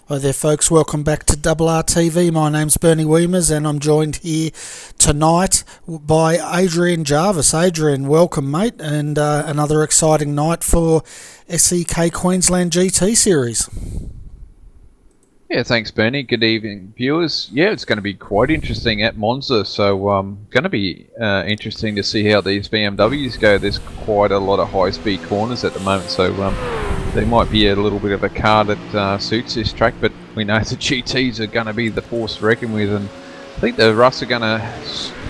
Hi there folks, welcome back to RRTV. My name's Bernie Weemers and I'm joined here tonight by Adrian Jarvis. Adrian, welcome mate, and another exciting night for SEK Queensland GT Series. Yeah, thanks Bernie. Good evening viewers. Yeah, it's going to be quite interesting at Monza, so going to be interesting to see how these BMWs go. There's quite a lot of high speed corners at the moment, so there might be a little bit of a car that suits this track, but we know the GTs are going to be the force to reckon with, and I think the Russ are going to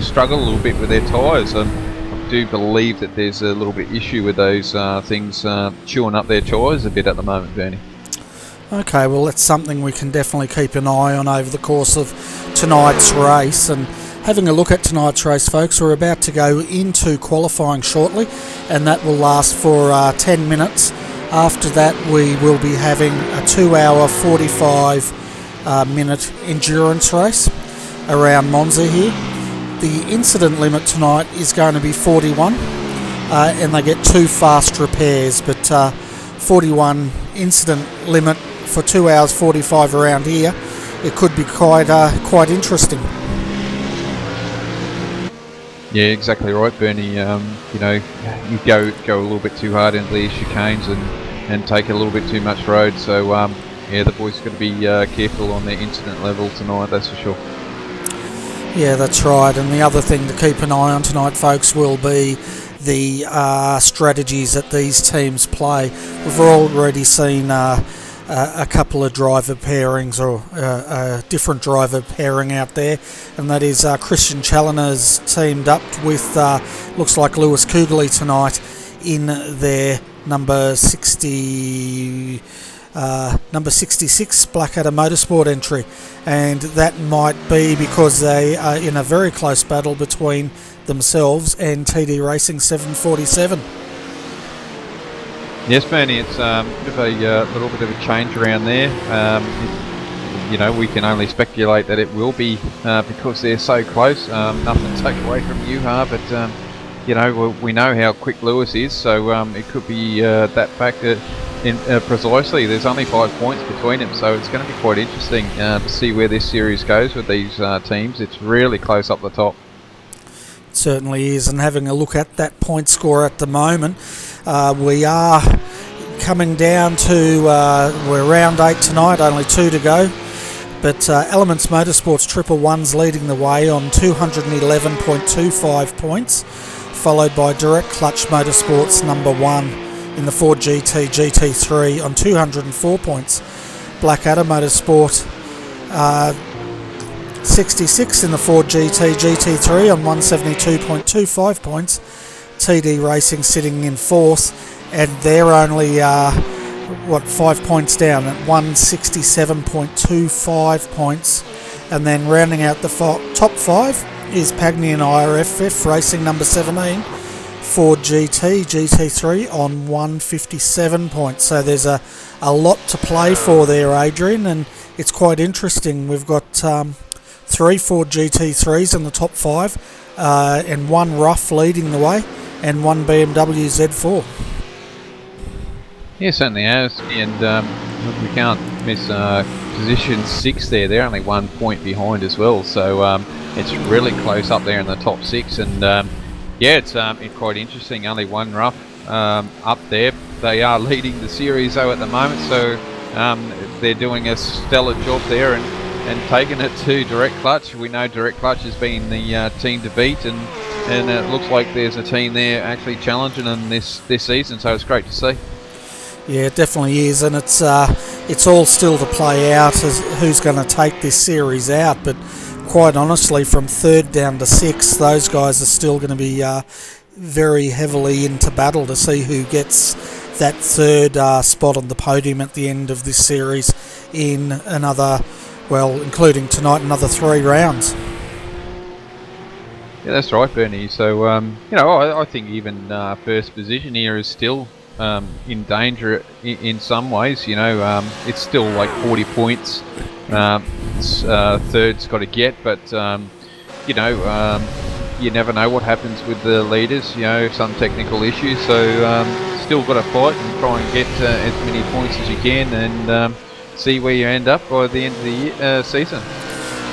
struggle a little bit with their tyres. I do believe that there's a little bit issue with those things chewing up their tyres a bit at the moment, Bernie. Okay, well that's something we can definitely keep an eye on over the course of tonight's race. And having a look at tonight's race, folks, we're about to go into qualifying shortly, and that will last for 10 minutes. After that we will be having a 2-hour 45-minute endurance race around Monza here. The incident limit tonight is going to be 41, and they get 2 fast repairs, but 41 incident limit for 2 hours 45 around here. It could be quite interesting. Yeah, exactly right, Bernie. You know, you go a little bit too hard into these chicanes and take a little bit too much road. So yeah, the boys got to be careful on their incident level tonight. That's for sure. Yeah, that's right. And the other thing to keep an eye on tonight, folks, will be the strategies that these teams play. We've already seen a couple of driver pairings, or a different driver pairing out there, and that is Christian Challoner's teamed up with looks like Lewis Kugeley tonight in their number 66 Blackadder Motorsport entry, and that might be because they are in a very close battle between themselves and TD Racing 747. Yes, Bernie, it's a little bit of a change around there. You know, we can only speculate that it will be because they're so close. Nothing to take away from UHAR, but you know, we know how quick Lewis is, so it could be that factor. Precisely, there's only 5 points between them, so it's going to be quite interesting to see where this series goes with these teams. It's really close up the top. It certainly is, and having a look at that point score at the moment, we are coming down to we're round 8 tonight, only 2 to go, but Elements Motorsports Triple One's leading the way on 211.25 points, followed by Direct Clutch Motorsports number 1 in the Ford GT GT3 on 204 points. Blackadder Motorsport 66 in the Ford GT GT3 on 172.25 points. TD Racing sitting in 4th, and they're only 5 points down at 167.25 points. And then rounding out the top 5 is Pagny and IRFF Racing number 17 Ford GT GT3 on 157 points. So there's a lot to play for there, Adrian, and it's quite interesting. We've got 3 Ford GT3s in the top 5, and 1 Rough leading the way, and 1 BMW Z4. Yeah, certainly has, and we can't miss position 6 there. They're only 1 point behind as well, so it's really close up there in the top 6, and yeah, it's quite interesting. Only 1 Rough up there. They are leading the series though at the moment, so they're doing a stellar job there and taking it to Direct Clutch. We know Direct Clutch has been the team to beat, and it looks like there's a team there actually challenging them this season, so it's great to see. Yeah, it definitely is, and it's all still to play out as who's going to take this series out, but quite honestly, from 3rd down to 6th, those guys are still going to be very heavily into battle to see who gets that 3rd spot on the podium at the end of this series in another, well, including tonight, another 3 rounds. Yeah, that's right, Bernie. So, you know, I think even first position here is still in danger in some ways. You know, it's still like 40 points. Third's got to get, but you know, you never know what happens with the leaders. You know, some technical issues. So still got to fight and try and get as many points as you can. And see where you end up by the end of the season.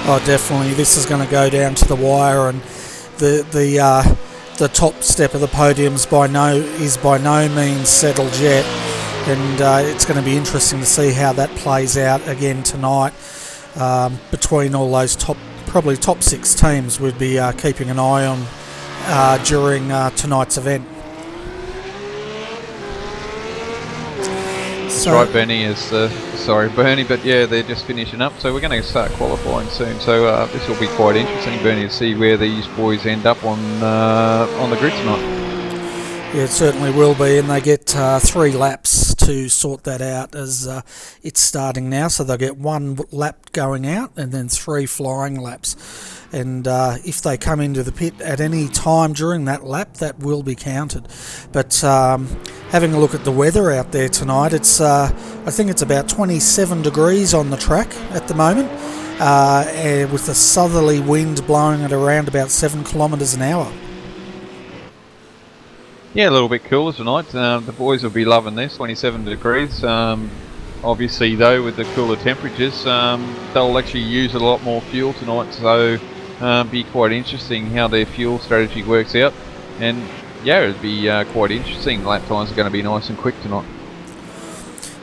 Oh, definitely. This is going to go down to the wire, and the top step of the podium is by no means settled yet, and it's going to be interesting to see how that plays out again tonight between all those probably top 6 teams. We'd be keeping an eye on during tonight's event. That's right, Bernie, but yeah, they're just finishing up, so we're going to start qualifying soon. So this will be quite interesting, Bernie, to see where these boys end up on the grid tonight. Yeah, it certainly will be, and they get 3 laps to sort that out as it's starting now. So they'll get 1 lap going out and then 3 flying laps. And if they come into the pit at any time during that lap, that will be counted. But having a look at the weather out there tonight, it's I think it's about 27 degrees on the track at the moment, with the southerly wind blowing at around about 7 kilometres an hour. Yeah, a little bit cooler tonight. The boys will be loving this, 27 degrees. Obviously, though, with the cooler temperatures, they'll actually use a lot more fuel tonight, so be quite interesting how their fuel strategy works out. And yeah, it'd be quite interesting. Lap times are going to be nice and quick tonight.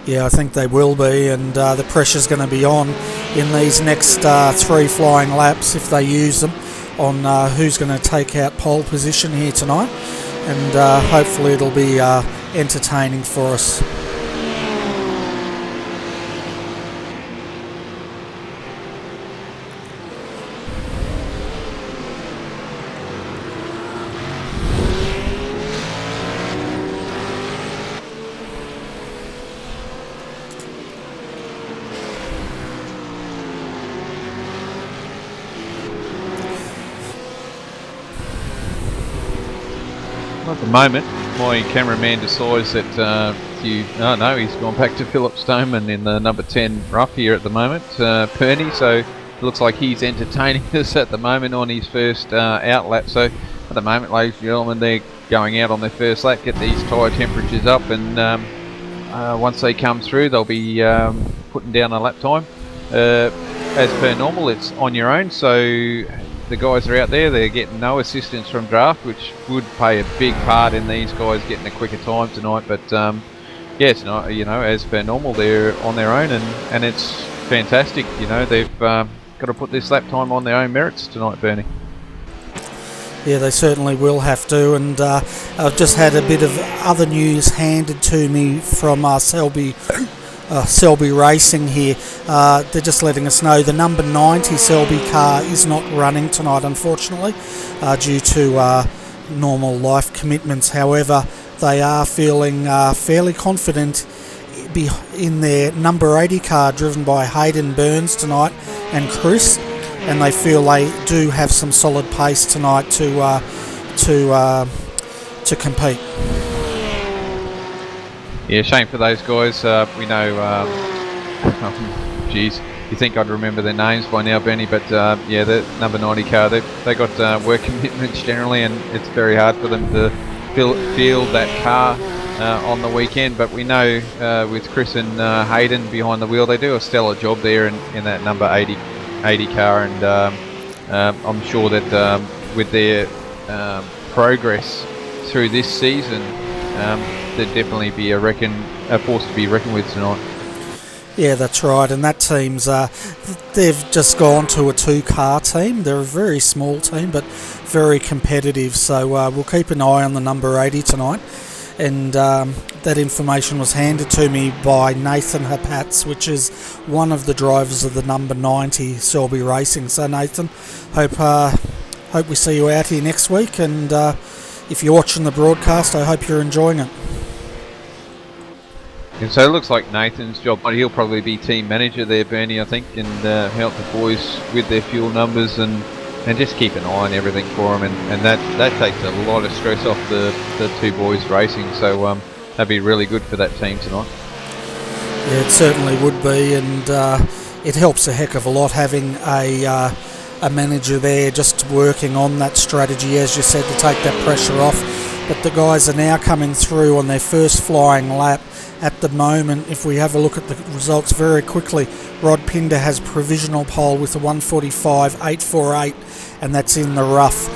Yeah, I think they will be, and the pressure's going to be on in these next 3 flying laps if they use them on who's going to take out pole position here tonight. And hopefully it'll be entertaining for us. At the moment, my cameraman decides that oh no, he's gone back to Philip Stoneman in the number 10 rough here at the moment, Perny, so it looks like he's entertaining us at the moment on his first out lap. So at the moment, ladies and gentlemen, they're going out on their first lap, get these tyre temperatures up, and once they come through, they'll be putting down a lap time. As per normal, it's on your own, so the guys are out there, they're getting no assistance from draft, which would play a big part in these guys getting a quicker time tonight. But yeah, it's not, as per normal, they're on their own, and it's fantastic. They've got to put this lap time on their own merits tonight, Bernie. Yeah, they certainly will have to, and I've just had a bit of other news handed to me from Selby Racing here. They're just letting us know the number 90 Selby car is not running tonight, unfortunately, due to normal life commitments. However, they are feeling fairly confident in their number 80 car driven by Hayden Burns tonight and Chris, and they feel they do have some solid pace tonight to compete. Yeah, shame for those guys. We know, geez, you think I'd remember their names by now, Benny, but yeah, the number 90 car, they got work commitments generally, and it's very hard for them to field that car on the weekend. But we know with Chris and Hayden behind the wheel, they do a stellar job there in that number 80 car, and I'm sure that with their progress through this season, there'd definitely be a force to be reckoned with tonight. Yeah, that's right, and that team's they've just gone to a 2-car team. They're a very small team but very competitive, so we'll keep an eye on the number 80 tonight. And that information was handed to me by Nathan Hapatz, which is one of the drivers of the number 90 Selby Racing. So Nathan, hope we see you out here next week, and if you're watching the broadcast, I hope you're enjoying it. And so it looks like Nathan's job, he'll probably be team manager there, Bernie, I think, and help the boys with their fuel numbers and just keep an eye on everything for them, and that takes a lot of stress off the 2 boys racing, so that'd be really good for that team tonight. Yeah, it certainly would be, and it helps a heck of a lot having a manager there just working on that strategy, as you said, to take that pressure off but the guys are now coming through on their first flying lap. At the moment, if we have a look at the results very quickly, Rod Pinder has provisional pole with a 1:45.848, and that's in the rough.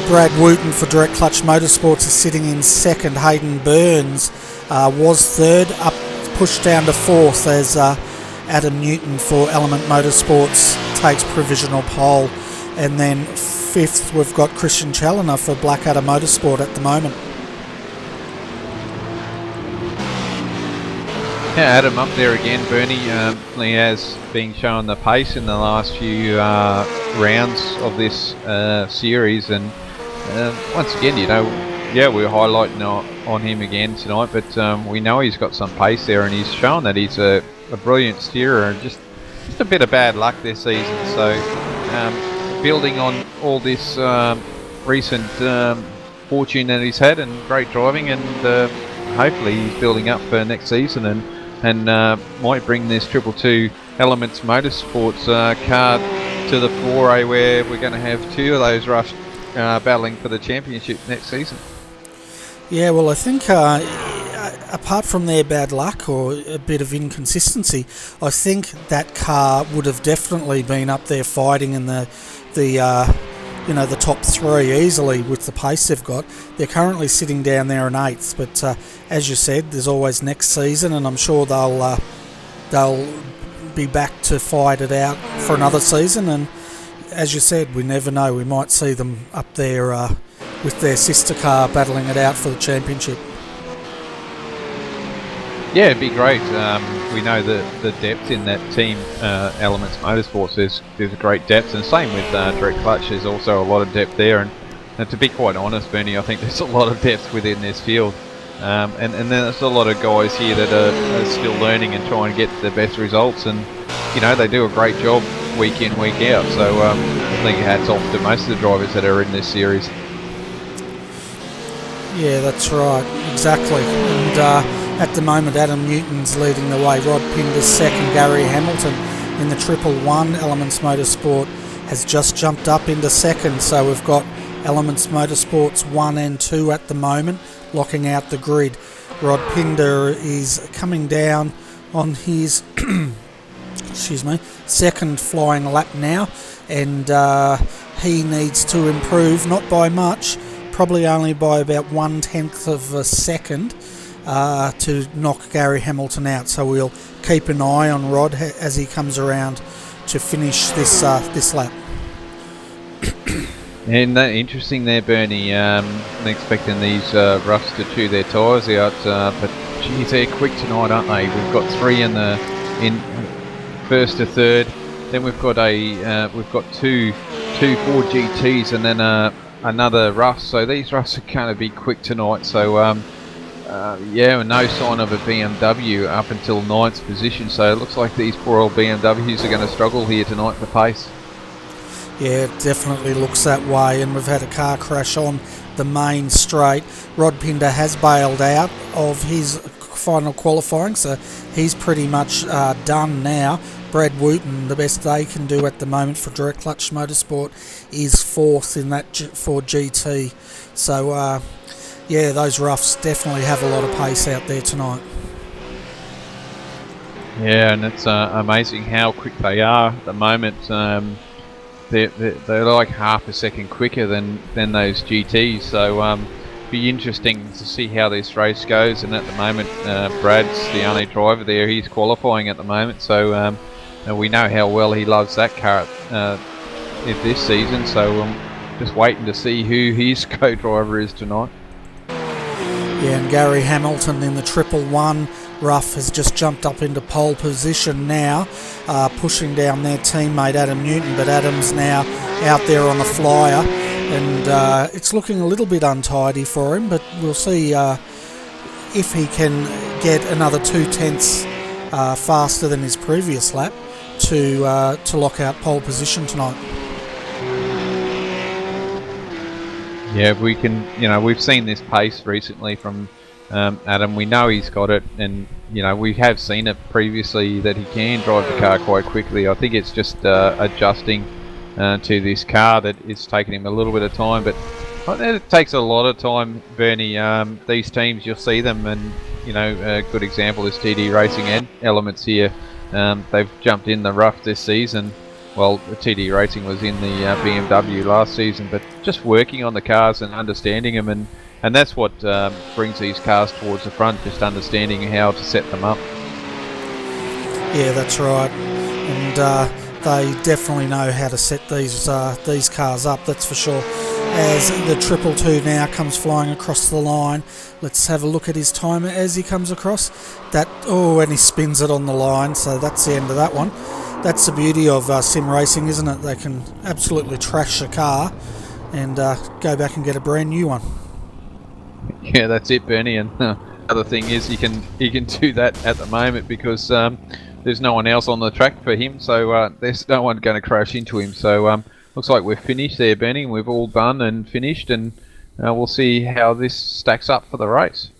Brad Wooten for Direct Clutch Motorsports is sitting in second. Hayden Burns was third, up pushed down to fourth as Adam Newton for Element Motorsports takes provisional pole. And then fifth, we've got Christian Challoner for Blackadder Motorsport at the moment. Yeah, Adam up there again, Bernie. He has been showing the pace in the last few rounds of this series, and once again, we're highlighting on him again tonight, but we know he's got some pace there, and he's shown that he's a brilliant steerer, and just a bit of bad luck this season. So building on all this recent fortune that he's had and great driving, and hopefully he's building up for next season, and might bring this 222 Elements Motorsports car to the foray, where we're going to have two of those roughs battling for the championship next season. Yeah, well, I think apart from their bad luck or a bit of inconsistency, I think that car would have definitely been up there fighting in the top three easily with the pace they've got. They're currently sitting down there in eighth, but as you said, there's always next season, and I'm sure they'll be back to fight it out for another season. And as you said, we never know, we might see them up there with their sister car battling it out for the championship. Yeah, it'd be great. We know the depth in that team, Elements Motorsports, there's a great depth, and same with Direct Clutch. There's also a lot of depth there, and to be quite honest, Bernie, I think there's a lot of depth within this field, and there's a lot of guys here that are still learning and trying to get the best results, and they do a great job week in, week out. So I think hats off to most of the drivers that are in this series. Yeah, that's right, exactly. And at the moment, Adam Newton's leading the way. Rod Pinder's second. Gary Hamilton in the 111 Elements Motorsport has just jumped up into second. So we've got Elements Motorsports 1 and 2 at the moment, locking out the grid. Rod Pinder is coming down on his second flying lap now, and he needs to improve, not by much, probably only by about 1/10 of a second to knock Gary Hamilton out. So we'll keep an eye on Rod as he comes around to finish this lap. And interesting there, Bernie. I'm expecting these roughs to chew their tyres out, but geez, they're quick tonight, aren't they? We've got three in first to third. Then we've got two 4 GTs, and then another rough. So these roughs are going to be quick tonight. So no sign of a BMW up until 9th position. So it looks like these poor old BMWs are going to struggle here tonight for pace. Yeah, it definitely looks that way, and we've had a car crash on the main straight. Rod Pinder has bailed out of his final qualifying, so he's pretty much done now. Brad Wooten, the best they can do at the moment for Direct Clutch Motorsport is 4th in that Ford GT. So, those roughs definitely have a lot of pace out there tonight. Yeah, and it's amazing how quick they are at the moment. They're like half a second quicker than those GTs. So be interesting to see how this race goes. And at the moment, Brad's the only driver there. He's qualifying at the moment. So we know how well he loves that car this season. So just waiting to see who his co-driver is tonight. Yeah, and Gary Hamilton in the 111 rough has just jumped up into pole position now, pushing down their teammate Adam Newton, but Adam's now out there on the flyer, and it's looking a little bit untidy for him, but we'll see if he can get another 2/10 faster than his previous lap to lock out pole position tonight. Yeah, we can. We've seen this pace recently from Adam. We know he's got it, and we have seen it previously that he can drive the car quite quickly. I think it's just adjusting to this car that it's taken him a little bit of time, but Well, it takes a lot of time, Bernie. These teams, you'll see them, and a good example is TD Racing and Elements here. They've jumped in the rough this season. Well, the TD Racing was in the BMW last season, but just working on the cars and understanding them, and that's what brings these cars towards the front, just understanding how to set them up. Yeah, that's right, and they definitely know how to set these cars up, that's for sure. As the 222 now comes flying across the line, let's have a look at his timer as he comes across. And he spins it on the line, so that's the end of that one. That's the beauty of sim racing, isn't it? They can absolutely trash a car and go back and get a brand new one. Yeah, that's it, Bernie. And the other thing is he can do that at the moment because there's no one else on the track for him, so there's no one going to crash into him. So looks like we're finished there, Benny. We've all done and finished, and we'll see how this stacks up for the race.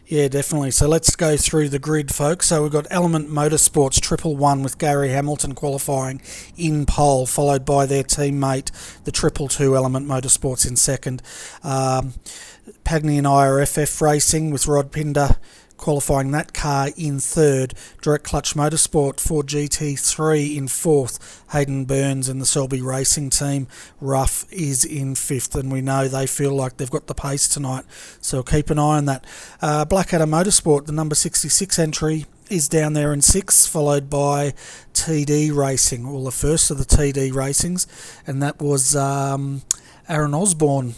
Yeah, definitely. So let's go through the grid, folks. So we've got Element Motorsports 111 with Gary Hamilton qualifying in pole, followed by their teammate, the 222 Element Motorsports in second. Pagny and IRFF Racing with Rod Pinder qualifying that car in third. Direct Clutch Motorsport for GT3 in fourth. Hayden Burns and the Selby Racing team. Rough is in fifth, and we know they feel like they've got the pace tonight, so keep an eye on that. Blackadder Motorsport, the number 66 entry, is down there in sixth, followed by TD Racing, well, the first of the TD Racings, and that was Aaron Osborne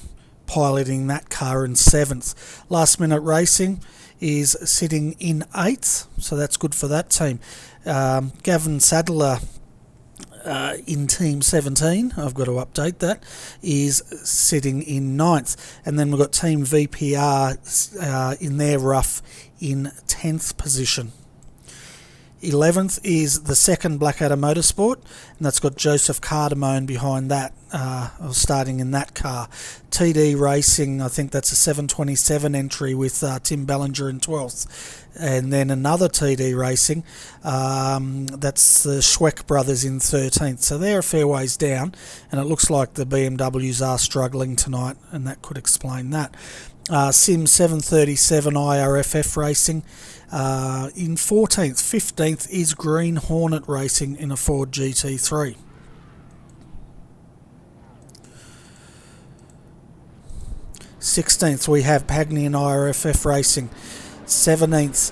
piloting that car in seventh. Last Minute Racing is sitting in eighth, so that's good for that team. Gavin Sadler in Team 17, I've got to update that, is sitting in ninth. And then we've got Team VPR in their rough in 10th position. 11th is the second Blackadder Motorsport, and that's got Joseph Cardamone behind that, starting in that car. TD Racing, I think that's a 727 entry with Tim Ballinger in 12th. And then another TD Racing, that's the Schweck brothers in 13th. So they're a fair ways down, and it looks like the BMWs are struggling tonight, and that could explain that. Sim 737 IRFF Racing in 14th. 15th is Green Hornet Racing in a Ford GT3. th we have Pagny and IRFF Racing. 17th,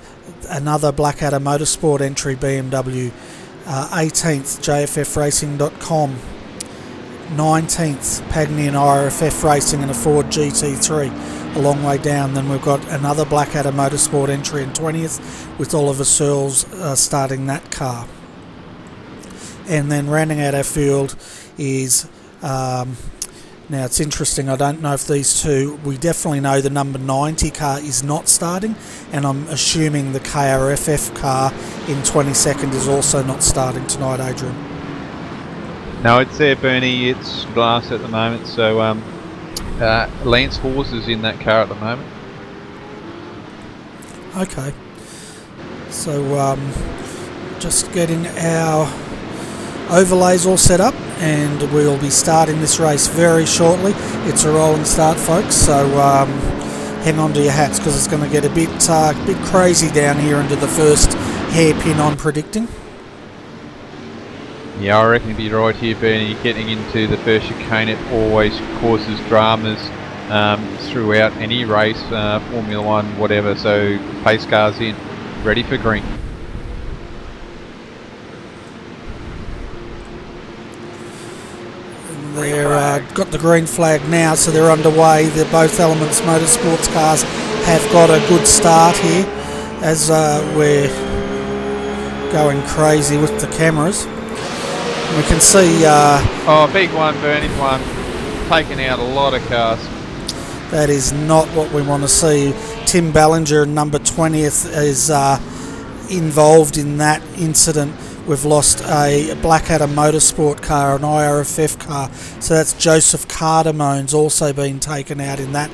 another Blackadder Motorsport entry BMW. 18th, JFFRacing.com. 19th, Pagny and IRFF Racing in a Ford GT3. A long way down. Then we've got another Blackadder Motorsport entry in 20th with Oliver Searles starting that car. And then rounding out our field is, now it's interesting, I don't know if these two, we definitely know the number 90 car is not starting, and I'm assuming the KRFF car in 22nd is also not starting tonight, Adrian. No, it's there, Bernie. It's glass at the moment, so Lance Hawes is in that car at the moment. Okay, so just getting our overlays all set up, and we'll be starting this race very shortly. It's a rolling start, folks, so hang on to your hats because it's going to get a bit crazy down here into the first hairpin I'm predicting. Yeah, I reckon you'd be right here, Bernie. Getting into the first chicane, it always causes dramas throughout any race, Formula 1, whatever, so pace cars in, ready for green. They're got the green flag now, so they're underway. Both Elements Motorsports cars have got a good start here as we're going crazy with the cameras. We can see... big one, Bernie, one. Taking out a lot of cars. That is not what we want to see. Tim Ballinger, number 20th, is involved in that incident. We've lost a Blackadder Motorsport car, an IRFF car. So that's Joseph Cardamone's also been taken out in that.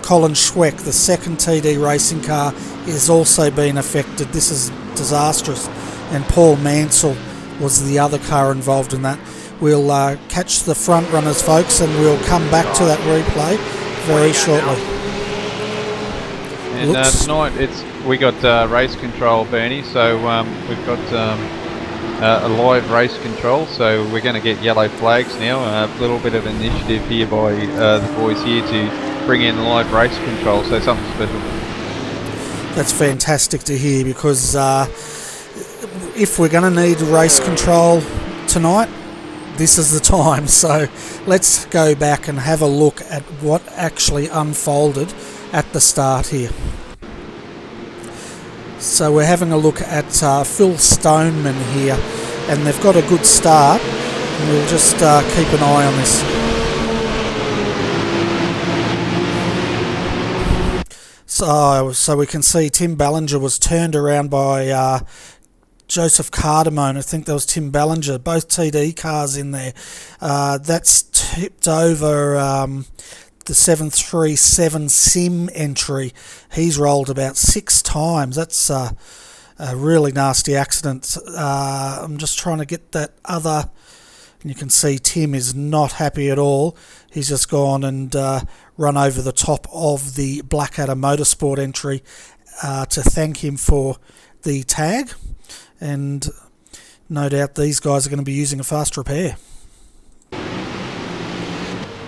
Colin Schweck, the second TD Racing car, is also been affected. This is disastrous. And Paul Mansell was the other car involved in that. We'll catch the front runners, folks, and we'll come back to that replay very shortly. And tonight we got race control, Bernie, so we've got a live race control, so we're going to get yellow flags now. A little bit of initiative here by the boys here to bring in live race control, so something special. That's fantastic to hear, because if we're going to need race control tonight, this is the time. So let's go back and have a look at what actually unfolded at the start here. So we're having a look at Phil Stoneman here, and they've got a good start, and we'll just keep an eye on this. So we can see Tim Ballinger was turned around by Joseph Cardamone. I think that was Tim Ballinger, both TD cars in there. That's tipped over the 737 Sim entry. He's rolled about 6 times. That's a really nasty accident. I'm just trying to get that other, and you can see Tim is not happy at all. He's just gone and run over the top of the Blackadder Motorsport entry to thank him for the tag, and no doubt these guys are going to be using a fast repair.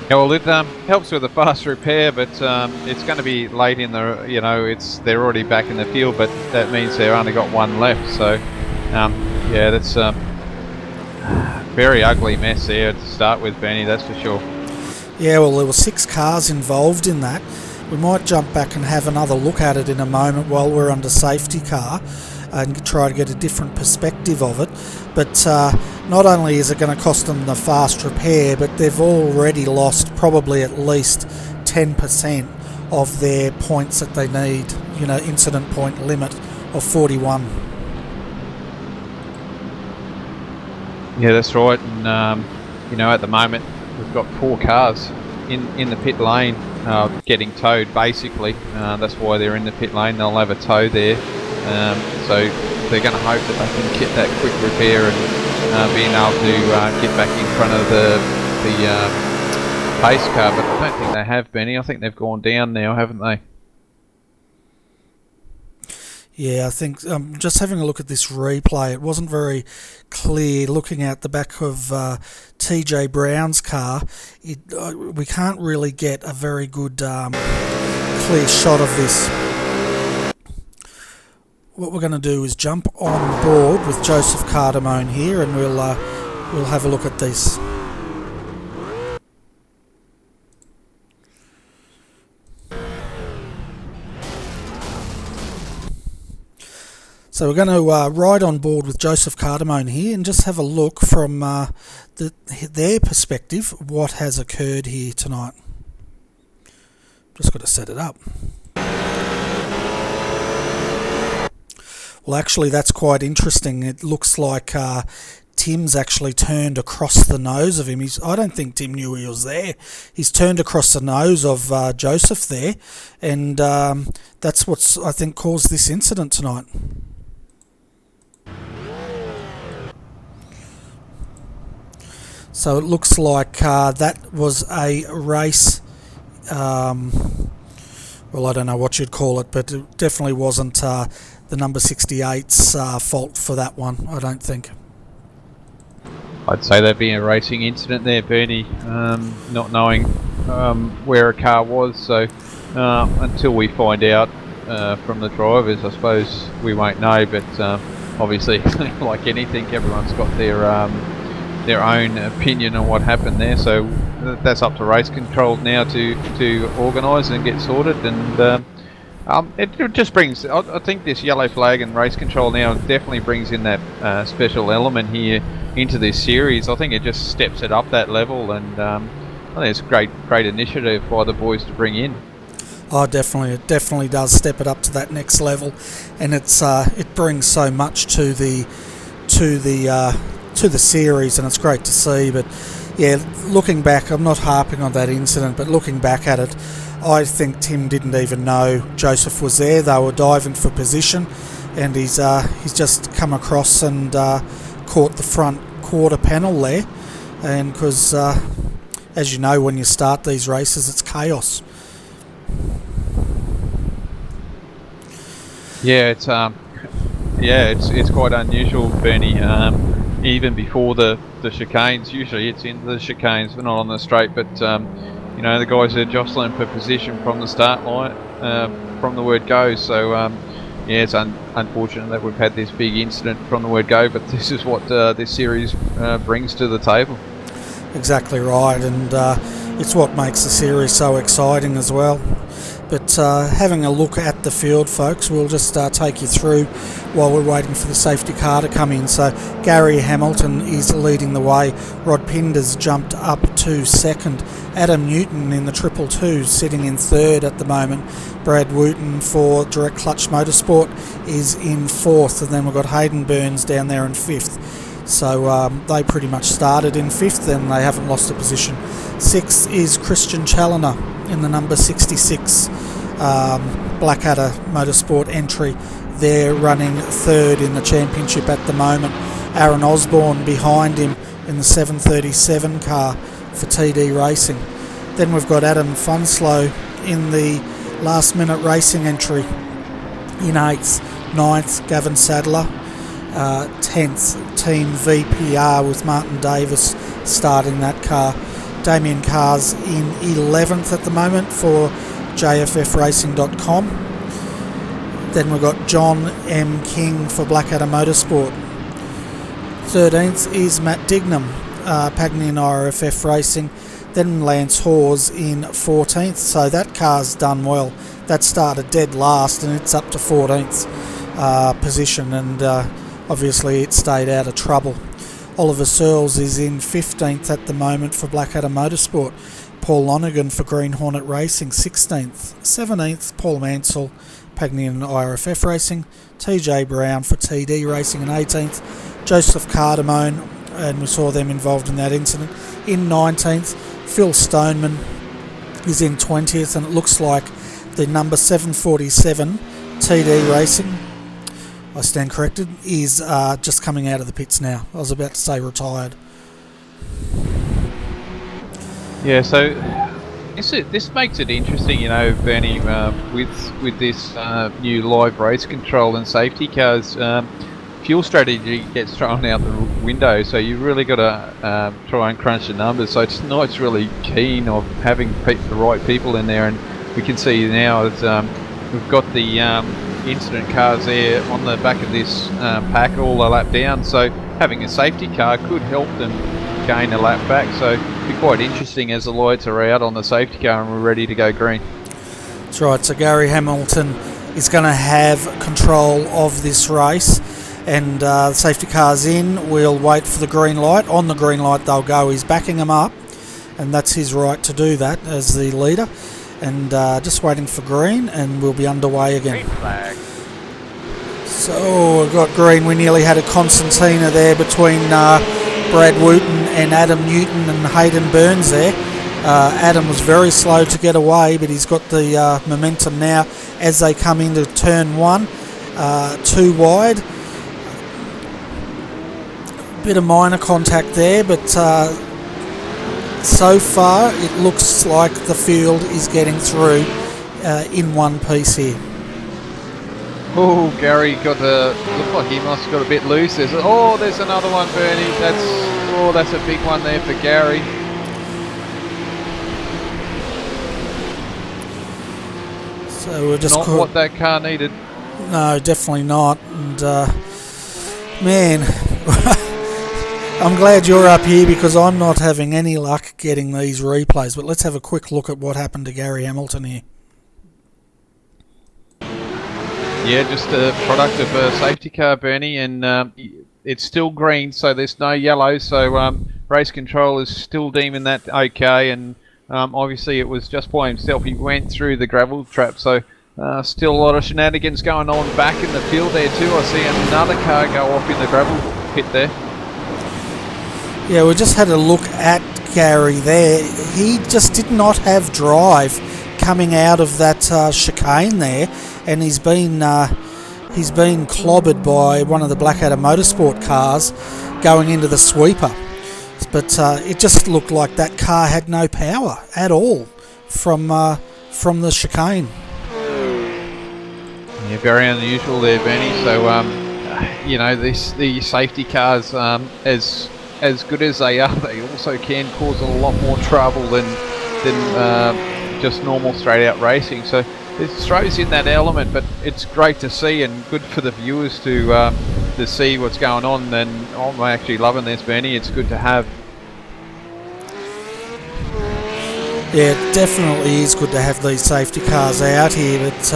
Yeah, well, it helps with the fast repair, but it's going to be late in the, they're already back in the field, but that means they've only got one left. So, yeah, that's a very ugly mess there to start with, Benny, that's for sure. Yeah, well, there were 6 cars involved in that. We might jump back and have another look at it in a moment while we're under safety car and try to get a different perspective of it. But not only is it going to cost them the fast repair, but they've already lost probably at least 10% of their points that they need, incident point limit of 41. Yeah, that's right. And, at the moment, we've got 4 cars in the pit lane getting towed, basically. That's why they're in the pit lane. They'll have a tow there. So they're going to hope that they can get that quick repair and being able to get back in front of the pace car. But I don't think they have, Benny. I think they've gone down now, haven't they? Yeah, I think just having a look at this replay, it wasn't very clear looking at the back of TJ Brown's car. We can't really get a very good clear shot of this. What we're going to do is jump on board with Joseph Cardamone here, and we'll have a look at this. So we're going to ride on board with Joseph Cardamone here and just have a look from their perspective what has occurred here tonight. Just got to set it up. Well, actually, that's quite interesting. It looks like Tim's actually turned across the nose of him. I don't think Tim knew he was there. He's turned across the nose of Joseph there, and that's what's, I think, caused this incident tonight. So it looks like that was a race, well, I don't know what you'd call it, but it definitely wasn't the number 68's fault for that one, I don't think. I'd say there'd be a racing incident there, Bernie, not knowing where a car was, so until we find out from the drivers, I suppose we won't know, but obviously, like anything, everyone's got their own opinion on what happened there, so that's up to race control now to organise and get sorted, and it just brings, I think this yellow flag and race control now definitely brings in that special element here into this series. I think it just steps it up that level, and I think it's a great initiative by the boys to bring in. Oh, definitely, it definitely does step it up to that next level, and it brings so much to the series, and it's great to see. But yeah, looking back, I'm not harping on that incident, but looking back at it, I think Tim didn't even know Joseph was there. They were diving for position, and he's just come across and caught the front quarter panel there. and because as you know, when you start these races, it's chaos. Yeah, it's quite unusual, Bernie. Even before the chicanes, usually it's into the chicanes, but not on the straight. But you know, the guys are jostling for position from the start line, from the word go. So yeah, it's unfortunate that we've had this big incident from the word go. But this is what this series brings to the table. Exactly right, and it's what makes the series so exciting as well. But having a look at the field, folks, we'll just take you through while we're waiting for the safety car to come in. So Gary Hamilton is leading the way. Rod Pinder's jumped up to second. Adam Newton in the 222 sitting in third at the moment. Brad Wooten for Direct Clutch Motorsport is in fourth, and then we've got Hayden Burns down there in fifth. So they pretty much started in fifth and they haven't lost a position. Sixth is Christian Challoner in the number 66 Blackadder Motorsport entry. They're running third in the championship at the moment. Aaron Osborne behind him in the 737 car for TD Racing. Then we've got Adam Funslow in the last minute racing entry in 8th. 9th, Gavin Sadler. 10th, Team VPR with Martin Davis starting that car. Damien Carr's in 11th at the moment for JFFRacing.com. Then we've got John M. King for Blackadder Motorsport. 13th is Matt Dignam, Pagny and RFF Racing. Then Lance Hawes in 14th, so that car's done well. That started dead last and it's up to 14th position, and obviously it stayed out of trouble. Oliver Searles is in 15th at the moment for Blackadder Motorsport. Paul Lonergan for Green Hornet Racing 16th. 17th, Paul Mansell, Pagny and IRFF Racing. TJ Brown for TD Racing in 18th. Joseph Cardamone, and we saw them involved in that incident, in 19th. Phil Stoneman is in 20th, and it looks like the number 747 TD Racing, I stand corrected, is just coming out of the pits now. I was about to say retired. Yeah, so this makes it interesting, you know, Bernie, with this new live race control and safety cars. Fuel strategy gets thrown out the window, so you really got to try and crunch the numbers. So tonight's really keen of having the right people in there, and we can see now that we've got the incident cars there on the back of this pack all a lap down, so having a safety car could help them gain a lap back. So it'll be quite interesting as the lights are out on the safety car and we're ready to go green. That's right, so Gary Hamilton is going to have control of this race, and the safety car's in. We'll wait for the green light. On the green light they'll go. He's backing them up, and that's his right to do that as the leader. And just waiting for green, and we'll be underway again. Green flag. So we've got green. We nearly had a concertina there between Brad Wooten and Adam Newton and Hayden Burns there. Adam was very slow to get away, but he's got the momentum now as they come into turn 1, too wide. Bit of minor contact there, but so far it looks like the field is getting through in one piece here. Oh, Gary looked like he must have got a bit loose. There's another one, Bernie. That's a big one there for Gary. So we're just not what that car needed. No, definitely not. And man, I'm glad you're up here because I'm not having any luck getting these replays. But let's have a quick look at what happened to Gary Hamilton here. Yeah, just a product of a safety car, Bernie, and it's still green, so there's no yellow. So race control is still deeming that okay, and obviously it was just by himself. He went through the gravel trap, so still a lot of shenanigans going on back in the field there too. I see another car go off in the gravel pit there. Yeah, we just had a look at Gary there. He just did not have drive coming out of that chicane there, and he's been clobbered by one of the Blackadder Motorsport cars going into the sweeper. but it just looked like that car had no power at all from the chicane. Yeah, very unusual there, Benny. So, you know, the safety cars, as good as they are, they also can cause a lot more trouble than just normal straight-out racing. So it throws in that element, but it's great to see and good for the viewers to see what's going on. And I'm actually loving this, Benny. It's good to have. Yeah, it definitely is good to have these safety cars out here, but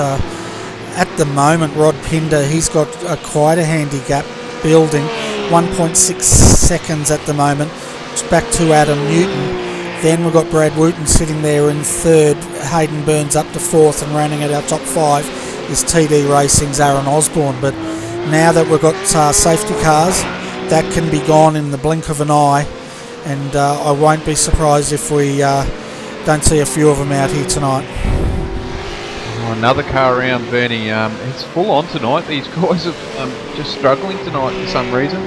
at the moment Rod Pinder, he's got quite a handy gap building, 1.6 seconds at the moment. It's back to Adam Newton. Then we've got Brad Wooten sitting there in third, Hayden Burns up to fourth, and running at our top five is TD Racing's Aaron Osborne. But now that we've got safety cars, that can be gone in the blink of an eye, and I won't be surprised if we don't see a few of them out here tonight. Oh, another car around, Bernie. It's full on tonight. These guys are just struggling tonight for some reason.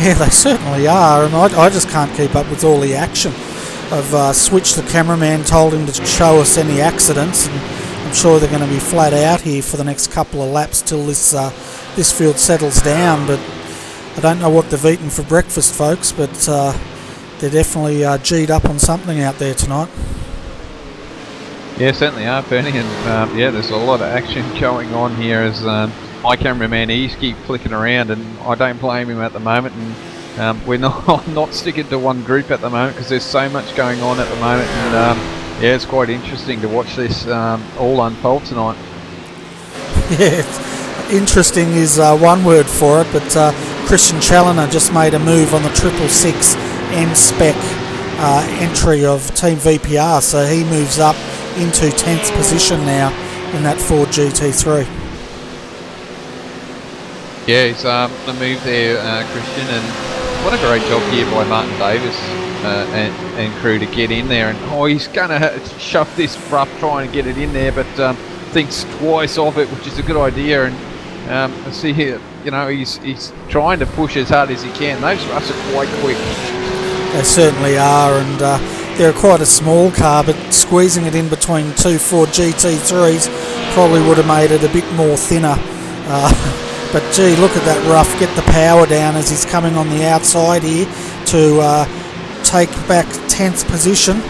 Yeah, they certainly are, and I just can't keep up with all the action. I've switched the cameraman, told him to show us any accidents, and I'm sure they're going to be flat out here for the next couple of laps till this field settles down. But I don't know what they've eaten for breakfast, folks, but they're definitely G'd up on something out there tonight. Yeah, certainly are, Bernie, and yeah, there's a lot of action going on here as my cameraman, he's keep flicking around, and I don't blame him at the moment, and we're not sticking to one group at the moment because there's so much going on at the moment, and yeah, it's quite interesting to watch this all unfold tonight. Yeah, interesting is one word for it, but Christian Challoner just made a move on the 666 M-Spec entry of Team VPR, so he moves up into 10th position now in that Ford GT3. Yeah, he's the move there, Christian, and what a great job here by Martin Davis and crew to get in there. And he's going to shove this rough, trying to get it in there, but thinks twice of it, which is a good idea. And see here, you know, he's trying to push as hard as he can. Those roughs are quite quick. They certainly are, and they're quite a small car, but squeezing it in between two Ford GT3s probably would have made it a bit more thinner. But gee, look at that rough, get the power down as he's coming on the outside here to take back 10th position.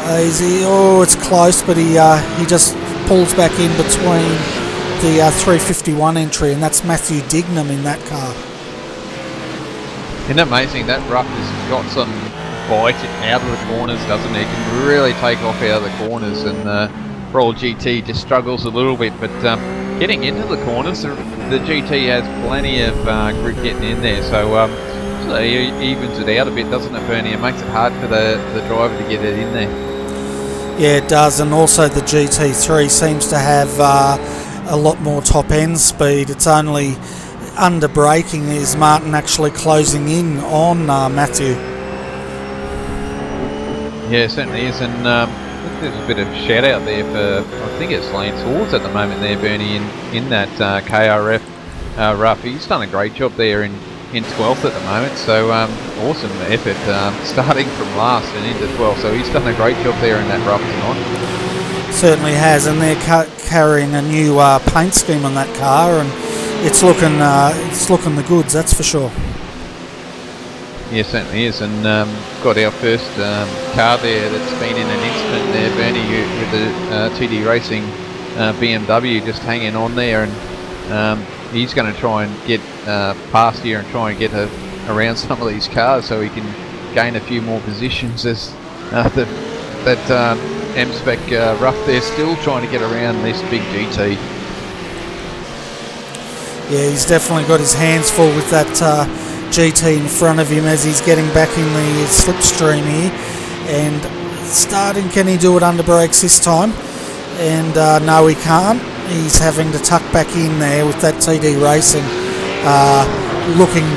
It's close, but he just pulls back in between the 351 entry, and that's Matthew Dignam in that car. Isn't it amazing? That rough has got some bite out of the corners, doesn't it? It can really take off out of the corners, and Roll GT just struggles a little bit, but getting into the corners, the GT has plenty of grip getting in there, so he evens it out a bit, doesn't it, Bernie? It makes it hard for the driver to get it in there. Yeah, it does, and also the GT3 seems to have a lot more top end speed. It's only under braking is Martin actually closing in on Matthew. Yeah, it certainly is, and there's a bit of shout out there for, I think it's Lance Hawes at the moment there, Bernie, in that KRF rough. He's done a great job there in 12th at the moment, so awesome effort starting from last and into 12th, so he's done a great job there in that rough tonight. Certainly has, and they're carrying a new paint scheme on that car, and it's looking the goods, that's for sure. Yeah, certainly is, and got our first car there that's been in an incident there, Bernie, with the TD Racing BMW just hanging on there, and he's going to try and get past here and try and get around some of these cars so he can gain a few more positions as that M-Spec rough there still trying to get around this big GT. Yeah, he's definitely got his hands full with that GT in front of him as he's getting back in the slipstream here, and can he do it under brakes this time? And no, he can't. He's having to tuck back in there with that TD Racing looking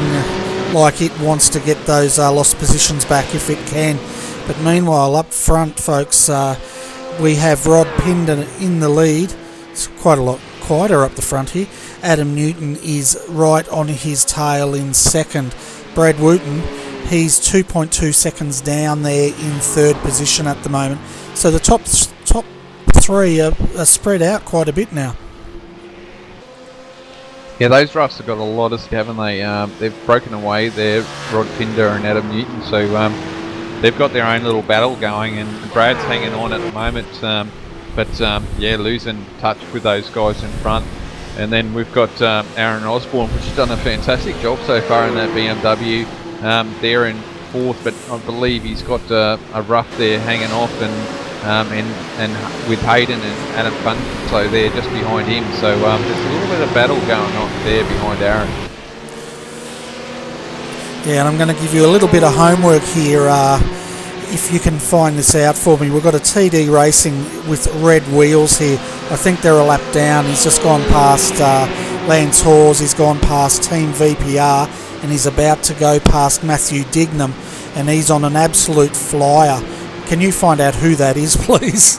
like it wants to get those lost positions back if it can. But meanwhile, up front, folks, we have Rod Pinder in the lead. It's quite quieter up the front here. Adam Newton is right on his tail in second. Brad Wooten, he's 2.2 seconds down there in third position at the moment. So the top three are spread out quite a bit now. Yeah, those roughs have got a lot of, haven't they? They've broken away there, Rod Pinder and Adam Newton, so they've got their own little battle going, and Brad's hanging on at the moment, yeah, losing touch with those guys in front. And then we've got Aaron Osborne, which has done a fantastic job so far in that BMW. They're in fourth, but I believe he's got a rough there hanging off, and with Hayden and Adam Fun, so they're just behind him. So there's a little bit of battle going on there behind Aaron. Yeah, and I'm going to give you a little bit of homework here. If you can find this out for me, we've got a TD Racing with red wheels here. I think they're a lap down. He's just gone past Lance Hawes, he's gone past Team VPR, and he's about to go past Matthew Dignam, and he's on an absolute flyer. Can you find out who that is, please?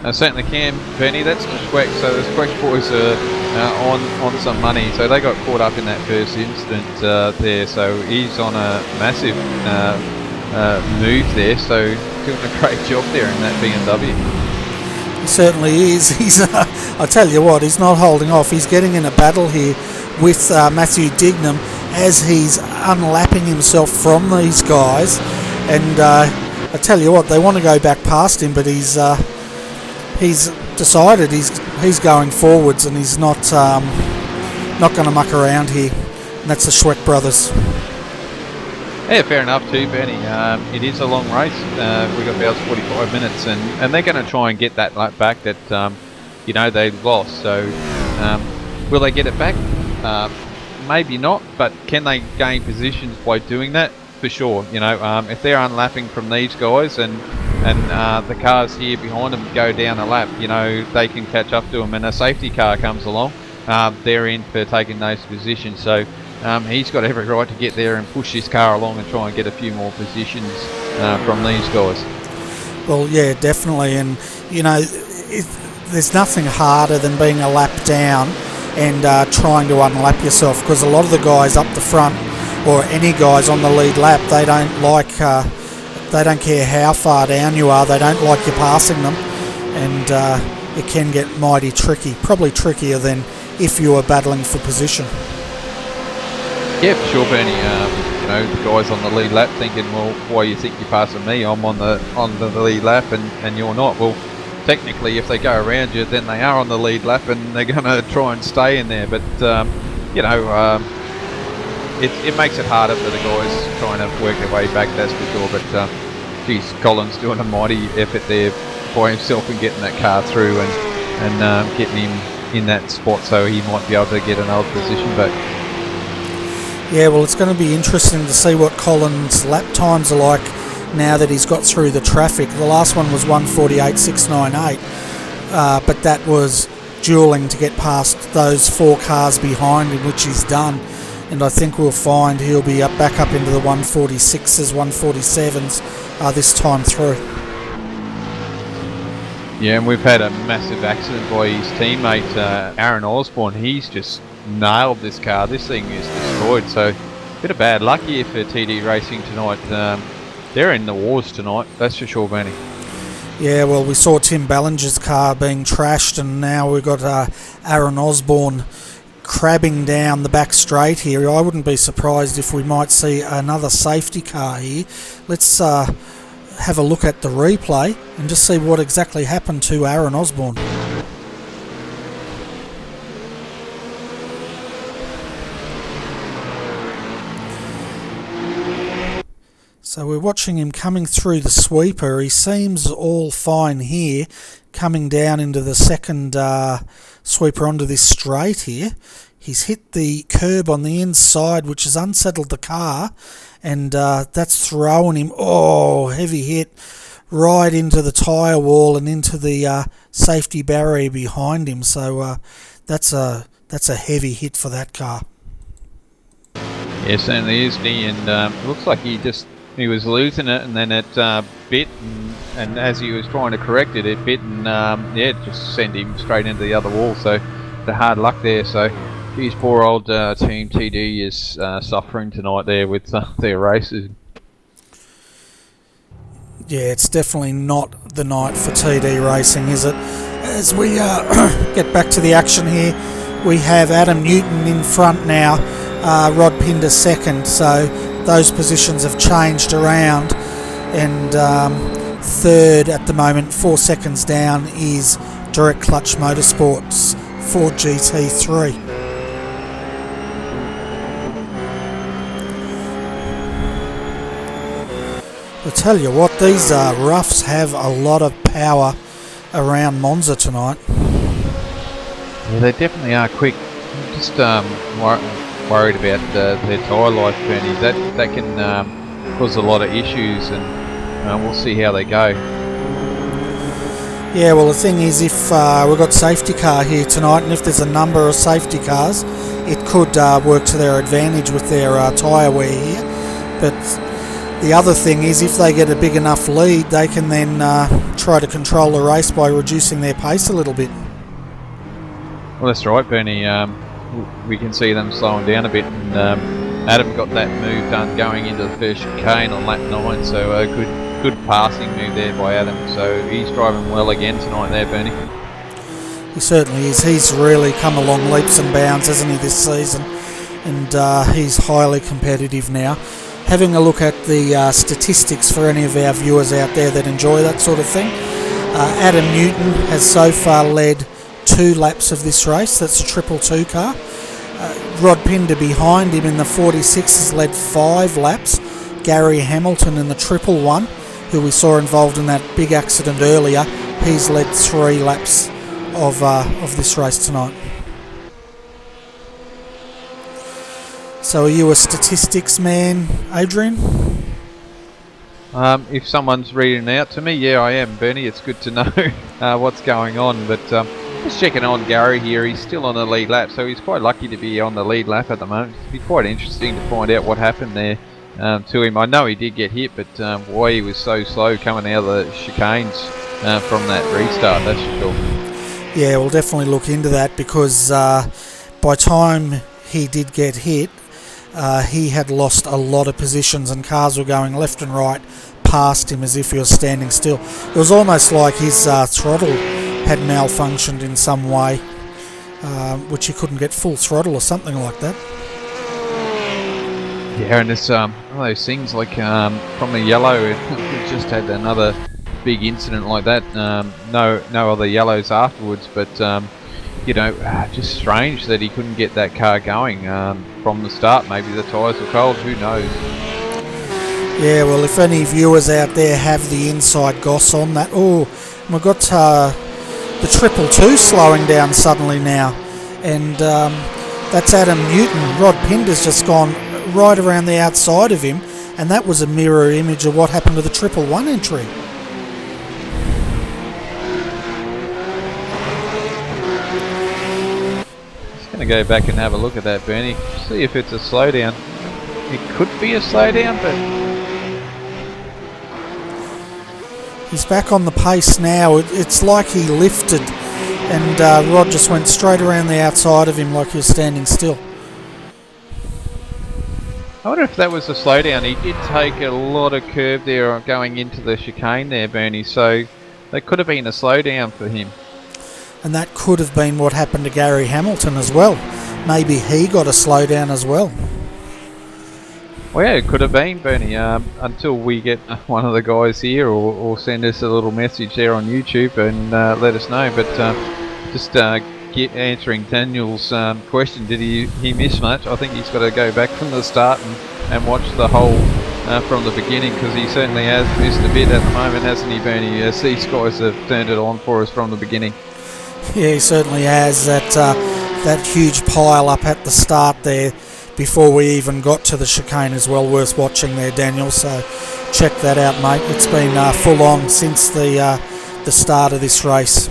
I certainly can, Bernie. That's the Squeck. So the Squeck boys are on some money. So they got caught up in that first incident there. So he's on a massive move there. So doing a great job there in that BMW. He certainly is. He's, I tell you what, he's not holding off. He's getting in a battle here with Matthew Dignam as he's unlapping himself from these guys. And I tell you what, they want to go back past him, but he's decided he's going forwards, and he's not going to muck around here. And that's the Schweck brothers. Yeah, fair enough too, Benny. It is a long race. We've got about 45 minutes, and they're going to try and get that lap back that they lost. So will they get it back? Maybe not, but can they gain positions by doing that? For sure. If they're unlapping from these guys and the cars here behind them go down a lap, they can catch up to them, and a safety car comes along, they're in for taking those positions. So he's got every right to get there and push his car along and try and get a few more positions from these guys. Well, yeah, definitely. And there's nothing harder than being a lap down and trying to unlap yourself, because a lot of the guys up the front, or any guys on the lead lap, they don't care how far down you are, they don't like you passing them, and it can get mighty tricky, probably trickier than if you were battling for position. Yeah, for sure, Bernie. The guys on the lead lap thinking, well, why you think you're passing me? I'm on the lead lap and you're not. Well, technically, if they go around you, then they are on the lead lap and they're going to try and stay in there. But it makes it harder for the guys trying to work their way back, that's for sure. But geez, Colin's doing a mighty effort there by himself and getting that car through and getting him in that spot so he might be able to get another position back. Yeah, well, it's going to be interesting to see what Colin's lap times are like now that he's got through the traffic. The last one was 1:48.698, but that was duelling to get past those four cars behind him, which he's done. And I think we'll find he'll be back up into the 146s, 147s this time through. Yeah, and we've had a massive accident by his teammate Aaron Osborne. He's just nailed this car. This thing is destroyed. So a bit of bad luck here for TD Racing tonight. They're in the wars tonight, that's for sure, Benny. Yeah, well, we saw Tim Ballinger's car being trashed, and now we've got Aaron Osborne crabbing down the back straight here. I wouldn't be surprised if we might see another safety car here. Let's have a look at the replay and just see what exactly happened to Aaron Osborne. So we're watching him coming through the sweeper. He seems all fine here, coming down into the second sweeper onto this straight here. He's hit the curb on the inside, which has unsettled the car, and that's thrown him, heavy hit, right into the tyre wall and into the safety barrier behind him. So that's a heavy hit for that car. Yeah, certainly is, and it looks like he just he was losing it, and then it bit, and as he was trying to correct it, it bit, and yeah, it just sent him straight into the other wall. So the hard luck there. So geez, poor old Team TD is suffering tonight there with their races. Yeah, it's definitely not the night for TD Racing, is it? As we get back to the action here, we have Adam Newton in front now, Rod Pinder second, so those positions have changed around, and third at the moment, 4 seconds down, is Direct Clutch Motorsports Ford GT3. I tell you what, these roughs have a lot of power around Monza tonight. Yeah, they definitely are quick. I'm just worried about their tyre life, Bernie. That can cause a lot of issues, and we'll see how they go. Yeah, well, the thing is, if we've got safety car here tonight, and if there's a number of safety cars, it could work to their advantage with their tyre wear here. But the other thing is, if they get a big enough lead, they can then try to control the race by reducing their pace a little bit. Well, that's right, Bernie. We can see them slowing down a bit, and Adam got that move done going into the first chicane on lap 9, so a good passing move there by Adam. So he's driving well again tonight there, Bernie. He certainly is. He's really come along leaps and bounds, hasn't he, this season? And he's highly competitive now. Having a look at the statistics for any of our viewers out there that enjoy that sort of thing, Adam Newton has so far led 2 laps of this race. That's a 222 car. Rod Pinder behind him in the 46 has led 5 laps. Gary Hamilton in the 111, who we saw involved in that big accident earlier, he's led 3 laps of this race tonight. So are you a statistics man, Adrian? If someone's reading out to me, yeah, I am, Bernie. It's good to know what's going on, but just checking on Gary here. He's still on the lead lap, so he's quite lucky to be on the lead lap at the moment. It'd be quite interesting to find out what happened there to him. I know he did get hit, but why he was so slow coming out of the chicanes from that restart, that's for sure. Yeah, we'll definitely look into that, because by time he did get hit, he had lost a lot of positions, and cars were going left and right past him as if he was standing still. It was almost like his throttle had malfunctioned in some way, which he couldn't get full throttle or something like that. Yeah, and it's one of those things like from the yellow, it just had another big incident like that. No other yellows afterwards, but you know, just strange that he couldn't get that car going from the start. Maybe the tyres were cold, who knows. Yeah, well, if any viewers out there have the inside goss on that. Oh, we've got the 222 slowing down suddenly now, and that's Adam Newton. Rod Pinder's just gone right around the outside of him, and that was a mirror image of what happened to the 111 entry. Going to go back and have a look at that, Bernie. See if it's a slowdown. It could be a slowdown, but he's back on the pace now. It's like he lifted, and Rod just went straight around the outside of him like he was standing still. I wonder if that was a slowdown. He did take a lot of curve there going into the chicane there, Bernie, so that could have been a slowdown for him. And that could have been what happened to Gary Hamilton as well. Maybe he got a slowdown as well. Well, yeah, it could have been, Bernie, until we get one of the guys here or send us a little message there on YouTube and let us know. But just answering Daniel's question, did he miss much? I think he's got to go back from the start and watch the whole from the beginning, because he certainly has missed a bit at the moment, hasn't he, Bernie? As these guys have turned it on for us from the beginning. Yeah, he certainly has. That huge pile up at the start there before we even got to the chicane is well worth watching there, Daniel. So check that out, mate. It's been full on since the start of this race.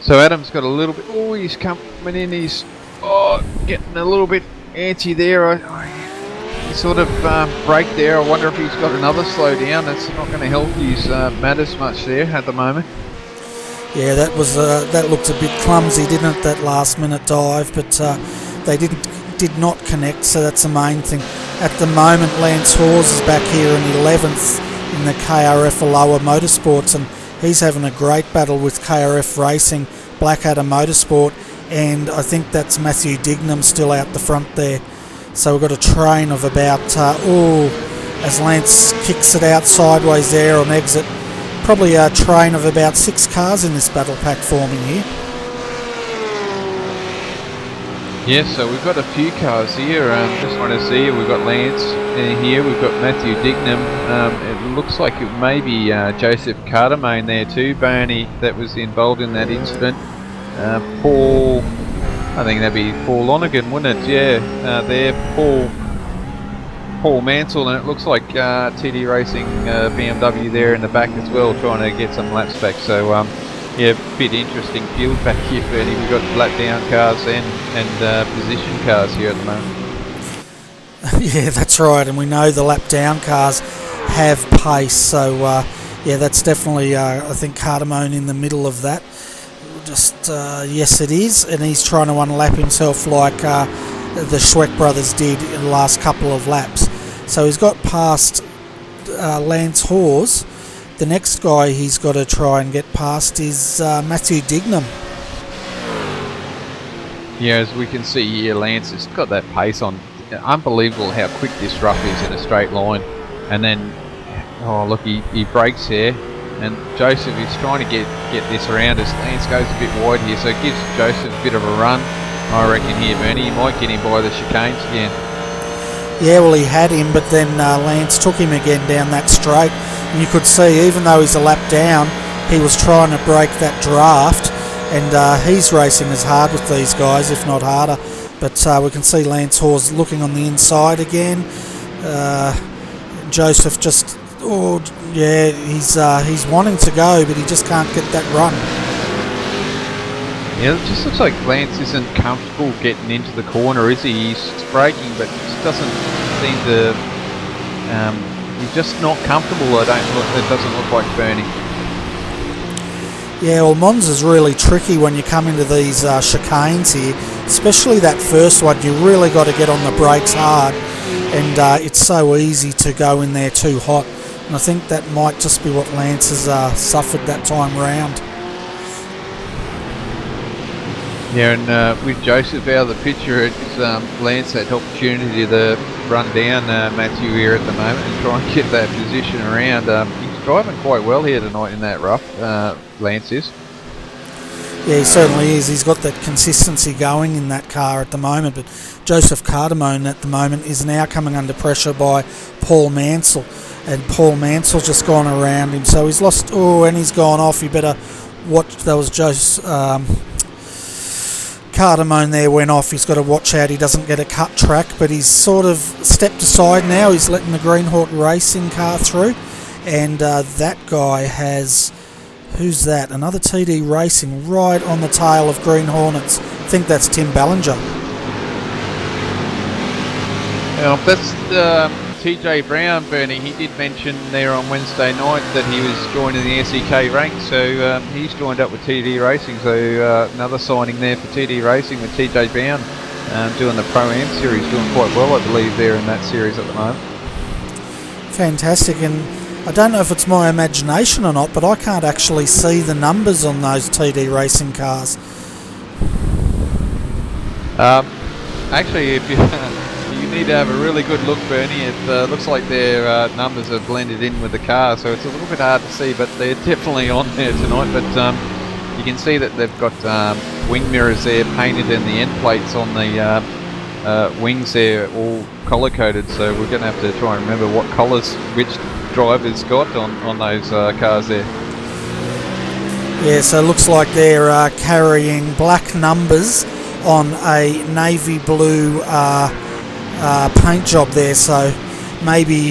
So Adam's got a little bit. Oh, he's coming in. He's getting a little bit antsy there. sort of brake there. I wonder if he's got another slow down. That's not going to help his matters much there at the moment. Yeah, that was that looked a bit clumsy, didn't it? That last minute dive, but they did not connect, so that's the main thing. At the moment, Lance Hawes is back here in 11th in the KRF Lower Motorsports, and he's having a great battle with KRF Racing, Blackadder Motorsport, and I think that's Matthew Dignam still out the front there. So we've got a train of about, as Lance kicks it out sideways there on exit, probably a train of about 6 cars in this battle pack forming here. Yeah, so we've got a few cars here. Just want to see, we've got Lance here, we've got Matthew Dignam. It looks like it may be Joseph Cardamone there too, Bernie, that was involved in that incident. Paul, I think that'd be Paul Lonergan, wouldn't it? Yeah, there, Paul Mansell, and it looks like TD Racing BMW there in the back as well, trying to get some laps back. So yeah, bit interesting field back here, Bernie. We've got lap down cars and position cars here at the moment. Yeah, that's right, and we know the lap down cars have pace, so yeah, that's definitely I think Cardamone in the middle of that. Just yes, it is, and he's trying to unlap himself like the Schweck brothers did in the last couple of laps. So he's got past Lance Hawes. The next guy he's got to try and get past is Matthew Dignam. Yeah, as we can see here, Lance has got that pace on. Unbelievable how quick this rough is in a straight line. And then, oh look, he brakes here. And Joseph is trying to get this around as Lance goes a bit wide here. So it gives Joseph a bit of a run, I reckon here, Bernie. He might get him by the chicanes again. Yeah, well, he had him, but then Lance took him again down that straight. And you could see, even though he's a lap down, he was trying to break that draft. And he's racing as hard with these guys, if not harder. But we can see Lance Hawes looking on the inside again. Joseph just, yeah, he's wanting to go, but he just can't get that run. Yeah, it just looks like Lance isn't comfortable getting into the corner, is he? He's braking, but just doesn't seem to. He's just not comfortable. It doesn't look like Bernie. Yeah, well, Monza's really tricky when you come into these chicanes here, especially that first one. You really got to get on the brakes hard, and it's so easy to go in there too hot. And I think that might just be what Lance has suffered that time round. Yeah, and with Joseph out of the picture, it gives Lance that opportunity to run down Matthew here at the moment and try and get that position around. He's driving quite well here tonight in that rough, Lance is. Yeah, he certainly is. He's got that consistency going in that car at the moment, but Joseph Cardamone at the moment is now coming under pressure by Paul Mansell, and Paul Mansell's just gone around him, so he's lost, and he's gone off. You better watch, that was Joseph Cardamone there went off. He's got to watch out he doesn't get a cut track, but he's sort of stepped aside now. He's letting the Greenhawk Racing car through, and that guy has, who's that? Another TD Racing right on the tail of Green Hornets. I think that's Tim Ballinger. Well, that's TJ Brown, Bernie. He did mention there on Wednesday night that he was joining the SEK ranks, so he's joined up with TD Racing. So another signing there for TD Racing with TJ Brown doing the Pro-Am series, doing quite well, I believe, there in that series at the moment. Fantastic, and I don't know if it's my imagination or not, but I can't actually see the numbers on those TD Racing cars. Actually, if you need to have a really good look, Bernie. It looks like their numbers are blended in with the car, so it's a little bit hard to see, but they're definitely on there tonight. But you can see that they've got wing mirrors there painted, and the end plates on the wings there all colour coded, so we're going to have to try and remember what colours which drivers got on those cars there. Yeah, so it looks like they're carrying black numbers on a navy blue paint job there, so maybe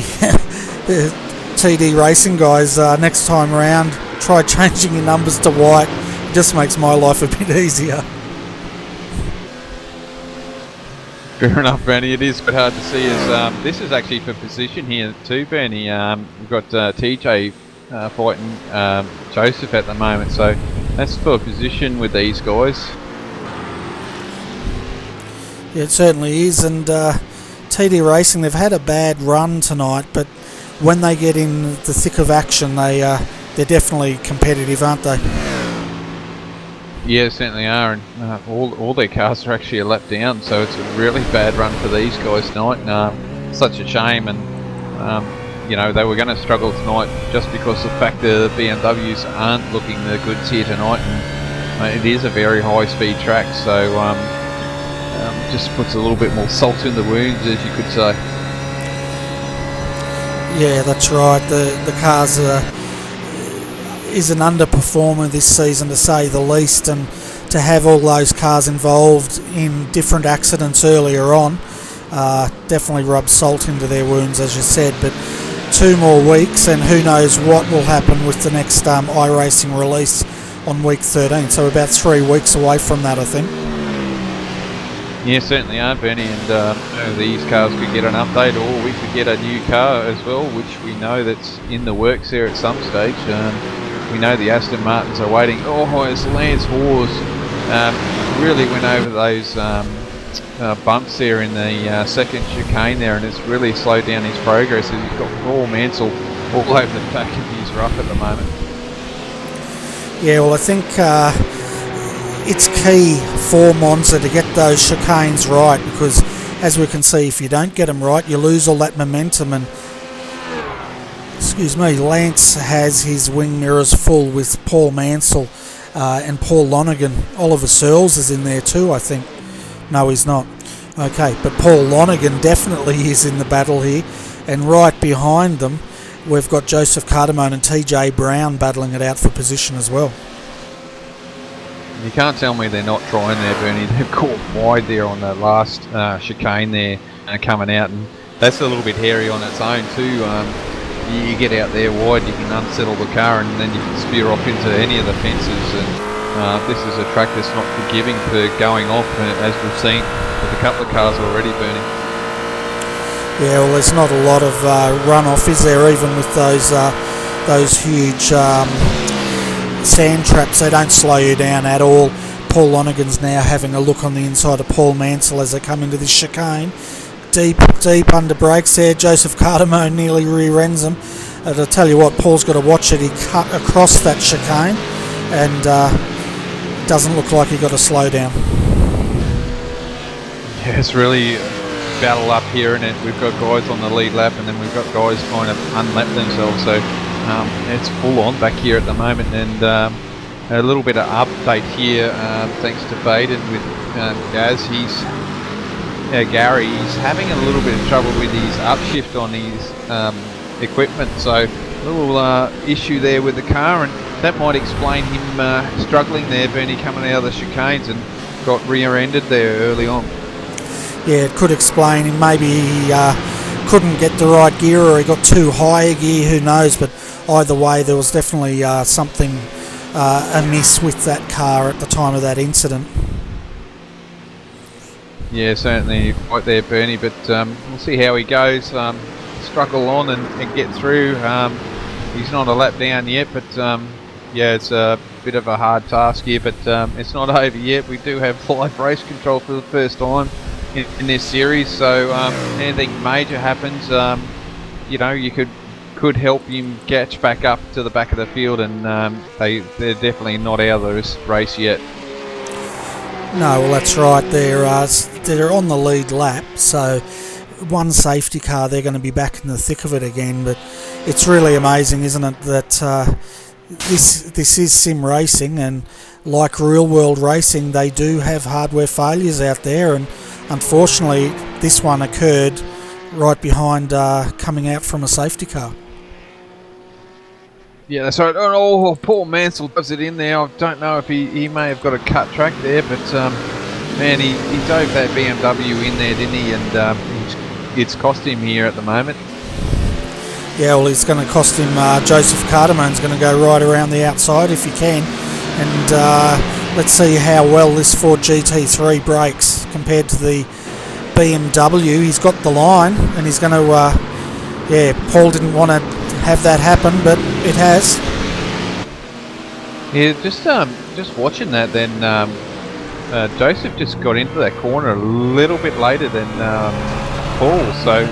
the TD Racing guys next time round try changing your numbers to white. It just makes my life a bit easier. Fair enough, Bernie. It is a bit hard to see as this is actually for position here too, Bernie. We've got TJ fighting Joseph at the moment, so that's for position with these guys. Yeah, it certainly is, and TD Racing, they've had a bad run tonight, but when they get in the thick of action, they're definitely competitive, aren't they? Yeah, certainly are, and all their cars are actually a lap down, so it's a really bad run for these guys tonight. And such a shame, and you know, they were going to struggle tonight just because the fact the BMWs aren't looking the goods here tonight, and it is a very high-speed track, so just puts a little bit more salt in the wounds, as you could say. Yeah, that's right. The cars is an underperformer this season, to say the least, and to have all those cars involved in different accidents earlier on definitely rubs salt into their wounds, as you said. But 2 more weeks, and who knows what will happen with the next iRacing release on week 13. So about 3 weeks away from that, I think. Yeah, certainly are, Bernie, and these cars could get an update, or we could get a new car as well, which we know that's in the works there at some stage. We know the Aston Martins are waiting. Oh, as Lance Hawes really went over those bumps there in the second chicane there, and it's really slowed down his progress. He's got Paul Mansell all over the back of his rough at the moment. Yeah, well, I think it's key for Monza to get those chicanes right, because as we can see, if you don't get them right, you lose all that momentum. And Lance has his wing mirrors full with Paul Mansell and Paul Lonergan. Oliver Searles is in there too, I think. No, he's not. Okay, but Paul Lonergan definitely is in the battle here, and right behind them we've got Joseph Cardamone and TJ Brown battling it out for position as well. You can't tell me they're not trying there, Bernie. They've caught wide there on the last chicane there coming out, and that's a little bit hairy on its own too. You get out there wide, you can unsettle the car, and then you can spear off into any of the fences. And this is a track that's not forgiving for going off, as we've seen with a couple of cars already, Bernie. Yeah, well, there's not a lot of runoff, is there, even with those huge sand traps? They don't slow you down at all. Paul Lonergan's now having a look on the inside of Paul Mansell as they come into this chicane. Deep under brakes there. Joseph Cardamone nearly rear-ends him. And I'll tell you what, Paul's got to watch it. He cut across that chicane, and doesn't look like he got a slow down. Yeah, it's really battle up here, and we've got guys on the lead lap, and then we've got guys trying to unlap themselves. So it's full on back here at the moment, and a little bit of update here thanks to Baden with Gaz. Gary, he's having a little bit of trouble with his upshift on his equipment, so a little issue there with the car, and that might explain him struggling there, Bernie, coming out of the chicanes, and got rear-ended there early on. Yeah, it could explain him. Maybe he couldn't get the right gear, or he got too high a gear, who knows. But either way, there was definitely something amiss with that car at the time of that incident. Yeah, certainly right there, Bernie, but we'll see how he goes. Struggle on and get through. He's not a lap down yet, but yeah, it's a bit of a hard task here, but it's not over yet. We do have live race control for the first time in this series, so anything major happens, you know, you could help him catch back up to the back of the field, and they're definitely not out of this race yet. No, well, that's right. They're on the lead lap, so one safety car, they're going to be back in the thick of it again. But it's really amazing, isn't it, that this is sim racing, and like real world racing, they do have hardware failures out there, and unfortunately this one occurred right behind coming out from a safety car. Yeah, that's right. Oh, Paul Mansell does it in there. I don't know if he may have got a cut track there, but man, he dove that BMW in there, didn't he? And it's cost him here at the moment. Yeah, well, it's going to cost him. Joseph Cardamone's going to go right around the outside if he can, and let's see how well this Ford GT3 brakes compared to the BMW. He's got the line, and he's going to, yeah, Paul didn't want to have that happen, but it has. Yeah, just watching that then, Joseph just got into that corner a little bit later than Paul, so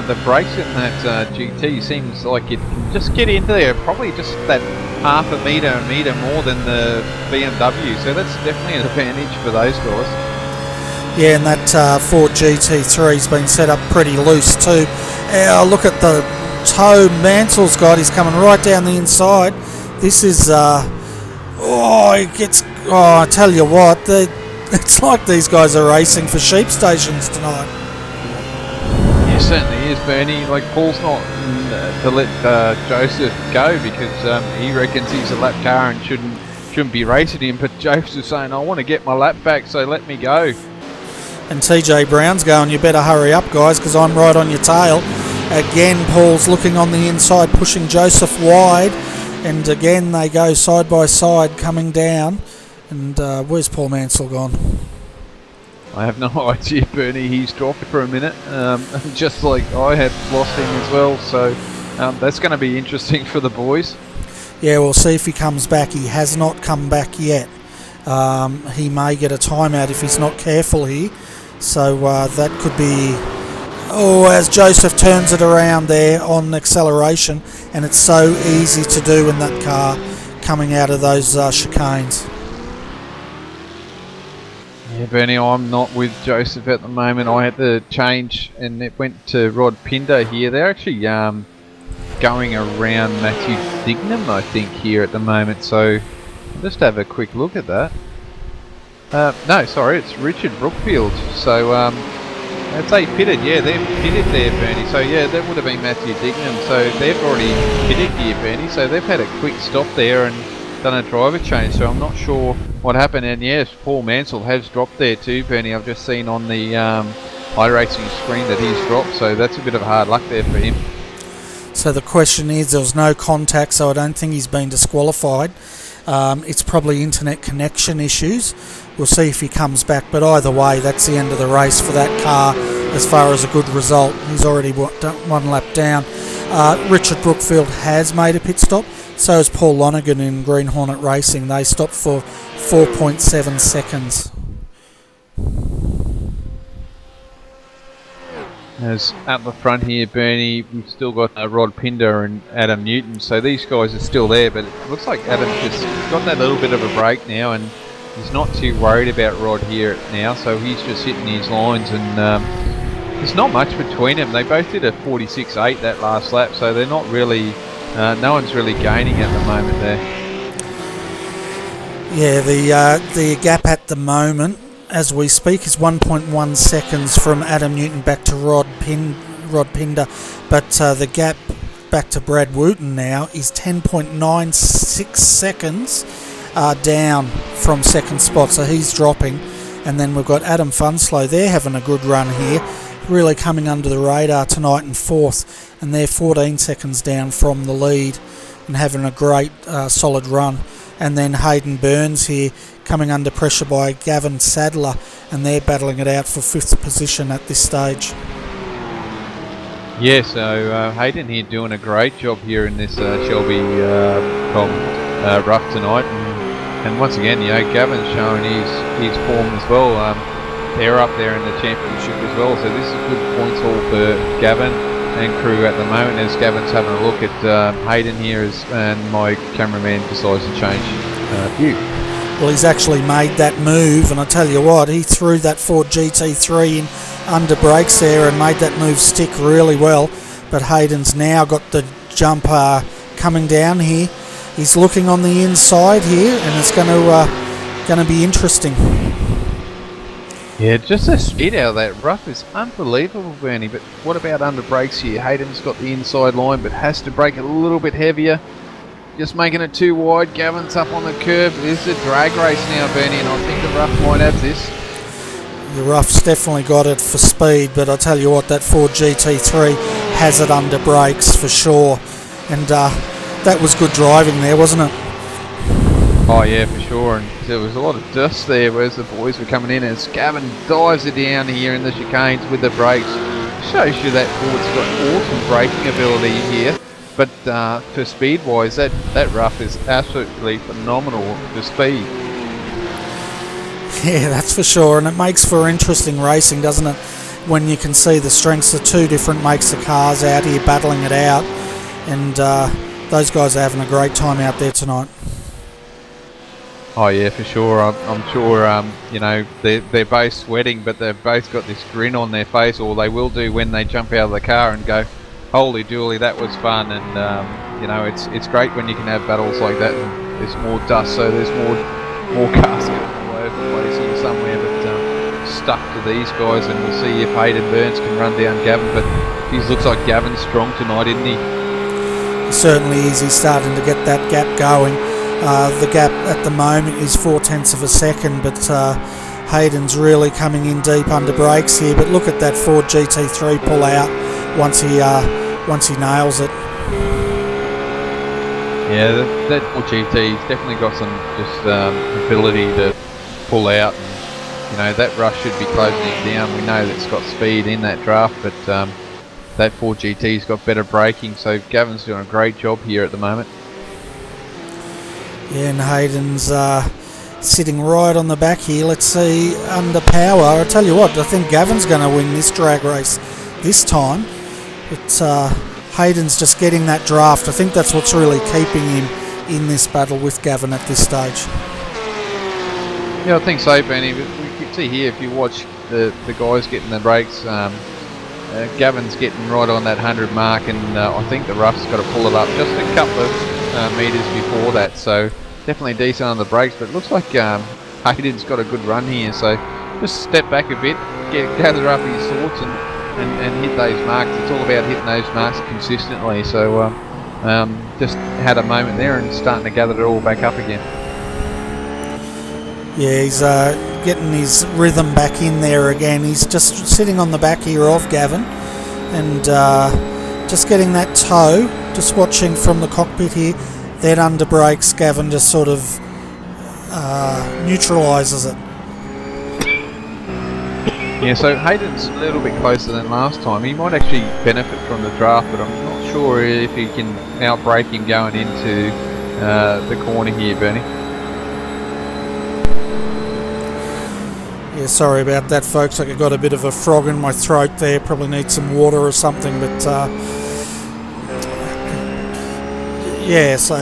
the brakes in that GT seems like it can just get into there, probably just that half a metre more than the BMW, so that's definitely an advantage for those guys. Yeah, and that Ford GT3's been set up pretty loose too. Look at the toe Mansell's got. He's coming right down the inside. This is, it gets, I tell you what, it's like these guys are racing for sheep stations tonight. Yeah, certainly is, Bernie. Like, Paul's not to let Joseph go because he reckons he's a lap car and shouldn't be racing him, but Joseph's saying, I want to get my lap back, so let me go. And TJ Brown's going, you better hurry up, guys, because I'm right on your tail. Again, Paul's looking on the inside, pushing Joseph wide. And again, they go side by side, coming down. And where's Paul Mansell gone? I have no idea, Bernie. He's dropped for a minute, just like I had lost him as well. So that's going to be interesting for the boys. Yeah, we'll see if he comes back. He has not come back yet. He may get a timeout if he's not careful here. So that could be... Oh, as Joseph turns it around there on acceleration, and it's so easy to do in that car coming out of those chicanes. Yeah, Bernie, I'm not with Joseph at the moment. I had to change, and it went to Rod Pinder here. They're actually going around Matthew Dignam, I think, here at the moment. So just have a quick look at that. No, sorry, it's Richard Brookfield. So I'd say pitted, yeah, they're pitted there, Bernie. So yeah, that would have been Matthew Dignam. So they've already pitted here, Bernie. So they've had a quick stop there and done a driver change. So I'm not sure what happened. And yes, Paul Mansell has dropped there too, Bernie. I've just seen on the iRacing screen that he's dropped. So that's a bit of hard luck there for him. So the question is, there was no contact, so I don't think he's been disqualified. It's probably internet connection issues. We'll see if he comes back, but either way, that's the end of the race for that car as far as a good result. He's already one lap down. Richard Brookfield has made a pit stop, so has Paul Lonergan in Green Hornet Racing. They stopped for 4.7 seconds. As at the front here, Bernie, we've still got Rod Pinder and Adam Newton, so these guys are still there, but it looks like Adam's just got that little bit of a break now, and he's not too worried about Rod here now, so he's just hitting his lines, and there's not much between them. They both did a 46.8 that last lap, so they're not really, no one's really gaining at the moment there. Yeah, the gap at the moment, as we speak, is 1.1 seconds from Adam Newton back to Rod Pinder, but the gap back to Brad Wooten now is 10.96 seconds down from second spot, so he's dropping. And then we've got Adam Funslow. They're having a good run here, really coming under the radar tonight in fourth, and they're 14 seconds down from the lead and having a great solid run. And then Hayden Burns here coming under pressure by Gavin Sadler, and they're battling it out for fifth position at this stage. Yeah, so Hayden here doing a great job here in this Shelby rough tonight, and once again, you know, Gavin's showing his form as well. They're up there in the championship as well, so this is good points all for Gavin and crew at the moment, as Gavin's having a look at Hayden here, and my cameraman decides to change view. Well, he's actually made that move, and I tell you what, he threw that Ford GT3 in under brakes there and made that move stick really well. But Hayden's now got the jump coming down here. He's looking on the inside here, and it's going to be interesting. Yeah, just the speed out of that rough is unbelievable, Bernie. But what about under brakes here? Hayden's got the inside line, but has to brake a little bit heavier. Just making it too wide. Gavin's up on the curb. This is a drag race now, Bernie, and I think the rough might have this. The rough's definitely got it for speed, but I tell you what, that Ford GT3 has it under brakes for sure. And that was good driving there, wasn't it? Oh yeah, for sure, and there was a lot of dust there as the boys were coming in, and Gavin dives it down here in the chicanes with the brakes. Shows you that Ford's got awesome braking ability here, but for speed-wise, that rough is absolutely phenomenal for speed. Yeah, that's for sure, and it makes for interesting racing, doesn't it? When you can see the strengths of two different makes of cars out here battling it out, and those guys are having a great time out there tonight. Oh yeah, for sure. I'm sure. You know, they're both sweating, but they've both got this grin on their face, or they will do when they jump out of the car and go, "Holy dooly, that was fun!" And you know, it's great when you can have battles like that. And there's more dust, so there's more cars going all over the place here somewhere. But stuck to these guys, and we'll see if Hayden Burns can run down Gavin. But he looks like Gavin's strong tonight, isn't he? He certainly is. He's starting to get that gap going. The gap at the moment is 0.4 of a second, but Hayden's really coming in deep under brakes here. But look at that Ford GT3 pull out once he nails it. Yeah, that Ford GT's definitely got some just ability to pull out. And, you know, that rush should be closing it down. We know that it's got speed in that draft, but that Ford GT's got better braking. So Gavin's doing a great job here at the moment. Yeah, and Hayden's sitting right on the back here. Let's see, under power. I tell you what, I think Gavin's going to win this drag race this time. But Hayden's just getting that draft. I think that's what's really keeping him in this battle with Gavin at this stage. Yeah, I think so, Benny. We can see here, if you watch the guys getting the brakes, Gavin's getting right on that 100 mark, and I think the rough's got to pull it up just a couple of metres before that, so definitely decent on the brakes. But it looks like Hayden's got a good run here, so just step back a bit, gather up his thoughts, and hit those marks. It's all about hitting those marks consistently. So just had a moment there and starting to gather it all back up again. Yeah, he's getting his rhythm back in there again. He's just sitting on the back here of Gavin and just getting that toe, just watching from the cockpit here. Then under brakes, Gavin just sort of neutralises it. Yeah, so Hayden's a little bit closer than last time. He might actually benefit from the draft, but I'm not sure if he can outbrake him going into the corner here, Bernie. Yeah, sorry about that, folks. I got a bit of a frog in my throat there. Probably need some water or something, but yeah, so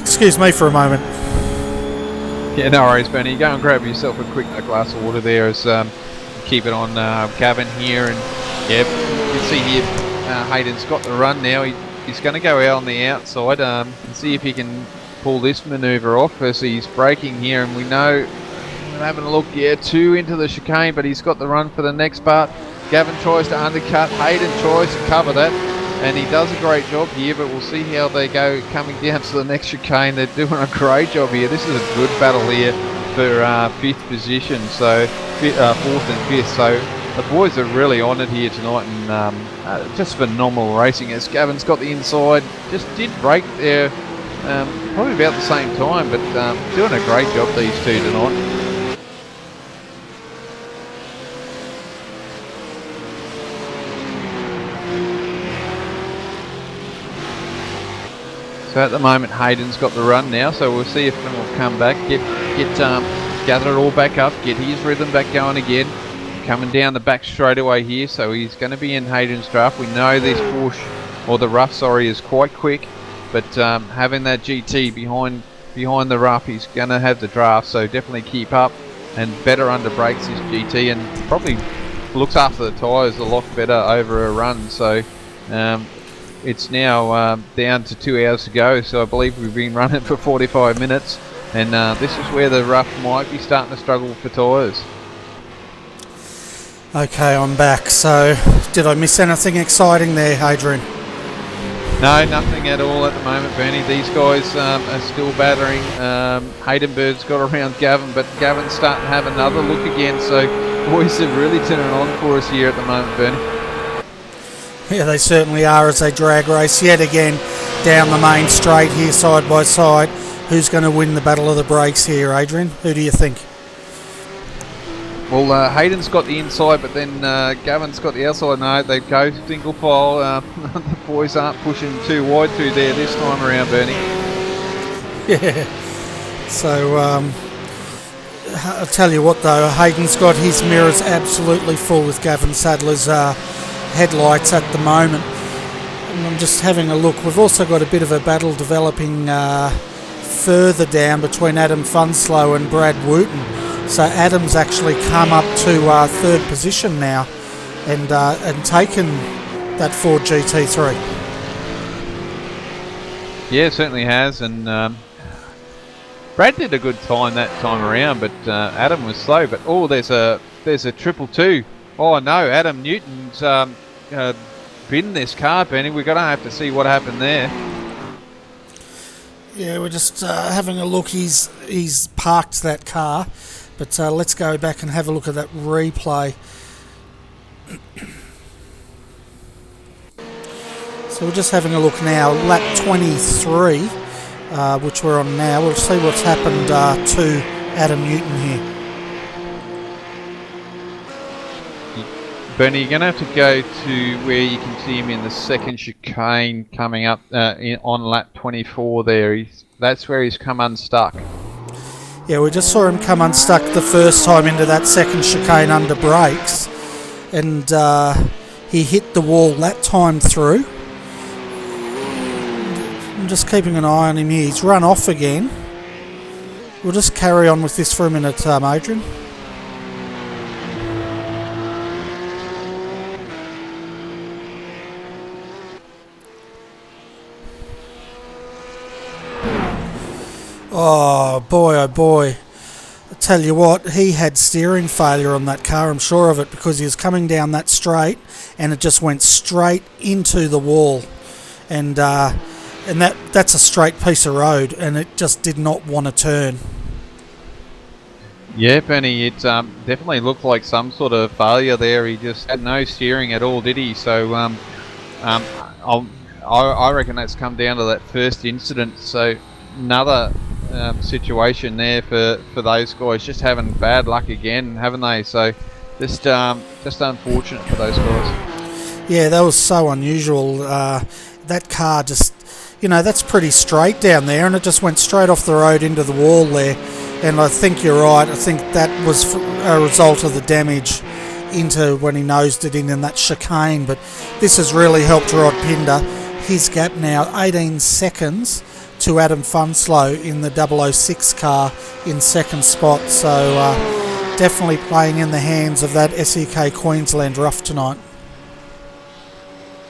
excuse me for a moment. Yeah, no worries, Bernie. Go and grab yourself a quick glass of water there as keep it on Gavin here. And yeah, you can see here Hayden's got the run now. He's going to go out on the outside and see if he can pull this manoeuvre off as he's braking here. And we know, we're having a look, yeah, 2 into the chicane, but he's got the run for the next part. Gavin tries to undercut, Hayden tries to cover that, and he does a great job here, but we'll see how they go coming down to the next chicane. They're doing a great job here. This is a good battle here for 5th position, so 4th and 5th. So the boys are really on it here tonight, and just phenomenal racing as Gavin's got the inside. Just did break there probably about the same time, but doing a great job, these two tonight. So at the moment Hayden's got the run now, so we'll see if he will come back, gather it all back up, get his rhythm back going again. Coming down the back straightaway here, so he's going to be in Hayden's draft. We know this push, or the rough, sorry, is quite quick, but having that GT behind the rough, he's going to have the draft, so definitely keep up and better under brakes this GT, and probably looks after the tyres a lot better over a run. So it's now down to 2 hours to go, so I believe we've been running for 45 minutes, and this is where the rough might be starting to struggle for tyres. Okay, I'm back. So, did I miss anything exciting there, Adrian? No, nothing at all at the moment, Bernie. These guys are still battering. Hayden Bird's got around Gavin, but Gavin's starting to have another look again, so boys are really turning on for us here at the moment, Bernie. Yeah, they certainly are as they drag race yet again down the main straight here side by side. who's going to win the battle of the brakes here, Adrian? Who do you think? Well, Hayden's got the inside, but then Gavin's got the outside. No, they go single file. The boys aren't pushing too wide through there this time around, Bernie. Yeah. So, I'll tell you what though, Hayden's got his mirrors absolutely full with Gavin Sadler's headlights at the moment. And I'm just having a look. We've also got a bit of a battle developing further down between Adam Funslow and Brad Wooten. So Adam's actually come up to third position now and taken that Ford GT3. Yeah, it certainly has, and Brad did a good time that time around, but Adam was slow. But oh, there's a 222. Oh no, Adam Newton's binned this car, Benny. We're gonna have to see what happened there. Yeah, we're just having a look. He's parked that car, but let's go back and have a look at that replay. So we're just having a look now. Lap 23, which we're on now. We'll see what's happened to Adam Newton here. Bernie, you're going to have to go to where you can see him in the second chicane coming up on lap 24 there. That's where he's come unstuck. Yeah, we just saw him come unstuck the first time into that second chicane under brakes, and he hit the wall that time through. I'm just keeping an eye on him here. He's run off again. We'll just carry on with this for a minute, Adrian. Oh boy, I tell you what, he had steering failure on that car, I'm sure of it, because he was coming down that straight and it just went straight into the wall, and that's a straight piece of road and it just did not want to turn. Yeah, Benny, it definitely looked like some sort of failure there. He just had no steering at all, did he? So I reckon that's come down to that first incident. So another situation there for those guys, just having bad luck again, haven't they? So just unfortunate for those guys. Yeah, that was so unusual. That car just, that's pretty straight down there, and it just went straight off the road into the wall there. And I think you're right. I think that was a result of the damage into when he nosed it in that chicane. But this has really helped Rod Pinder. His gap now 18 seconds to Adam Funslow in the 006 car in second spot. So definitely playing in the hands of that SEK Queensland rough tonight.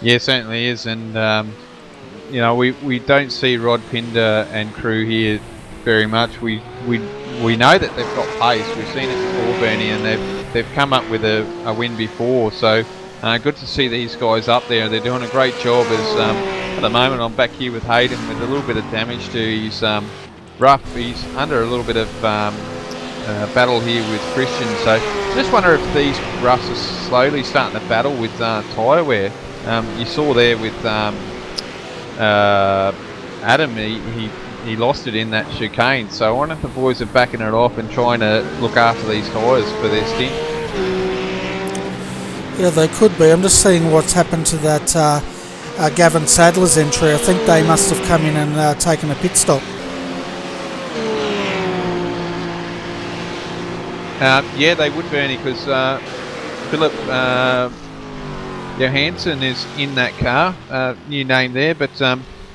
Yeah, certainly is. And we don't see Rod Pinder and crew here very much. We know that they've got pace. We've seen it before, Bernie, and they've come up with a win before. So good to see these guys up there. They're doing a great job. As at the moment, I'm back here with Hayden with a little bit of damage to his rough. He's under a little bit of battle here with Christian. So just wonder if these roughs are slowly starting to battle with tyre wear. You saw there with Adam, he lost it in that chicane, so I wonder if the boys are backing it off and trying to look after these tyres for their stint. Yeah, they could be. I'm just seeing what's happened to that Gavin Sadler's entry. I think they must have come in and taken a pit stop. Yeah, they would, Bernie, because Philip Johansson is in that car. New name there, but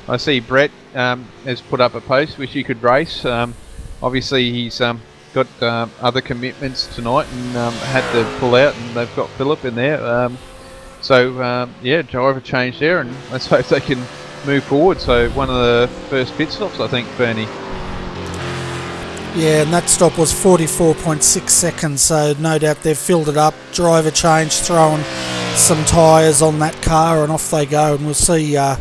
I see Brett has put up a post which he could race. Obviously he's got other commitments tonight and had to pull out, and they've got Philip in there. So driver change there, and let's hope they can move forward. So one of the first pit stops, I think, Bernie. Yeah, and that stop was 44.6 seconds, so no doubt they've filled it up. Driver change, throwing some tyres on that car, and off they go, and we'll see how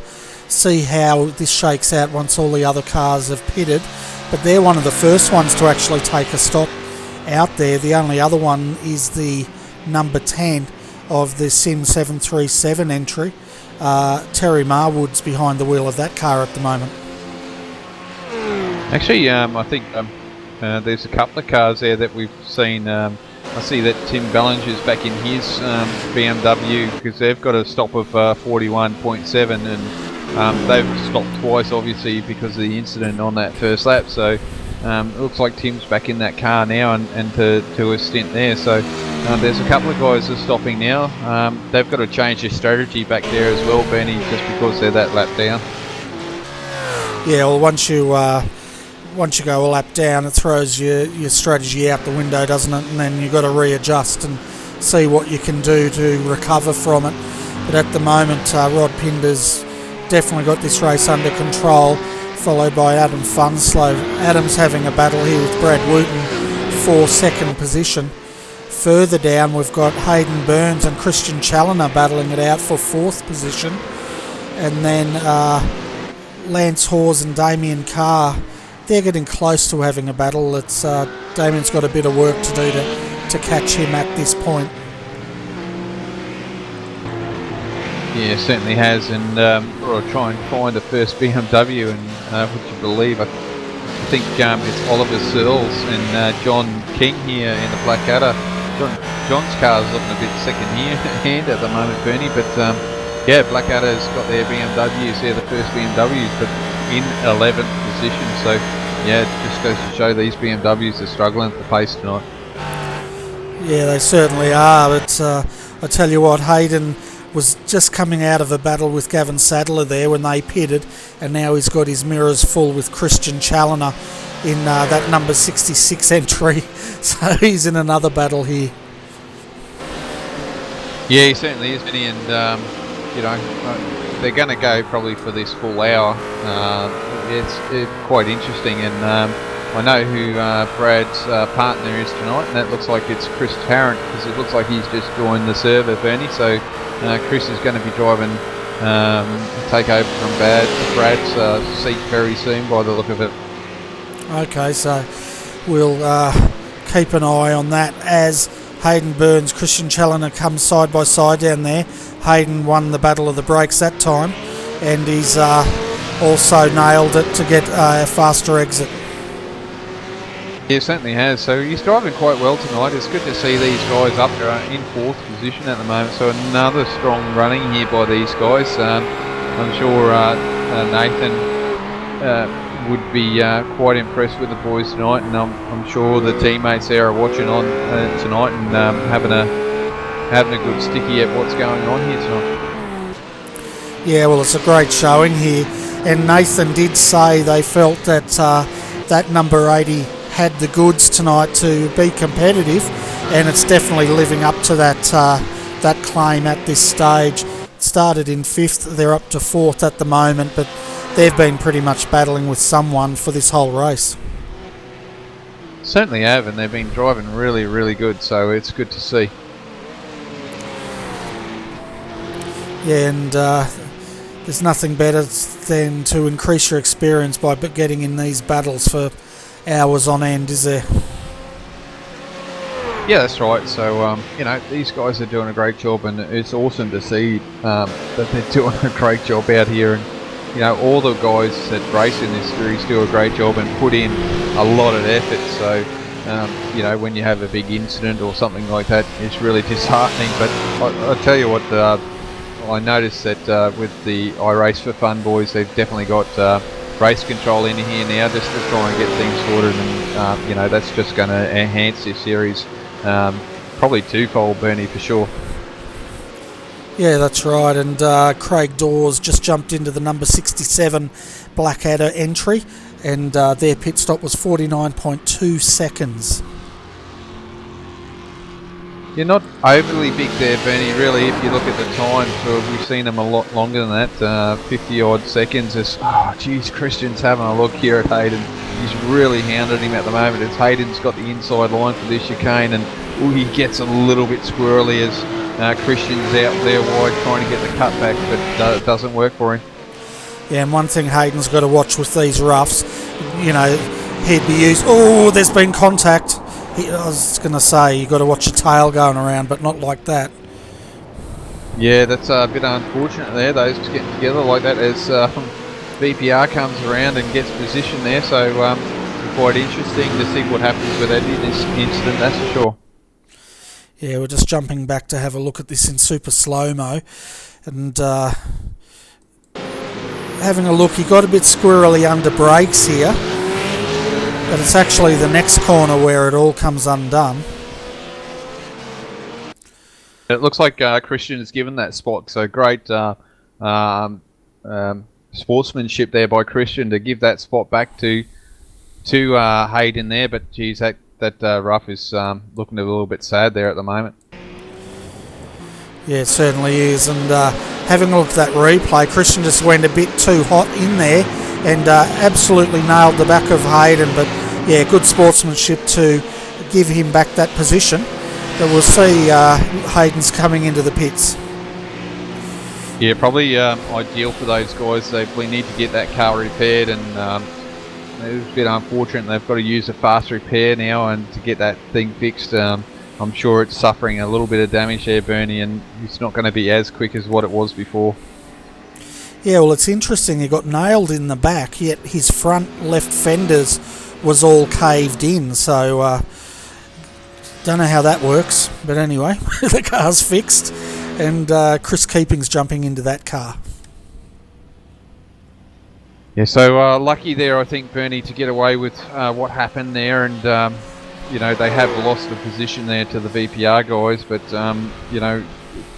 this shakes out once all the other cars have pitted. But they're one of the first ones to actually take a stop out there. The only other one is the number 10 of the Sim 737 entry. Terry Marwood's behind the wheel of that car at the moment. Actually, I think there's a couple of cars there that we've seen. I see that Tim Bellinger's back in his BMW because they've got a stop of 41.7, and they've stopped twice, obviously, because of the incident on that first lap. So it looks like Tim's back in that car now and to a stint there. So there's a couple of guys that are stopping now. They've got to change their strategy back there as well, Bernie, just because they're that lap down. Yeah, well, once you go a lap down, it throws your strategy out the window, doesn't it? And then you've got to readjust and see what you can do to recover from it. But at the moment, Rod Pinder's definitely got this race under control, followed by Adam Funslow. Adam's having a battle here with Brad Wooten for second position. Further down, we've got Hayden Burns and Christian Challoner battling it out for fourth position. And then Lance Hawes and Damien Carr, they're getting close to having a battle. It's Damien's got a bit of work to do to catch him at this point. Yeah, certainly has, and I'll try and find the first BMW, and would you believe, I think it's Oliver Searles and John King here in the Blackadder. John's car's looking a bit second-hand at the moment, Bernie, but yeah, Blackadder's got their BMWs, they're the first BMWs, but in 11th position, so yeah, it just goes to show these BMWs are struggling at the pace tonight. Yeah, they certainly are, but I tell you what, Hayden was just coming out of a battle with Gavin Sadler there when they pitted, and now he's got his mirrors full with Christian Challoner in that number 66 entry, so he's in another battle here. Yeah, he certainly is, Benny, and you know, they're going to go probably for this full hour. It's quite interesting, and I know who Brad's partner is tonight, and that looks like it's Chris Tarrant, because it looks like he's just joined the server, Bernie, so Chris is going to be driving, take over from Brad's seat very soon by the look of it. Okay, so we'll keep an eye on that as Hayden Burns, Christian Challoner come side by side down there. Hayden won the battle of the brakes that time, and he's also nailed it to get a faster exit. Yeah, certainly has. So he's driving quite well tonight. It's good to see these guys up there in fourth position at the moment. So another strong running here by these guys. I'm sure Nathan would be quite impressed with the boys tonight, and I'm sure the teammates there are watching on tonight and having a good sticky at what's going on here tonight. Yeah, well, it's a great showing here, and Nathan did say they felt that that number 80 had the goods tonight to be competitive, and it's definitely living up to that claim at this stage. Started in fifth, they're up to fourth at the moment, but they've been pretty much battling with someone for this whole race. Certainly have, and they've been driving really, really good, so it's good to see. Yeah, and there's nothing better than to increase your experience by getting in these battles for hours on end, is there? Yeah, that's right. So, you know, these guys are doing a great job, and it's awesome to see that they're doing a great job out here. And, you know, all the guys that race in this series do a great job and put in a lot of effort. So, you know, when you have a big incident or something like that, it's really disheartening. But I tell you what, I noticed that with the iRace for Fun boys, they've definitely got race control in here now just to try and get things sorted, and you know, that's just going to enhance this series probably twofold, Bernie, for sure. Yeah, that's right, and Craig Dawes just jumped into the number 67 Blackadder entry, and their pit stop was 49.2 seconds. You're not overly big there, Bernie, really, if you look at the time. So we've seen them a lot longer than that, 50 odd seconds. Oh geez, Christian's having a look here at Hayden. He's really hounded him at the moment. As Hayden's got the inside line for this chicane, and he gets a little bit squirrely as Christian's out there wide trying to get the cutback, but it doesn't work for him. Yeah, and one thing Hayden's got to watch with these roughs, you know, he'd be used. Oh, there's been contact. I was going to say, you've got to watch your tail going around, but not like that. Yeah, that's a bit unfortunate there, those getting together like that, as VPR comes around and gets position there, so quite interesting to see what happens with that in this incident, that's for sure. Yeah, we're just jumping back to have a look at this in super slow-mo, and having a look, he got a bit squirrely under brakes here, but it's actually the next corner where it all comes undone. It looks like Christian has given that spot, so great sportsmanship there by Christian to give that spot back to Hayden there, but geez, that rough is looking a little bit sad there at the moment. Yeah, it certainly is, and having a look at that replay, Christian just went a bit too hot in there and absolutely nailed the back of Hayden, but yeah, good sportsmanship to give him back that position. But we'll see Hayden's coming into the pits. Yeah, probably ideal for those guys. We need to get that car repaired, and it's a bit unfortunate they've got to use a fast repair now and to get that thing fixed. I'm sure it's suffering a little bit of damage there, Bernie, and it's not going to be as quick as what it was before. Yeah, well, it's interesting. He got nailed in the back, yet his front left fenders was all caved in. So, don't know how that works. But anyway, the car's fixed, and Chris Keeping's jumping into that car. Yeah, so lucky there, I think, Bernie, to get away with what happened there, and you know, they have lost the position there to the VPR guys, but you know,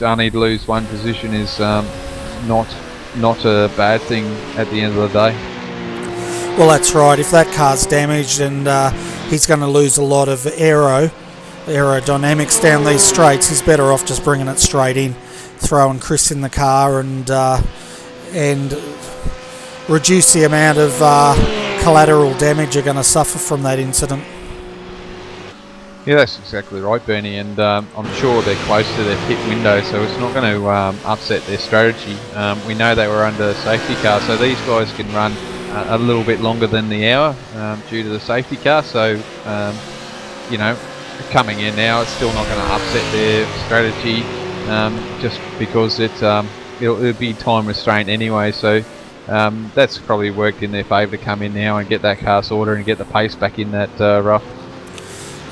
only to lose one position is not a bad thing at the end of the day. Well, that's right. If that car's damaged, and he's going to lose a lot of aerodynamics down these straights, he's better off just bringing it straight in, throwing Chris in the car, and reduce the amount of collateral damage you're going to suffer from that incident. Yeah, that's exactly right, Bernie, and I'm sure they're close to their pit window, so it's not going to upset their strategy. We know they were under a safety car, so these guys can run a little bit longer than the hour due to the safety car, so you know, coming in now, it's still not going to upset their strategy, just because it'll be time restraint anyway, so that's probably worked in their favour to come in now and get that car sorted and get the pace back in that rough.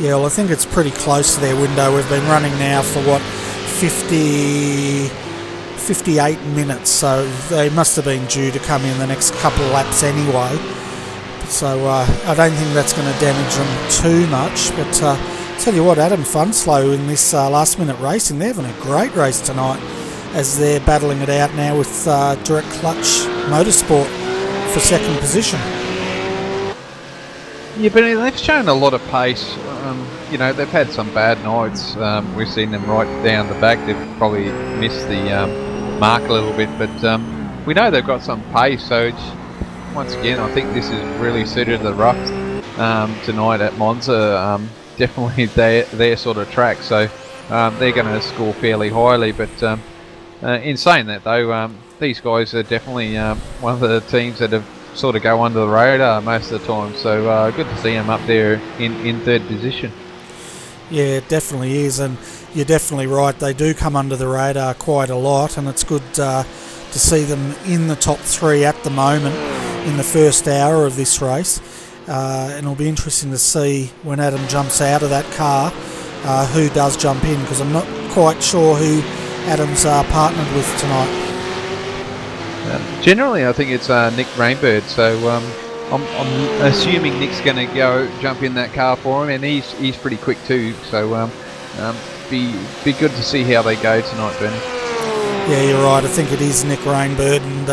Yeah, well, I think it's pretty close to their window. We've been running now for, 58 minutes, so they must have been due to come in the next couple of laps anyway. So I don't think that's going to damage them too much. But tell you what, Adam Funslow in this last-minute racing, they're having a great race tonight as they're battling it out now with Direct Clutch Motorsport for second position. Yeah, but they've shown a lot of pace. You know, they've had some bad nights. We've seen them right down the back. They've probably missed the mark a little bit, but we know they've got some pace. So once again, I think this is really suited the rough tonight at Monza. Definitely their sort of track. So they're going to score fairly highly. But in saying that, though, these guys are definitely one of the teams that have sort of go under the radar most of the time, so good to see them up there in third position. Yeah, it definitely is, and you're definitely right, they do come under the radar quite a lot, and it's good to see them in the top three at the moment in the first hour of this race, and it'll be interesting to see when Adam jumps out of that car who does jump in, because I'm not quite sure who Adam's partnered with tonight. Generally, I think it's Nick Rainbird, so I'm assuming Nick's going to go jump in that car for him, and he's pretty quick too. So be good to see how they go tonight, Bernie. Yeah, you're right. I think it is Nick Rainbird, and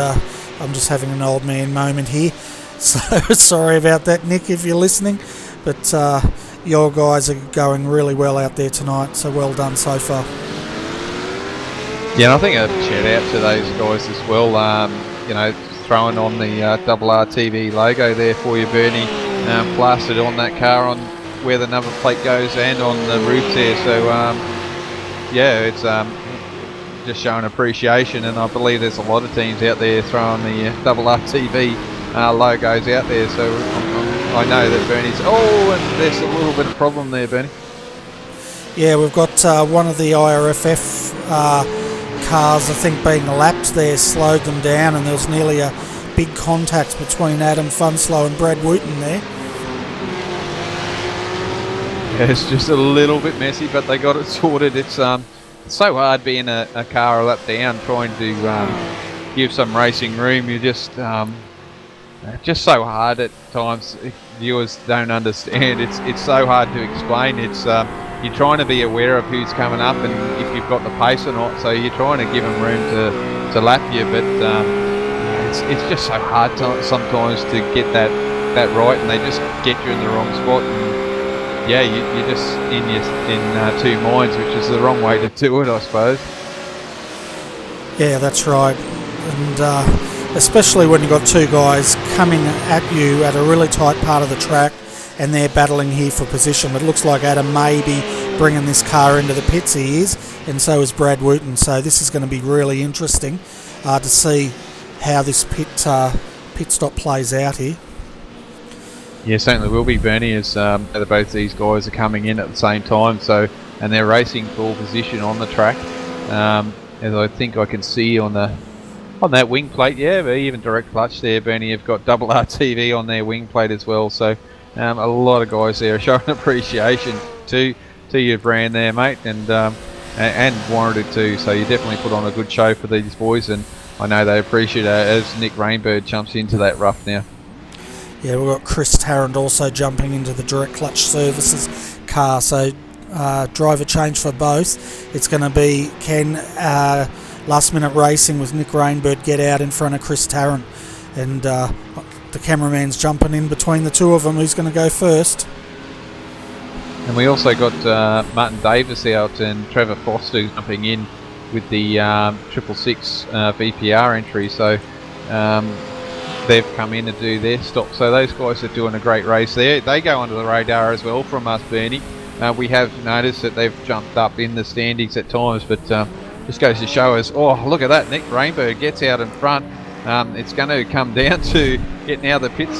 I'm just having an old man moment here. So sorry about that, Nick, if you're listening. But your guys are going really well out there tonight, so well done so far. Yeah, and I think a shout out to those guys as well. You know, throwing on the RRTV logo there for you, Bernie. Plastered on that car on where the number plate goes and on the roof there. So yeah, it's just showing appreciation, and I believe there's a lot of teams out there throwing the RRTV logos out there. So I know that Bernie's. Oh, and there's a little bit of problem there, Bernie. Yeah, we've got one of the IRFF cars, I think, being lapped there, slowed them down, and there was nearly a big big contact between Adam Funslow and Brad Wooten there. Yeah, it's just a little bit messy, but they got it sorted. It's so hard being a car a lap down, trying to give some racing room. You just so hard at times. If viewers don't understand, it's so hard to explain. It's you're trying to be aware of who's coming up and if you've got the pace or not. So you're trying to give them room to lap you, but it's just so hard sometimes to get that right, and they just get you in the wrong spot. And yeah, you're just in two minds, which is the wrong way to do it, I suppose. Yeah, that's right. And especially when you've got two guys coming at you at a really tight part of the track and they're battling here for position. It looks like Adam may be bringing this car into the pits, he is, and so is Brad Wooten. So this is going to be really interesting to see how this pit stop plays out here. Yeah, certainly will be, Bernie, as both these guys are coming in at the same time. So, and they're racing for position on the track. As I think I can see on that wing plate, yeah, but even direct clutch there, Bernie, have got double RTV on their wing plate as well. So, a lot of guys there are showing appreciation to your brand there, mate, and warranted too. So you definitely put on a good show for these boys, and I know they appreciate it as Nick Rainbird jumps into that rough now. Yeah, we've got Chris Tarrant also jumping into the direct clutch services car, so driver change for both. It's going to be, can last minute racing with Nick Rainbird get out in front of Chris Tarrant, and the cameraman's jumping in between the two of them. Who's going to go first? And we also got Martin Davis out and Trevor Foster jumping in with the 666 VPR entry, so they've come in to do their stop. So those guys are doing a great race there. They go under the radar as well from us, Bernie. We have noticed that they've jumped up in the standings at times, but just goes to show us, oh, look at that, Nick Rainbird gets out in front. It's going to come down to getting out of the pits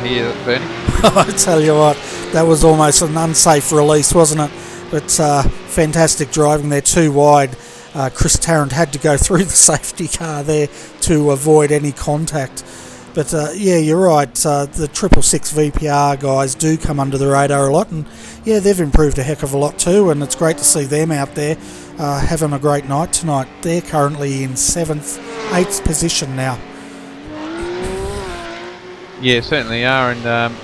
here, Bernie. I tell you what, that was almost an unsafe release, wasn't it? But fantastic driving there, too wide. Chris Tarrant had to go through the safety car there to avoid any contact. But yeah, you're right, the 666 VPR guys do come under the radar a lot, and yeah, they've improved a heck of a lot too, and it's great to see them out there having a great night tonight. They're currently in 8th position now. Yeah, certainly are, and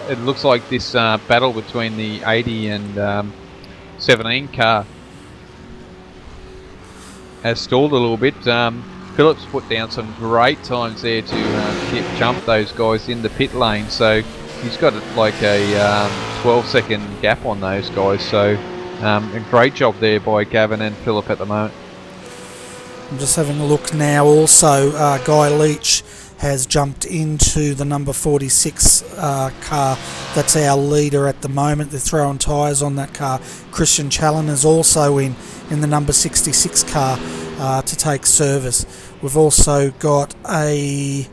it looks like this battle between the 80 and 17 car has stalled a little bit. Phillips put down some great times there to jump those guys in the pit lane, so he's got like a 12-second gap on those guys, so a great job there by Gavin and Phillip at the moment. I'm just having a look now also. Guy Leach has jumped into the number 46 car. That's our leader at the moment. They're throwing tyres on that car. Christian Challen is also in the number 66 car to take service. We've also got I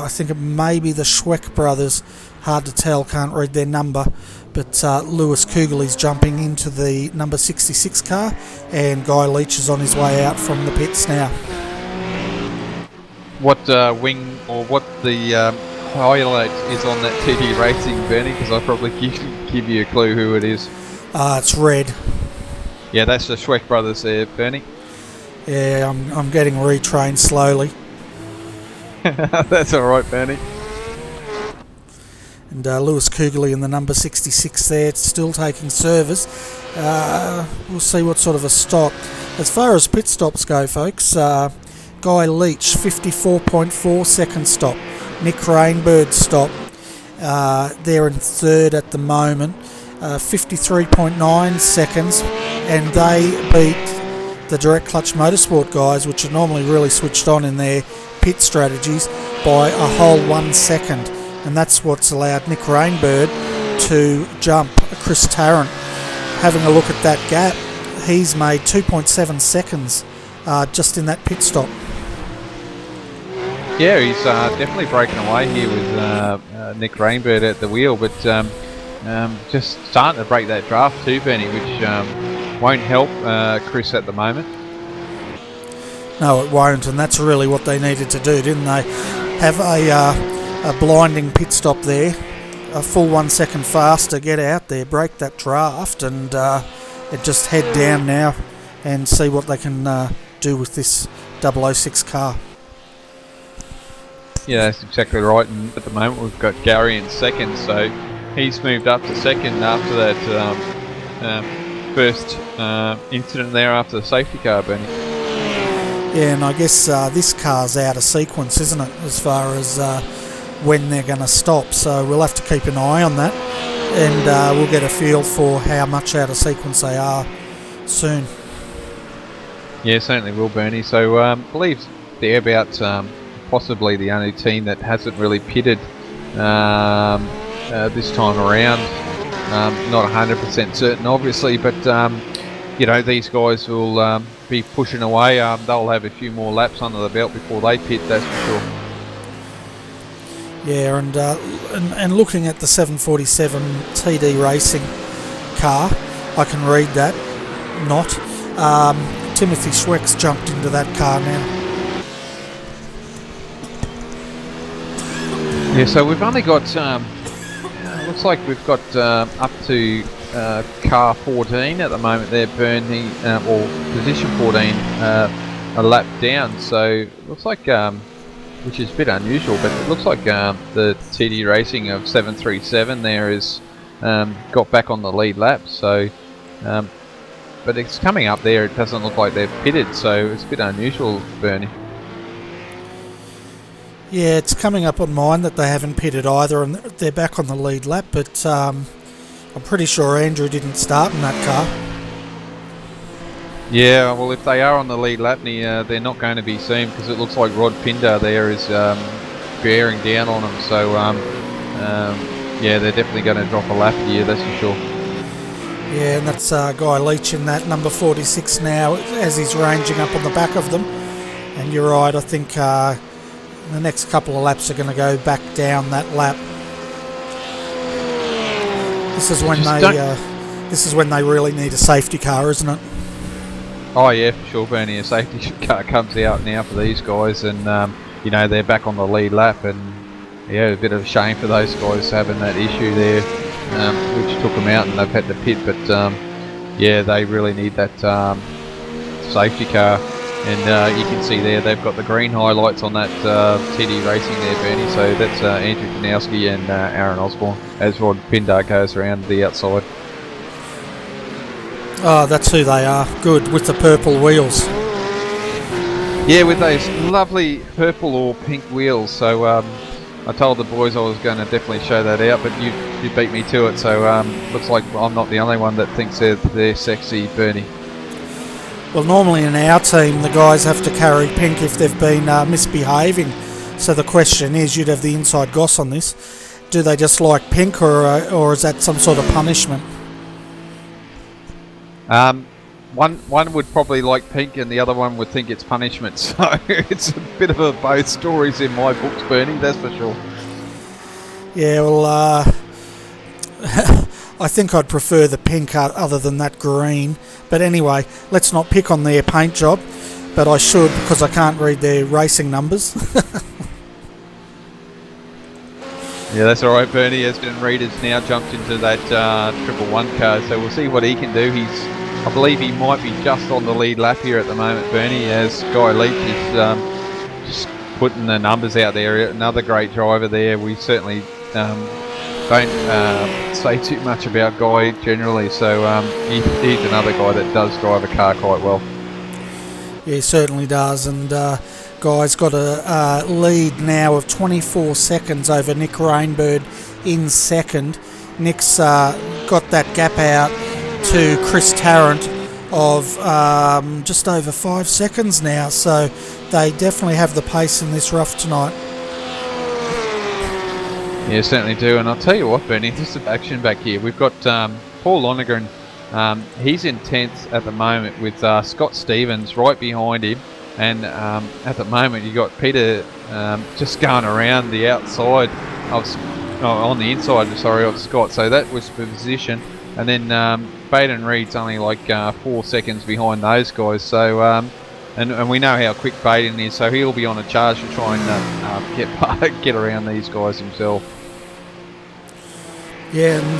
think it may be the Schweck brothers, hard to tell, can't read their number, but Lewis Kugel's jumping into the number 66 car, and Guy Leach is on his way out from the pits now. What wing or what the highlight is on that TD Racing, Bernie? Because I'll probably give you a clue who it is. It's red. Yeah, that's the Schweck brothers there, Bernie. Yeah, I'm getting retrained slowly. That's all right, Bernie. And Lewis Kugeli in the number 66 there, still taking service. We'll see what sort of a stop. As far as pit stops go, folks, Guy Leach, 54.4 second stop. Nick Rainbird stop. They're in third at the moment, 53.9 seconds, and they beat the Direct Clutch Motorsport guys, which are normally really switched on in their pit strategies, by a whole 1 second. And that's what's allowed Nick Rainbird to jump Chris Tarrant. Having a look at that gap, he's made 2.7 seconds just in that pit stop. Yeah, he's definitely breaking away here with Nick Rainbird at the wheel, but just starting to break that draft too, Benny, which won't help Chris at the moment. No, it won't, and that's really what they needed to do, didn't they? have a blinding pit stop there, a full 1 second faster, get out there, break that draft, and just head down now and see what they can do with this 006 car. Yeah, that's exactly right. And at the moment we've got Gary in second, so he's moved up to second after that first incident there after the safety car, Bernie. Yeah, and I guess this car's out of sequence, isn't it, as far as when they're going to stop, so we'll have to keep an eye on that, and we'll get a feel for how much out of sequence they are soon. Yeah, certainly will, Bernie. So I believe they're about possibly the only team that hasn't really pitted this time around. Not 100% certain, obviously, but you know, these guys will be pushing away. They'll have a few more laps under the belt before they pit, that's for sure. Yeah, and looking at the 747 TD Racing car, I can read that. Not. Timothy Schweck's jumped into that car now. Yeah, so we've only got, looks like we've got up to car 14 at the moment there, Bernie, or position 14, a lap down. So looks like, which is a bit unusual, but it looks like the TD Racing of 737 there is got back on the lead lap. So, but it's coming up there. It doesn't look like they've pitted, so it's a bit unusual, Bernie. Yeah, it's coming up on mine that they haven't pitted either, and they're back on the lead lap, but I'm pretty sure Andrew didn't start in that car. Yeah, well, if they are on the lead lap, they're not going to be seen, because it looks like Rod Pinder there is bearing down on them, so yeah, they're definitely going to drop a lap here, that's for sure. Yeah, and that's Guy Leach in that number 46 now, as he's ranging up on the back of them. And you're right, I think the next couple of laps are going to go back down that lap. This is when they really need a safety car, isn't it? Oh yeah, for sure, Bernie. A safety car comes out now for these guys, and you know, they're back on the lead lap, and yeah, a bit of a shame for those guys having that issue there, which took them out and they've had to pit. But yeah, they really need that safety car. And you can see there they've got the green highlights on that TD Racing there, Bernie. So that's Andrew Kanowski and Aaron Osborne as Rod Pinder goes around the outside. Oh, that's who they are. Good, with the purple wheels. Yeah, with those lovely purple or pink wheels. So I told the boys I was going to definitely show that out, but you beat me to it. So looks like I'm not the only one that thinks they're sexy, Bernie. Well, normally in our team, the guys have to carry pink if they've been misbehaving. So the question is, you'd have the inside goss on this. Do they just like pink, or is that some sort of punishment? One would probably like pink, and the other one would think it's punishment. So it's a bit of a both stories in my books, Bernie. That's for sure. Yeah, well, I think I'd prefer the pink other than that green. But anyway, let's not pick on their paint job, but I should, because I can't read their racing numbers. Yeah, that's all right, Bernie. Espen Reed has now jumped into that 111 car, so we'll see what he can do. I believe he might be just on the lead lap here at the moment, Bernie, as Guy Leach is just putting the numbers out there. Another great driver there. We certainly don't say too much about Guy generally, so he's another guy that does drive a car quite well. Yeah, he certainly does, and Guy's got a lead now of 24 seconds over Nick Rainbird in second. Nick's got that gap out to Chris Tarrant of just over 5 seconds now, so they definitely have the pace in this rough tonight. Yeah, certainly do. And I'll tell you what, Bernie, just some action back here. We've got Paul Lonergan. He's in 10th at the moment with Scott Stevens right behind him. And at the moment, you've got Peter just going around the outside on the inside, of Scott. So that was the position. And then Baden Reed's only like 4 seconds behind those guys. So and we know how quick Baden is, so he'll be on a charge to try and get around these guys himself. Yeah, and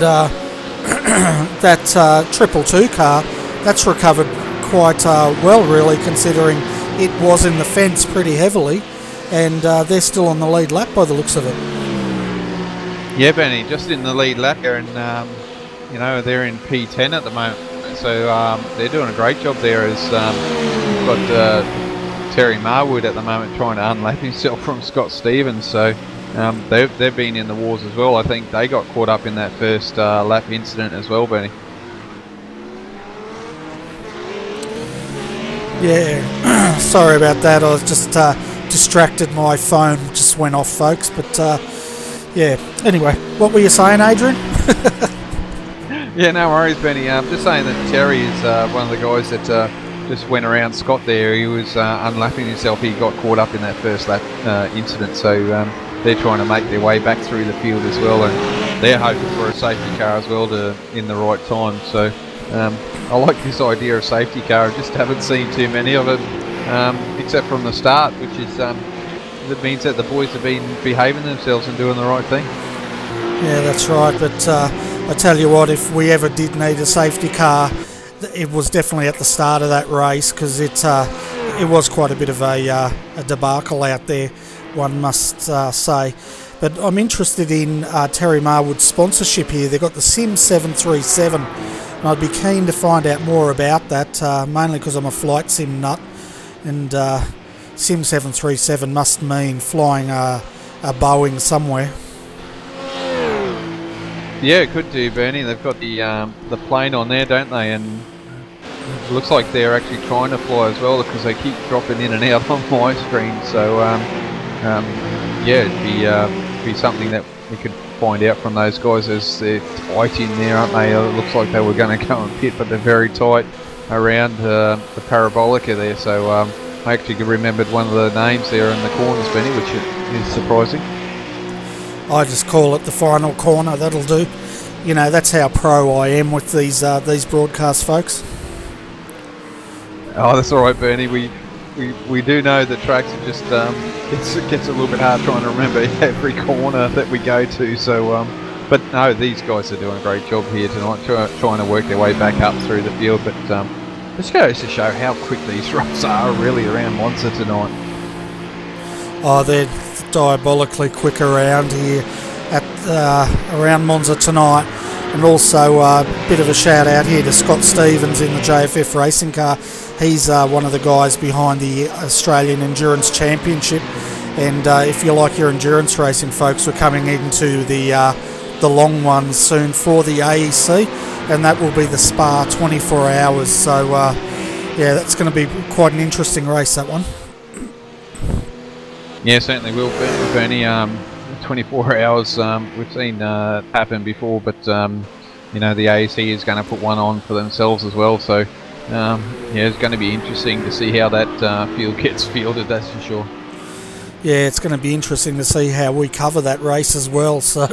that 222 car, that's recovered quite well, really, considering it was in the fence pretty heavily, and they're still on the lead lap by the looks of it. Yeah, Benny, just in the lead lap there, and you know, they're in P10 at the moment, so they're doing a great job there. As we've got Terry Marwood at the moment trying to unlap himself from Scott Stevens, so they've been in the wars as well. I think they got caught up in that first lap incident as well, Benny. Yeah, sorry about that. I was just distracted. My phone just went off, folks. But yeah. Anyway, what were you saying, Adrian? Yeah, no worries, Benny. Just saying that Terry is one of the guys that just went around Scott there. He was unlapping himself. He got caught up in that first lap incident. So they're trying to make their way back through the field as well, and they're hoping for a safety car as well in the right time. So I like this idea of safety car. I just haven't seen too many of it, except from the start, which is that means that the boys have been behaving themselves and doing the right thing. Yeah, that's right. But I tell you what, if we ever did need a safety car, it was definitely at the start of that race, because it was quite a bit of a debacle out there, one must say. But I'm interested in Terry Marwood's sponsorship here. They've got the Sim 737. And I'd be keen to find out more about that, mainly because I'm a flight sim nut, and Sim 737 must mean flying a Boeing somewhere. Yeah, it could do, Bernie. They've got the plane on there, don't they? And it looks like they're actually trying to fly as well, because they keep dropping in and out on my screen. So yeah, it'd be something that we could find out from those guys, as they're tight in there, aren't they? It looks like they were going to go and pit, but they're very tight around the parabolica there. So I actually remembered one of the names there in the corners, Benny, which is surprising. I just call it the final corner. That'll do. You know, that's how pro I am with these broadcasts, folks. Oh, that's all right, Bernie. We do know the tracks are just gets a little bit hard trying to remember every corner that we go to. So, but no, these guys are doing a great job here tonight, trying to work their way back up through the field. But this goes to show how quick these rods are really around Monza tonight. Oh, they're diabolically quick around here at around Monza tonight. And also a bit of a shout out here to Scott Stevens in the JFF racing car. He's one of the guys behind the Australian Endurance Championship. And if you like your endurance racing, folks, we're coming into the long ones soon for the AEC, and that will be the Spa 24 hours. So yeah, that's going to be quite an interesting race, that one. Yeah, certainly will, Bernie. 24 hours we've seen happen before, but you know, the AEC is going to put one on for themselves as well. So yeah, it's going to be interesting to see how that field gets fielded, that's for sure. Yeah, it's going to be interesting to see how we cover that race as well. So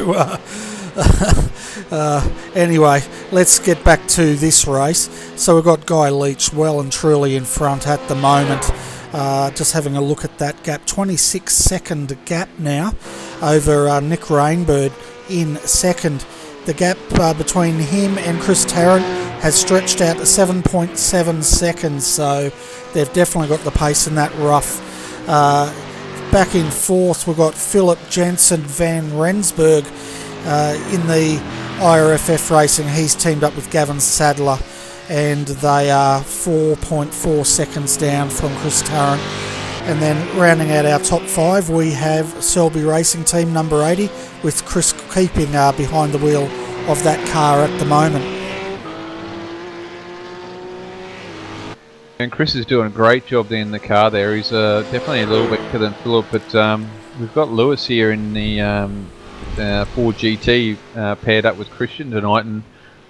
anyway, let's get back to this race. So we've got Guy Leach well and truly in front at the moment. Just having a look at that gap, 26-second gap now over Nick Rainbird in second. The gap between him and Chris Tarrant has stretched out to 7.7 seconds, so they've definitely got the pace in that rough. Back in fourth, we've got Philip Jensen van Rensburg in the IRFF racing. He's teamed up with Gavin Sadler, and they are 4.4 seconds down from Chris Tarrant. And then rounding out our top five, we have Selby Racing Team number 80, with Chris keeping behind the wheel of that car at the moment. And Chris is doing a great job there in the car there. He's definitely a little bit quicker than Philip, but we've got Lewis here in the Ford GT paired up with Christian tonight, and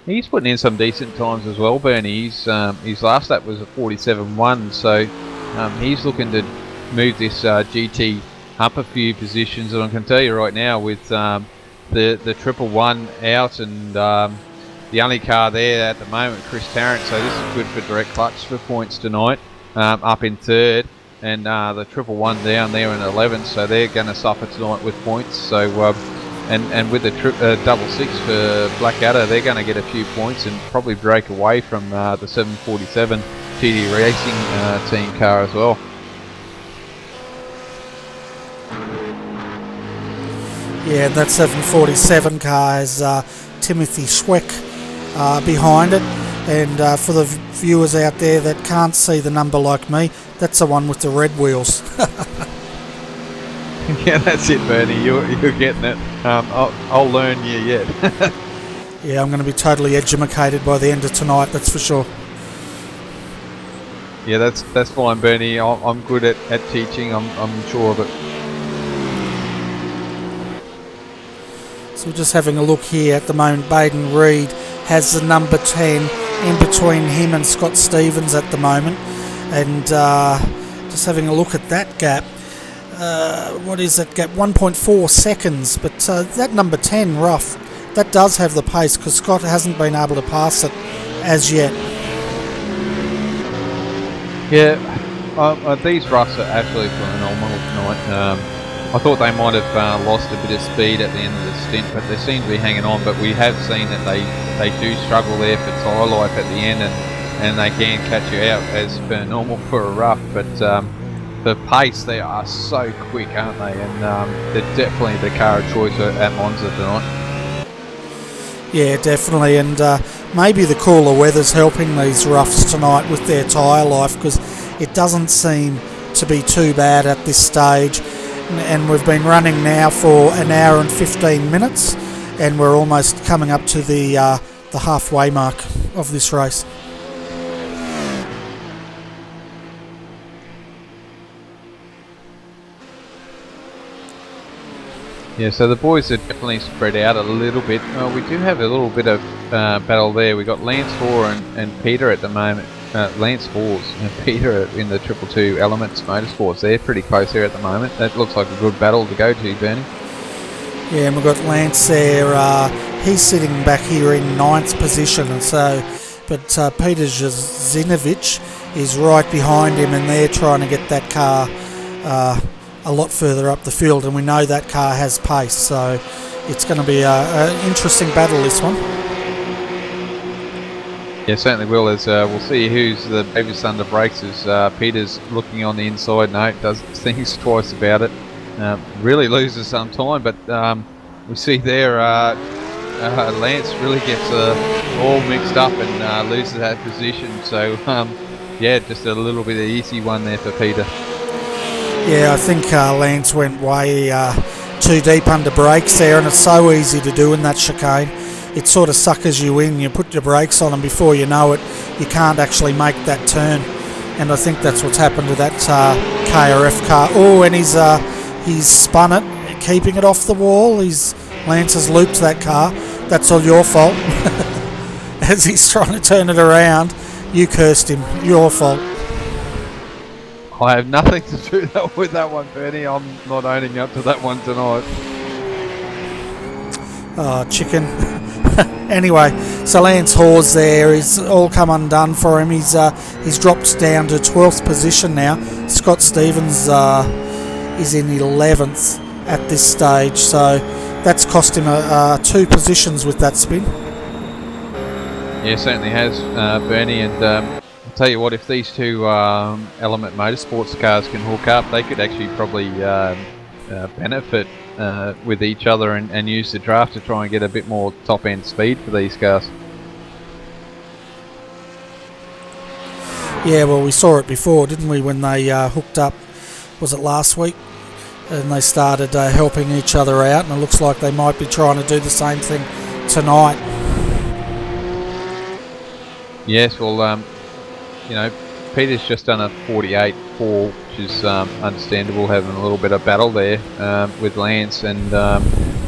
he's putting in some decent times as well, Bernie. His last lap was a 47.1, so he's looking to move this GT up a few positions. And I can tell you right now, with the 111 out and the only car there at the moment, Chris Tarrant, so this is good for direct clutch for points tonight. up in third, and the 111 down there in 11th, so they're going to suffer tonight with points. So and with the double six for Blackadder, they're going to get a few points and probably break away from the 747 TD Racing team car as well. Yeah, that 747 car has Timothy Schweck behind it, and for the viewers out there that can't see the number like me, that's the one with the red wheels. Yeah, that's it, Bernie. You're getting it. I'll learn you yet. Yeah, I'm going to be totally educated by the end of tonight, that's for sure. Yeah, that's fine, Bernie. I'm good at teaching. I'm sure of it. So we're just having a look here at the moment. Baden Reed has the number 10 in between him and Scott Stevens at the moment, and just having a look at that gap. What is that gap? 1.4 seconds, but that number 10 rough, that does have the pace because Scott hasn't been able to pass it as yet. Yeah, these roughs are absolutely phenomenal tonight. I thought they might have lost a bit of speed at the end of the stint, but they seem to be hanging on. But we have seen that they do struggle there for tyre life at the end, and they can catch you out as per normal for a rough. But for pace, they are so quick, aren't they? And they're definitely the car of choice at Monza tonight. Yeah, definitely, and maybe the cooler weather's helping these roughs tonight with their tyre life, because it doesn't seem to be too bad at this stage. And we've been running now for an hour and 15 minutes, and we're almost coming up to the halfway mark of this race. Yeah, so the boys are definitely spread out a little bit. We do have a little bit of battle there. We've got Lance Hoare and Peter at the moment. Lance Hoare and Peter in the 222 Elements Motorsports. They're pretty close there at the moment. That looks like a good battle to go to, Bernie. Yeah, and we've got Lance there. He's sitting back here in 9th position, and so, but Peter Zinovich is right behind him, and they're trying to get that car a lot further up the field, and we know that car has pace, so it's going to be an interesting battle, this one. Yeah, certainly will, as we'll see who's the biggest under brakes, as Peter's looking on the inside. No, does things twice about it. Really loses some time, but we see there Lance really gets all mixed up and loses that position. So yeah, just a little bit of easy one there for Peter. Yeah, I think Lance went way too deep under brakes there, and it's so easy to do in that chicane. It sort of suckers you in, you put your brakes on, and before you know it, you can't actually make that turn. And I think that's what's happened to that KRF car. Oh, and he's spun it, keeping it off the wall. Lance has looped that car. That's all your fault. As he's trying to turn it around, you cursed him. Your fault. I have nothing to do with that one, Bernie. I'm not owning up to that one tonight. Oh, chicken. Anyway, so Lance Hoare's there. He's all come undone for him. He's dropped down to 12th position now. Scott Stevens is in 11th at this stage, so that's cost him 2 positions with that spin. Yeah, certainly has, Bernie, and I'll tell you what, if these two Element Motorsports cars can hook up, they could actually probably benefit with each other and use the draft to try and get a bit more top end speed for these cars. Yeah, well, we saw it before, didn't we, when they hooked up, was it last week? And they started helping each other out, and it looks like they might be trying to do the same thing tonight. Yes, well, you know, Peter's just done a 48.4, which is understandable, having a little bit of battle there with Lance, and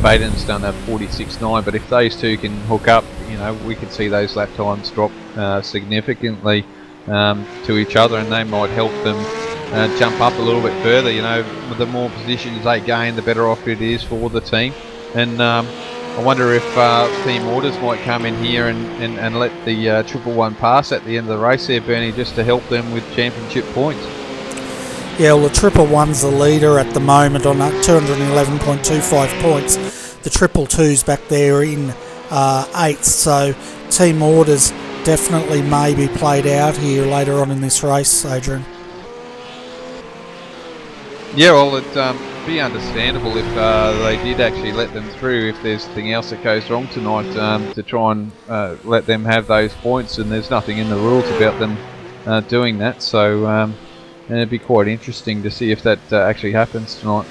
Baden's done a 46.9. But if those two can hook up, you know, we could see those lap times drop significantly to each other, and they might help them jump up a little bit further. You know, the more positions they gain, the better off it is for the team. And I wonder if team orders might come in here and let the 111 pass at the end of the race there, Bernie, just to help them with championship points. Yeah, well, the 111's the leader at the moment on 211.25 points. The 222's back there in 8th, so team orders definitely may be played out here later on in this race, Adrian. Yeah, well, it'd be understandable if they did actually let them through, if there's anything else that goes wrong tonight, to try and let them have those points, and there's nothing in the rules about them doing that, so and it'd be quite interesting to see if that actually happens tonight.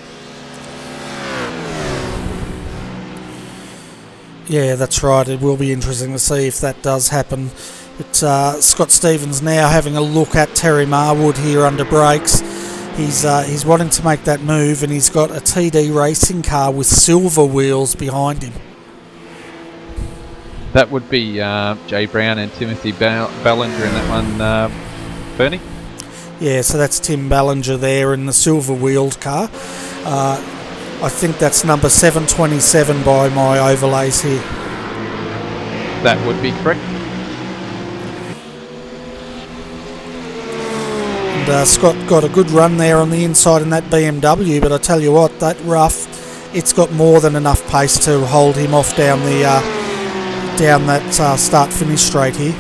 Yeah, that's right. It will be interesting to see if that does happen. But Scott Stevens now having a look at Terry Marwood here under brakes. He's wanting to make that move, and he's got a TD racing car with silver wheels behind him. That would be Jay Brown and Timothy Ballinger in that one, Bernie? Yeah, so that's Tim Ballinger there in the silver wheeled car. I think that's number 727 by my overlays here. That would be correct. And Scott got a good run there on the inside in that BMW, but I tell you what, that rough, it's got more than enough pace to hold him off down that start-finish straight here.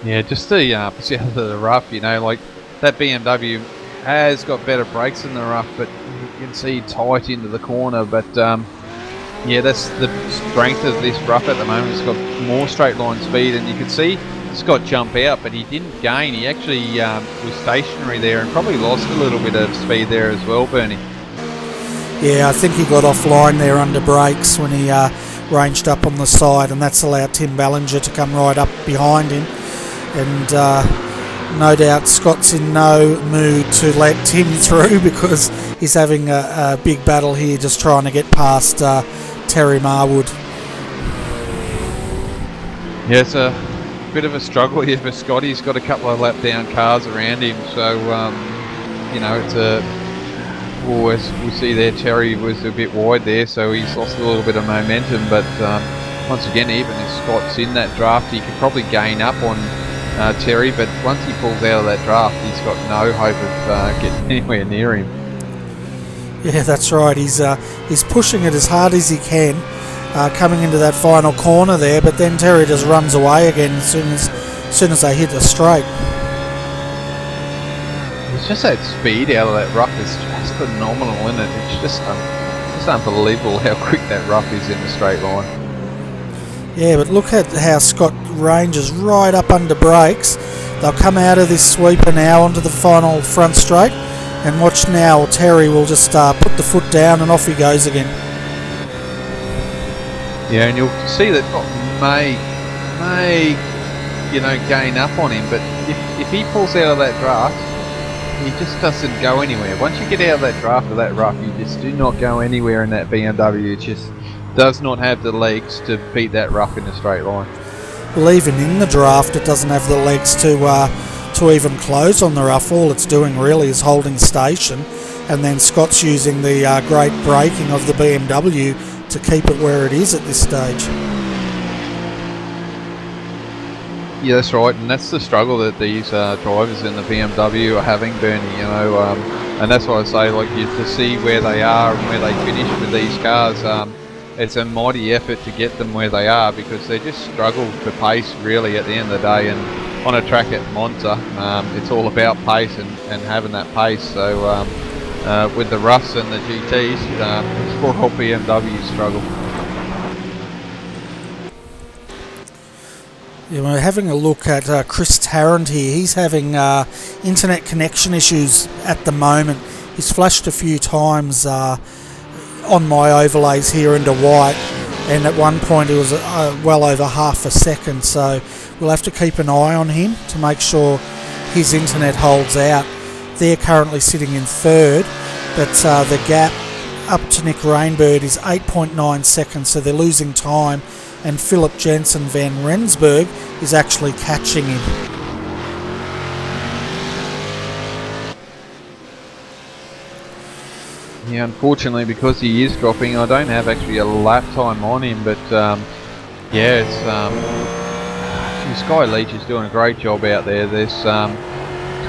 Yeah, just the opposite of the rough, you know, like that BMW has got better brakes in the rough, but you can see tight into the corner, but yeah, that's the strength of this rough at the moment. It's got more straight line speed, and you can see Scott jump out, but he didn't gain. He actually was stationary there and probably lost a little bit of speed there as well, Bernie. Yeah, I think he got offline there under brakes when he ranged up on the side, and that's allowed Tim Ballinger to come right up behind him. And no doubt Scott's in no mood to let Tim through, because he's having a big battle here just trying to get past Terry Marwood. Yeah, it's a bit of a struggle here for Scott. He's got a couple of lap down cars around him, so you know, it's as we see there, Terry was a bit wide there, so he's lost a little bit of momentum, but once again, even if Scott's in that draft, he could probably gain up on Terry, but once he pulls out of that draft, he's got no hope of getting anywhere near him. Yeah, that's right. He's pushing it as hard as he can, coming into that final corner there, but then Terry just runs away again as soon as they hit the straight. It's just that speed out of that rough is just phenomenal, isn't it? It's just unbelievable how quick that rough is in a straight line. Yeah, but look at how Scott ranges right up under brakes. They'll come out of this sweeper now onto the final front straight, and watch now, Terry will just put the foot down and off he goes again. Yeah, and you'll see that may you know, gain up on him, but if he pulls out of that draft, he just doesn't go anywhere. Once you get out of that draft of that rough, you just do not go anywhere in that BMW. It just does not have the legs to beat that rough in a straight line. Well, even in the draft, it doesn't have the legs to even close on the rough. All it's doing really is holding station, and then Scott's using the great braking of the BMW to keep it where it is at this stage. Yeah, that's right, and that's the struggle that these drivers in the BMW are having, Bernie, you know, and that's why I say, like, to see where they are and where they finish with these cars, it's a mighty effort to get them where they are, because they just struggle for pace really at the end of the day, and on a track at Monza, it's all about pace and having that pace, so with the roughs and the GTs, it's all BMW struggle. Yeah, we're having a look at Chris Tarrant here. He's having internet connection issues at the moment. He's flashed a few times on my overlays here into white, and at one point it was well over half a second, so we'll have to keep an eye on him to make sure his internet holds out. They're currently sitting in third, but the gap up to Nick Rainbird is 8.9 seconds, so they're losing time, and Philip Jensen van Rensburg is actually catching him. Yeah, unfortunately, because he is dropping, I don't have actually a lap time on him, but yeah, it's Sky Leach is doing a great job out there. There's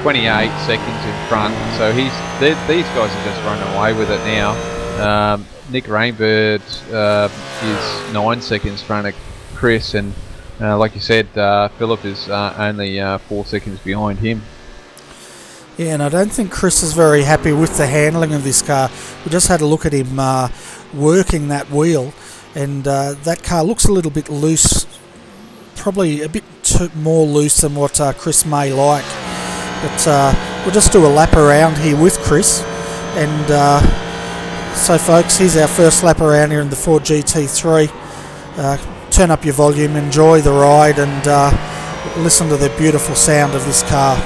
28 seconds in front, so these guys are just running away with it now. Nick Rainbird is 9 seconds in front of Chris, and like you said, Philip is only 4 seconds behind him. Yeah, and I don't think Chris is very happy with the handling of this car. We just had a look at him working that wheel, and that car looks a little bit loose, probably a bit more loose than what Chris may like. But we'll just do a lap around here with Chris, and so folks, here's our first lap around here in the Ford GT3. Turn up your volume, enjoy the ride, and listen to the beautiful sound of this car.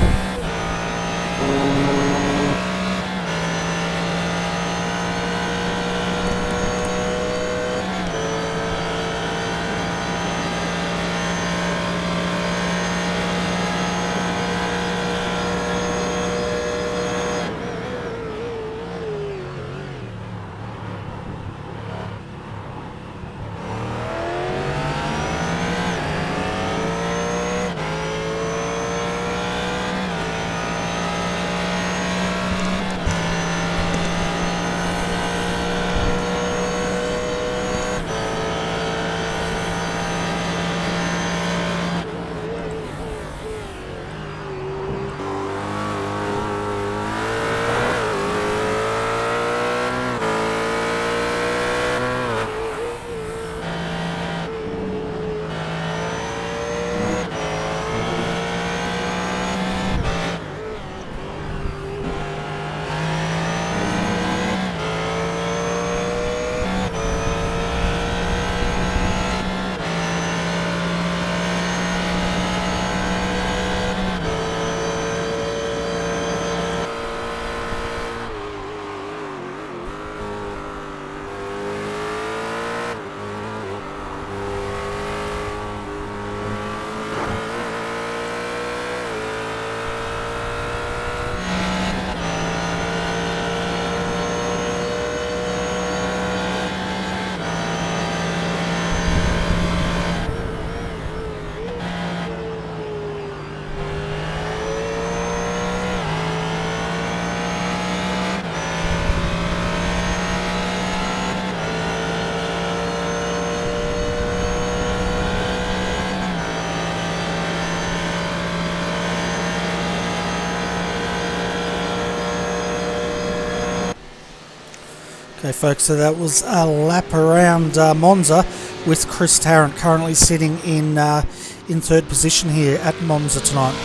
Okay folks, so that was a lap around Monza with Chris Tarrant currently sitting in third position here at Monza tonight.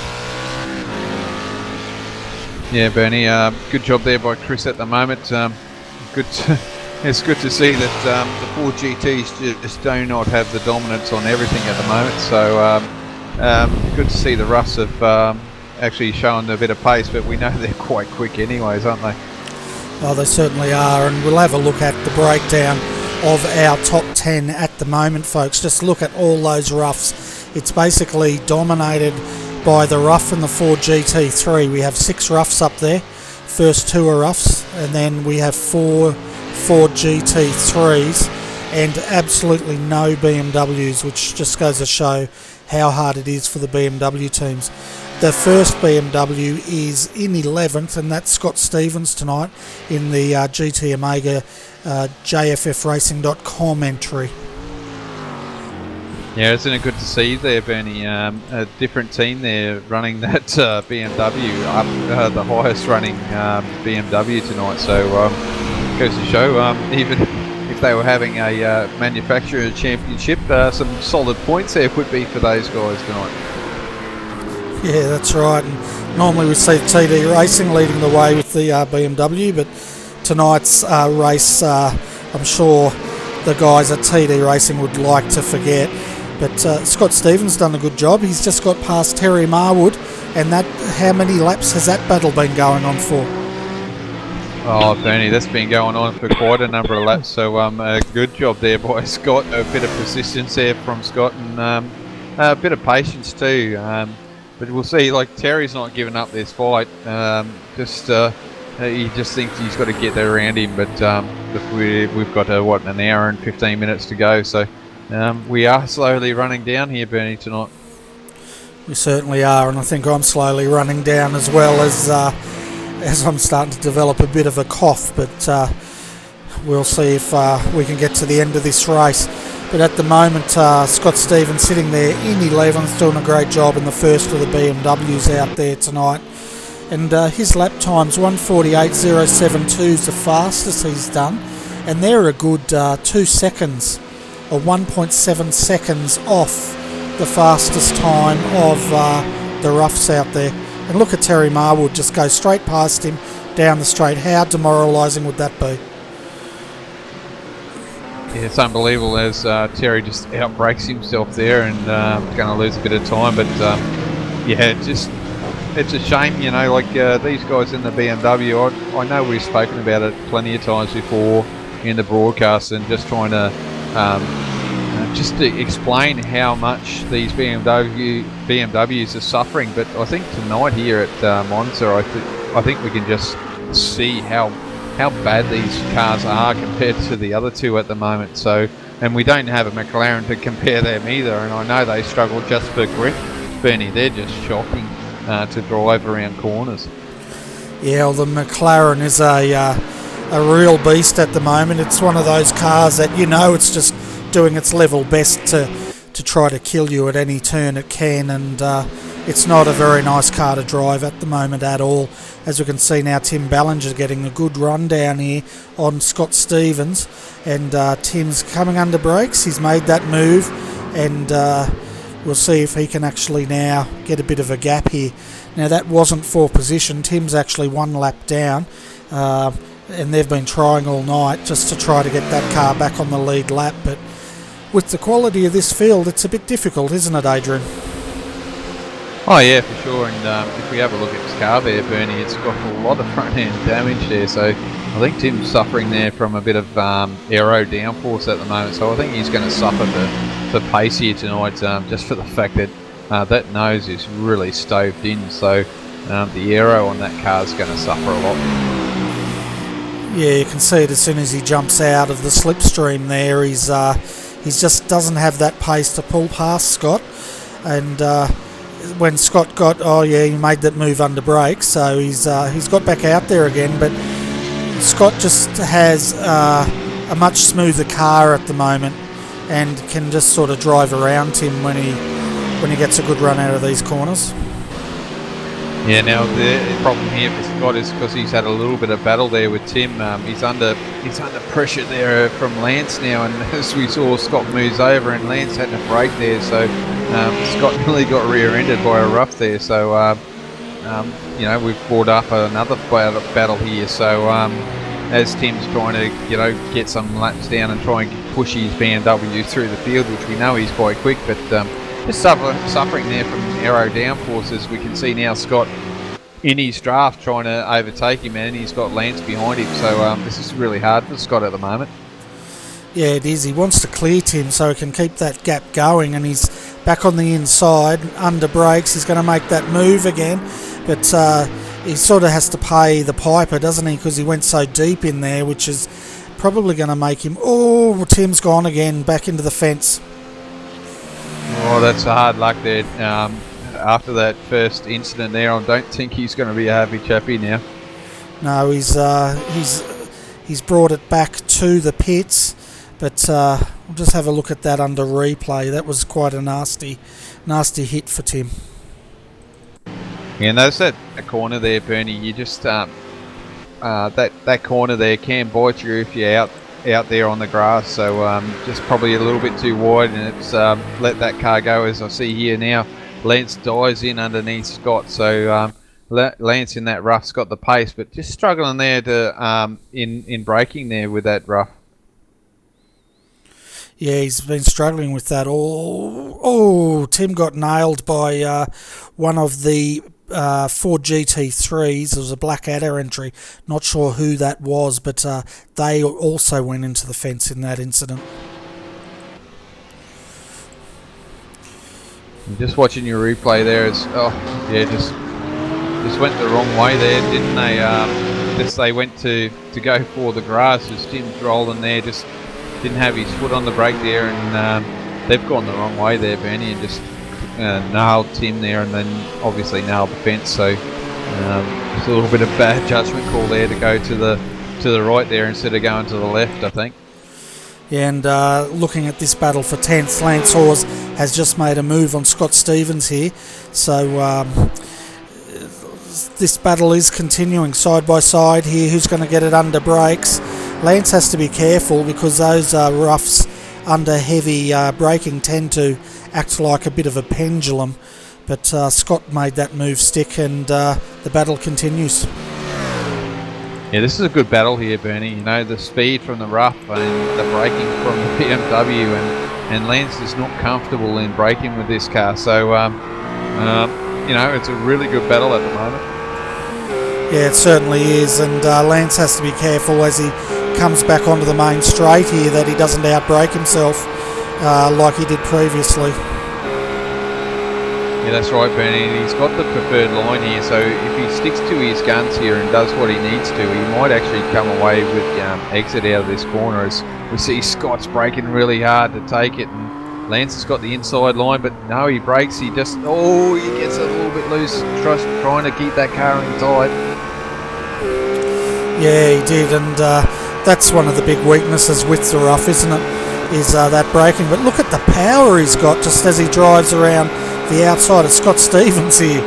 Yeah, Bernie, good job there by Chris at the moment. It's good to see that the Ford GTs just do not have the dominance on everything at the moment. So good to see the Ruffs have actually showing a bit of pace, but we know they're quite quick anyways, aren't they? Oh, they certainly are, and we'll have a look at the breakdown of our top 10 at the moment, folks. Just look at all those Ruffs. It's basically dominated by the Ruff and the Ford GT3. We have 6 Ruffs up there. First 2 are Ruffs, and then we have 4 Ford GT3s and absolutely no BMWs, which just goes to show how hard it is for the BMW teams. The first BMW is in 11th, and that's Scott Stevens tonight in the GT Omega JFFracing.com entry. Yeah, isn't it good to see there, Bernie? A different team there running that BMW up, the highest running BMW tonight. So goes to show, even if they were having a manufacturer championship, some solid points there would be for those guys tonight. Yeah, that's right. And normally we see TD Racing leading the way with the BMW, but tonight's race, I'm sure the guys at TD Racing would like to forget. But Scott Stevens done a good job. He's just got past Terry Marwood, and that, how many laps has that battle been going on for? Oh, Bernie, that's been going on for quite a number of laps. So a good job there by Scott. A bit of persistence there from Scott, and a bit of patience too. But we'll see, like, Terry's not giving up this fight. Just he just thinks he's got to get there around him, but we've got what, an hour and 15 minutes to go, so we are slowly running down here, Bernie, tonight. We certainly are, and I think I'm slowly running down as well as I'm starting to develop a bit of a cough, but we'll see if we can get to the end of this race. But at the moment, Scott Stevens sitting there in 11th, doing a great job in the first of the BMWs out there tonight. And his lap time's 1:48.072 is the fastest he's done. And they're a good 2 seconds, or 1.7 seconds off the fastest time of the roughs out there. And look at Terry Marwood just go straight past him down the straight. How demoralising would that be? Yeah, it's unbelievable as Terry just outbrakes himself there and going to lose a bit of time. But yeah, it's a shame, you know, like these guys in the BMW. I know we've spoken about it plenty of times before in the broadcast, and just trying to just to explain how much these BMWs are suffering. But I think tonight here at Monza, I think we can just see how bad these cars are compared to the other two at the moment. So, and we don't have a McLaren to compare them either, and I know they struggle just for grip. Bernie, they're just shocking to drive around corners. Yeah, well, the McLaren is a real beast at the moment. It's one of those cars that, you know, it's just doing its level best to try to kill you at any turn it can, and it's not a very nice car to drive at the moment at all. As we can see now, Tim Ballinger getting a good run down here on Scott Stevens, and Tim's coming under brakes. He's made that move, and we'll see if he can actually now get a bit of a gap here. Now that wasn't for position. Tim's actually 1 lap down, and they've been trying all night just to try to get that car back on the lead lap, but with the quality of this field, it's a bit difficult, isn't it, Adrian? Oh yeah, for sure. And if we have a look at his car there, Bernie, it's got a lot of front end damage there. So I think Tim's suffering there from a bit of aero downforce at the moment. So I think he's going to suffer the pace here tonight, just for the fact that that nose is really stoved in. So the aero on that car is going to suffer a lot. Yeah, you can see it as soon as he jumps out of the slipstream there. He's just doesn't have that pace to pull past Scott, and when Scott got, he made that move under brakes, so he's got back out there again. But Scott just has a much smoother car at the moment, and can just sort of drive around him when he gets a good run out of these corners. Yeah, now the problem here for Scott is because he's had a little bit of battle there with Tim. He's under pressure there from Lance now, and as we saw, Scott moves over and Lance had to brake there, so Scott nearly got rear-ended by a rough there. So you know, we've brought up another battle here. So as Tim's trying to, you know, get some laps down and try and push his BMW through the field, which we know he's quite quick, but just suffering there from aero downforces. We can see now Scott in his draft trying to overtake him, and he's got Lance behind him. So this is really hard for Scott at the moment. Yeah, it is. He wants to clear Tim so he can keep that gap going, and he's back on the inside under brakes. He's going to make that move again, but he sort of has to pay the piper, doesn't he, because he went so deep in there, which is probably going to make him... Oh, Tim's gone again, back into the fence. Oh, that's a hard luck there. After that first incident there, I don't think he's going to be a happy chappy now. No, he's brought it back to the pits, but we'll just have a look at that under replay. That was quite a nasty hit for Tim. Yeah, and notice that corner there, Bernie. You just that corner there can bite you if you're out there on the grass, so just probably a little bit too wide, and it's let that car go. As I see here now, Lance dives in underneath Scott, so Lance in that rough's got the pace, but just struggling there to in braking there with that rough. Yeah, he's been struggling with that. Oh, Tim got nailed by one of the Ford GT3s. It was a Blackadder entry. Not sure who that was, but they also went into the fence in that incident. Just watching your replay there, just went the wrong way there, didn't they? just they went to go for the grass as Tim's rolling there, just didn't have his foot on the brake there, and they've gone the wrong way there, Bernie, and just nailed Tim there, and then obviously nailed the fence. So just a little bit of bad judgment call there to go to the right there instead of going to the left, I think. Yeah, and looking at this battle for 10th, Lance Hawes has just made a move on Scott Stevens here. So this battle is continuing side by side here. Who's going to get it under brakes? Lance has to be careful because those roughs under heavy braking tend to act like a bit of a pendulum. But Scott made that move stick, and the battle continues. Yeah, this is a good battle here, Bernie. You know, the speed from the rough and the braking from the BMW, and Lance is not comfortable in braking with this car. So, you know, it's a really good battle at the moment. Yeah, it certainly is, and Lance has to be careful as he comes back onto the main straight here that he doesn't outbrake himself like he did previously. Yeah, that's right, Bernie. He's got the preferred line here, so if he sticks to his guns here and does what he needs to, he might actually come away with exit out of this corner, as we see Scott's braking really hard to take it, and Lance has got the inside line, but no, he brakes, he just, he gets a little bit loose, trying to keep that car inside. Yeah, he did, and that's one of the big weaknesses with the rough, isn't it? Is that braking. But look at the power he's got just as he drives around the outside of Scott Stevens here.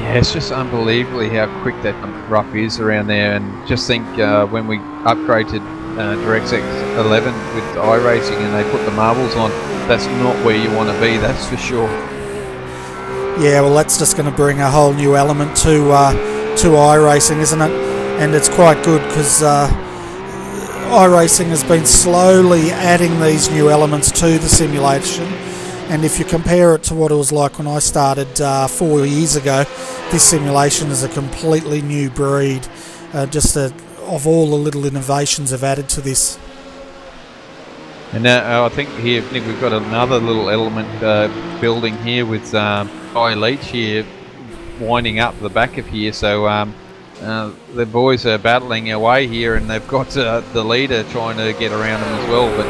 Yeah, it's just unbelievably how quick that rough is around there, and just think when we upgraded DirectX 11 with iRacing and they put the marbles on, that's not where you want to be, that's for sure. Yeah, well, that's just going to bring a whole new element to iRacing, isn't it? And it's quite good because iRacing has been slowly adding these new elements to the simulation, and if you compare it to what it was like when I started 4 years ago, this simulation is a completely new breed, of all the little innovations have added to this. And now I think here, Nick, we've got another little element building here with Guy Leach here winding up the back of here, so the boys are battling away here, and they've got the leader trying to get around them as well. But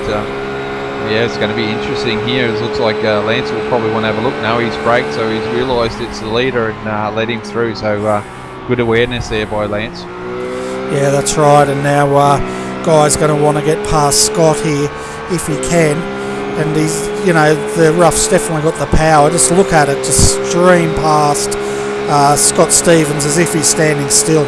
yeah, it's going to be interesting here. It looks like Lance will probably want to have a look. Now he's braked, so he's realised it's the leader and let him through. So good awareness there by Lance. Yeah, that's right. And now Guy's going to want to get past Scott here if he can. And he's, you know, the rough's definitely got the power. Just look at it, just stream past Scott Stevens as if he's standing still.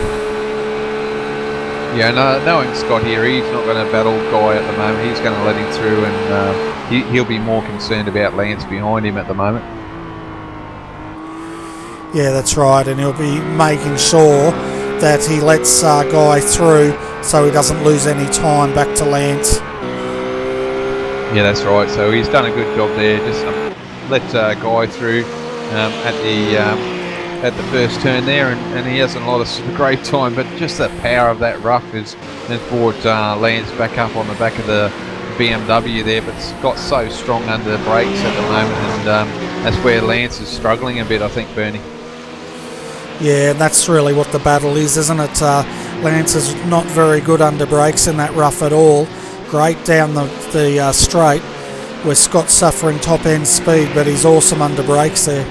Yeah, knowing Scott here, he's not going to battle Guy at the moment. He's going to let him through, and he'll be more concerned about Lance behind him at the moment. Yeah, that's right, and he'll be making sure that he lets Guy through so he doesn't lose any time back to Lance. Yeah, that's right. So he's done a good job there. Just let Guy through at the first turn there, and he hasn't lost a great time, but just the power of that rough has brought Lance back up on the back of the BMW there, but it's got so strong under the brakes at the moment, and that's where Lance is struggling a bit, I think, Bernie. Yeah, and that's really what the battle is, isn't it? Lance is not very good under brakes in that rough at all. Great down the straight, where Scott's suffering top end speed, but he's awesome under brakes there.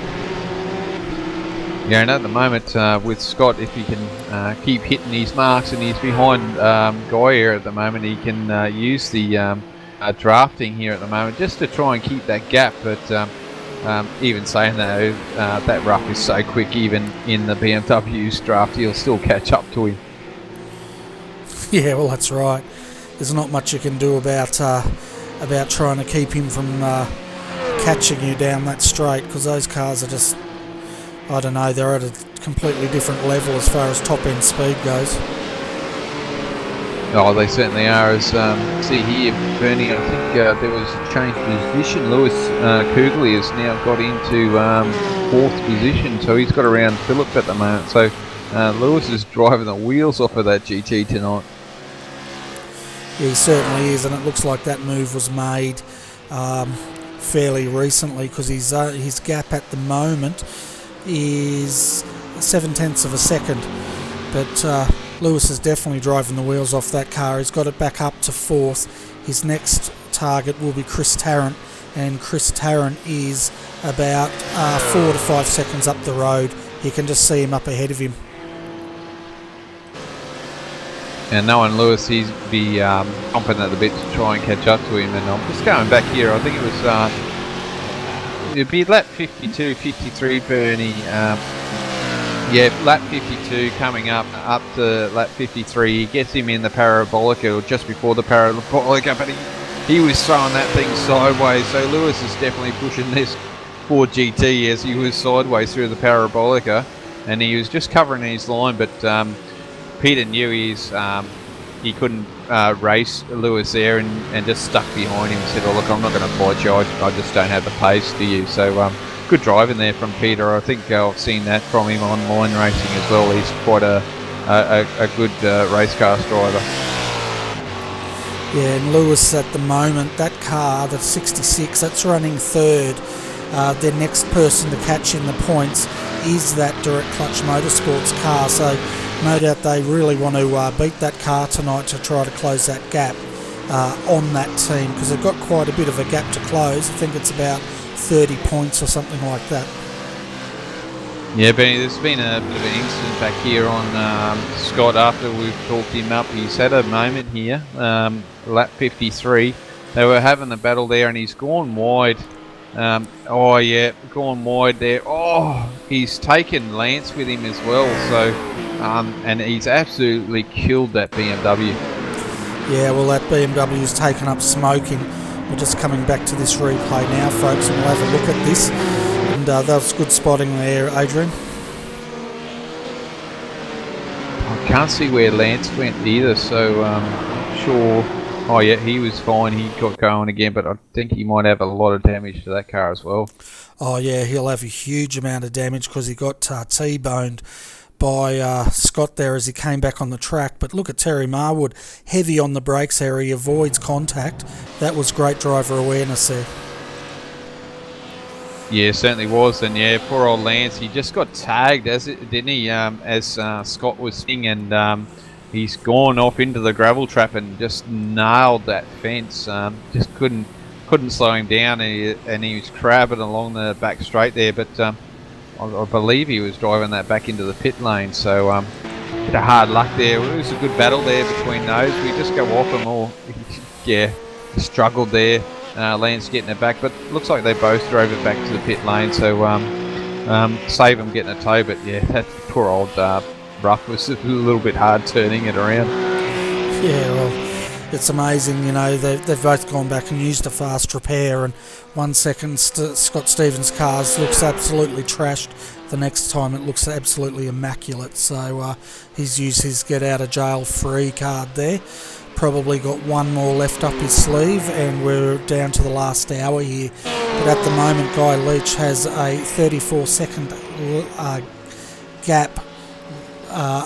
Yeah, and at the moment with Scott, if he can keep hitting his marks, and he's behind Guy here at the moment, he can use the drafting here at the moment just to try and keep that gap. But even saying that, that rough is so quick, even in the BMW's draft, he'll still catch up to him. Yeah, well, that's right. There's not much you can do about trying to keep him from catching you down that straight, because those cars are just, I don't know, they're at a completely different level as far as top end speed goes. Oh, they certainly are. As see here, Bernie, I think there was a change of position. Lewis Kugley has now got into 4th position, so he's got around Phillip at the moment. So Lewis is driving the wheels off of that GT tonight. Yeah, he certainly is, and it looks like that move was made fairly recently, because his gap at the moment is 0.7 of a second but Lewis is definitely driving the wheels off that car. He's got it back up to 4th. His next target will be Chris Tarrant, and Chris Tarrant is about 4 to 5 seconds up the road. You can just see him up ahead of him. And knowing Lewis, he'd be chomping at the bit to try and catch up to him. And I'm just going back here. I think it was it'd be lap 52, 53, Bernie. Yeah, lap 52 coming up to lap 53. He gets him in the parabolica, or just before the parabolica, but he was throwing that thing sideways. So Lewis is definitely pushing this Ford GT as he was sideways through the parabolica, and he was just covering his line, but Peter knew he couldn't race Lewis there, and just stuck behind him and said, "Oh look, I'm not going to fight you. I just don't have the pace to you." So good driving there from Peter. I think I've seen that from him online racing as well. He's quite a good race car driver. Yeah, and Lewis at the moment, that car, the 66, that's running 3rd. Their next person to catch in the points is that Direct Clutch Motorsports car, so no doubt they really want to beat that car tonight to try to close that gap on that team, because they've got quite a bit of a gap to close. I think it's about 30 points or something like that. Yeah, Benny, there's been a bit of an incident back here on Scott after we've talked him up. He's had a moment here, lap 53. They were having a battle there, and he's gone wide. Oh yeah, gone wide there. Oh, he's taken Lance with him as well. So, and he's absolutely killed that BMW. Yeah, well, that BMW's taken up smoking. We're just coming back to this replay now, folks, and we'll have a look at this. And that was good spotting there, Adrian. I can't see where Lance went either, so I'm sure. Oh yeah, he was fine. He got going again, but I think he might have a lot of damage to that car as well. Oh yeah, he'll have a huge amount of damage because he got T-boned by Scott there as he came back on the track. But look at Terry Marwood, heavy on the brakes there. He avoids contact. That was great driver awareness there. Yeah, certainly was. And yeah, poor old Lance, he just got tagged, didn't he? As Scott was singing, and he's gone off into the gravel trap and just nailed that fence. Just couldn't slow him down, and he was crabbing along the back straight there. But I believe he was driving that back into the pit lane. So bit of hard luck there. It was a good battle there between those. We just go off them all. Yeah, struggled there. Lance getting it back, but looks like they both drove it back to the pit lane. So save them getting a tow. But yeah, that poor old Rough was a little bit hard turning it around. Yeah, well, it's amazing, you know, they've both gone back and used a fast repair, and 1 second Scott Stevens' cars looks absolutely trashed, the next time it looks absolutely immaculate. So he's used his get out of jail free card there. Probably got one more left up his sleeve, and we're down to the last hour here. But at the moment, Guy Leach has a 34-second gap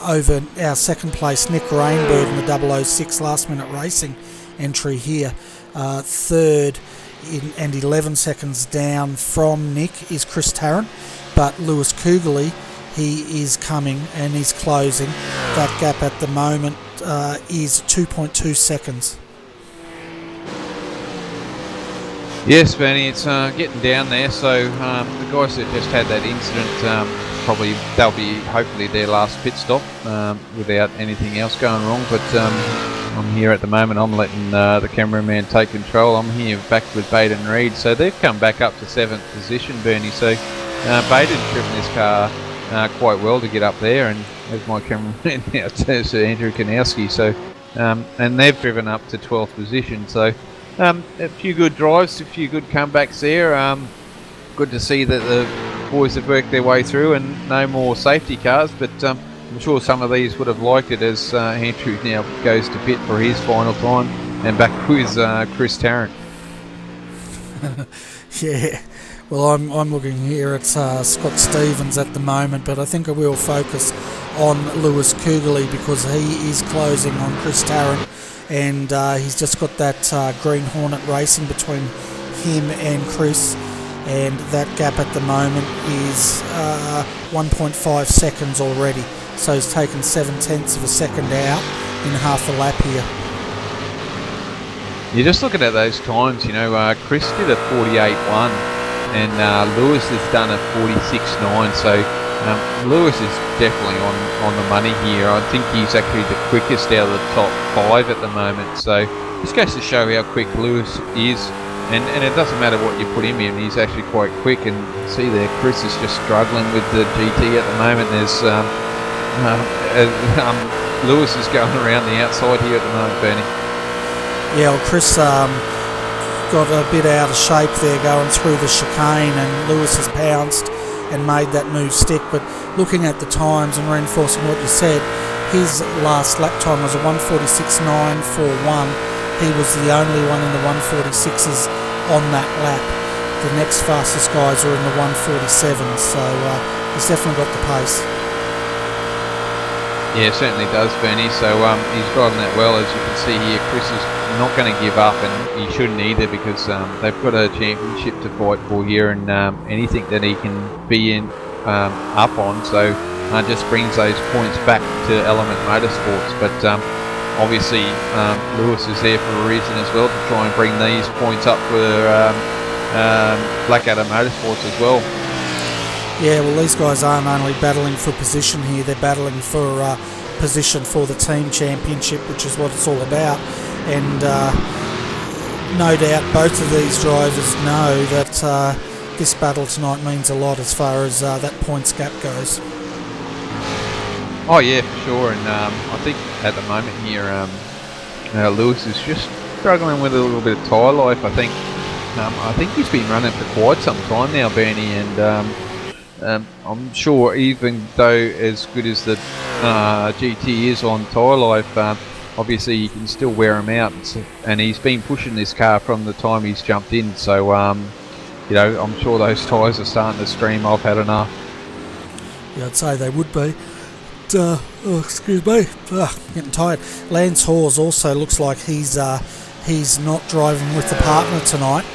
over our second place Nick Rainbird in the 006 last minute racing entry here. Third and 11 seconds down from Nick is Chris Tarrant, but Lewis Kugeley, he is coming and he's closing. That gap at the moment is 2.2 seconds. Yes, Benny, it's getting down there. So the guys that just had that incident, probably they'll be hopefully their last pit stop without anything else going wrong. But I'm here at the moment. I'm letting the cameraman take control. I'm here back with Baden Reed. So they've come back up to 7th position, Bernie. So Baden's driven this car quite well to get up there, and there's my cameraman now, Sir Andrew Kanowski. So and they've driven up to 12th position. So a few good drives, a few good comebacks there. Good to see that the boys have worked their way through, and no more safety cars. But I'm sure some of these would have liked it as Andrew now goes to pit for his final time, and back with Chris Tarrant. Yeah. Well, I'm looking here at Scott Stevens at the moment, but I think I will focus on Lewis Kugeley because he is closing on Chris Tarrant, and he's just got that Green Hornet racing between him and Chris, and that gap at the moment is 1.5 seconds already. so he's taken 7/10 of a second out in half a lap here. You're just looking at those times, Chris did a 48.1 and Lewis has done a 46.9, so Lewis is definitely on the money here. I think he's actually the quickest out of the top 5 at the moment, so this goes to show how quick Lewis is, and it doesn't matter what you put him in, he's actually quite quick. And see there, Chris is just struggling with the GT at the moment. There's Lewis is going around the outside here at the moment, Bernie. Yeah, well, Chris got a bit out of shape there going through the chicane, and Lewis has pounced and made that move stick. But looking at the times and reinforcing what you said, his last lap time was a 1:46.941. He was the only one in the 1:46s on that lap. The next fastest guys are in the 1:47s, so he's definitely got the pace. Yeah, certainly does, Bernie. So he's driving that well, as you can see here. Chris is not going to give up, and he shouldn't either, because they've got a championship to fight for here, and anything that he can be in up on, so just brings those points back to Element Motorsports. But obviously Lewis is there for a reason as well, to try and bring these points up for Blackadder Motorsports as well. Yeah, well, these guys aren't only battling for position here, they're battling for position for the team championship, which is what it's all about. And no doubt both of these drivers know that this battle tonight means a lot as far as that points gap goes. Oh yeah, for sure. And I think at the moment here, Lewis is just struggling with a little bit of tyre life. I think he's been running for quite some time now, Bernie, and I'm sure, even though as good as the GT is on tyre life, obviously you can still wear him out, and he's been pushing this car from the time he's jumped in, so I'm sure those tyres are starting to scream, "I've had enough." Yeah, I'd say they would be. Excuse me, getting tired. Lance Hawes also looks like he's not driving with the partner tonight.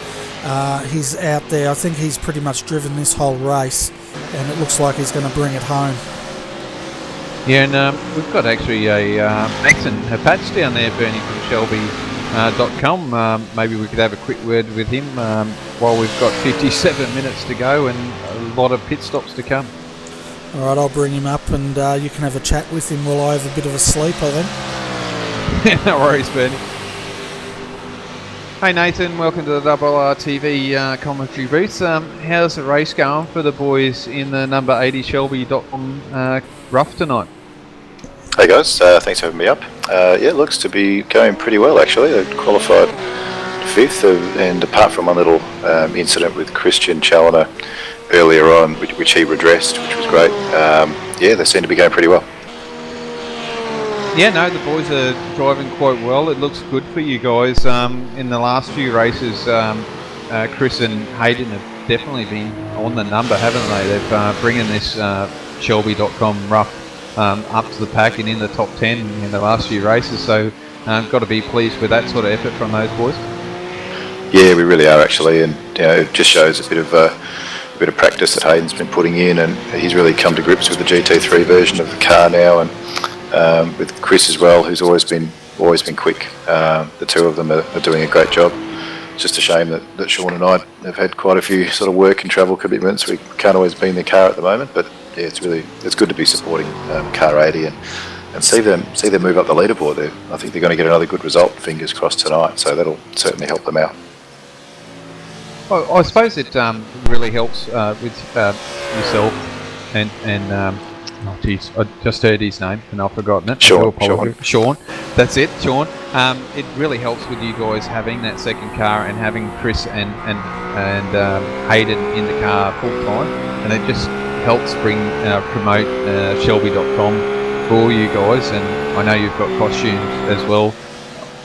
He's out there. I think he's pretty much driven this whole race, and it looks like he's going to bring it home. Yeah, and we've got actually a Maxon Patch down there, Bernie, from Shelby.com. Maybe we could have a quick word with him while we've got 57 minutes to go and a lot of pit stops to come. Alright, I'll bring him up, and you can have a chat with him while I have a bit of a sleep, I think. No worries, Bernie. Hey Nathan, welcome to the RRTV commentary booth. How's the race going for the boys in the number 80 Shelby.com rough tonight? Hey guys, thanks for having me up. Yeah, it looks to be going pretty well actually. They qualified 5th, and apart from one little incident with Christian Challoner earlier on, which he redressed, which was great, yeah, they seem to be going pretty well. Yeah, no, the boys are driving quite well. It looks good for you guys. In the last few races, Chris and Hayden have definitely been on the number, haven't they? They've bringing this Shelby.com rough up to the pack and in the top 10 in the last few races. So, got to be pleased with that sort of effort from those boys. Yeah, we really are actually, and it just shows a bit of practice that Hayden's been putting in, and he's really come to grips with the GT3 version of the car now, and with Chris as well, who's always been quick. The two of them are doing a great job. It's just a shame that Sean and I have had quite a few sort of work and travel commitments. We can't always be in the car at the moment, but yeah, it's good to be supporting Car 80 and see them move up the leaderboard there. I think they're going to get another good result, fingers crossed, tonight, so that'll certainly help them out. Well, I suppose it really helps with yourself and oh geez, I just heard his name and I've forgotten it. Sean. That's it, Sean. It really helps with you guys having that second car and having Chris and Hayden in the car full time, and it just helps promote Shelby.com for you guys. And I know you've got costumes as well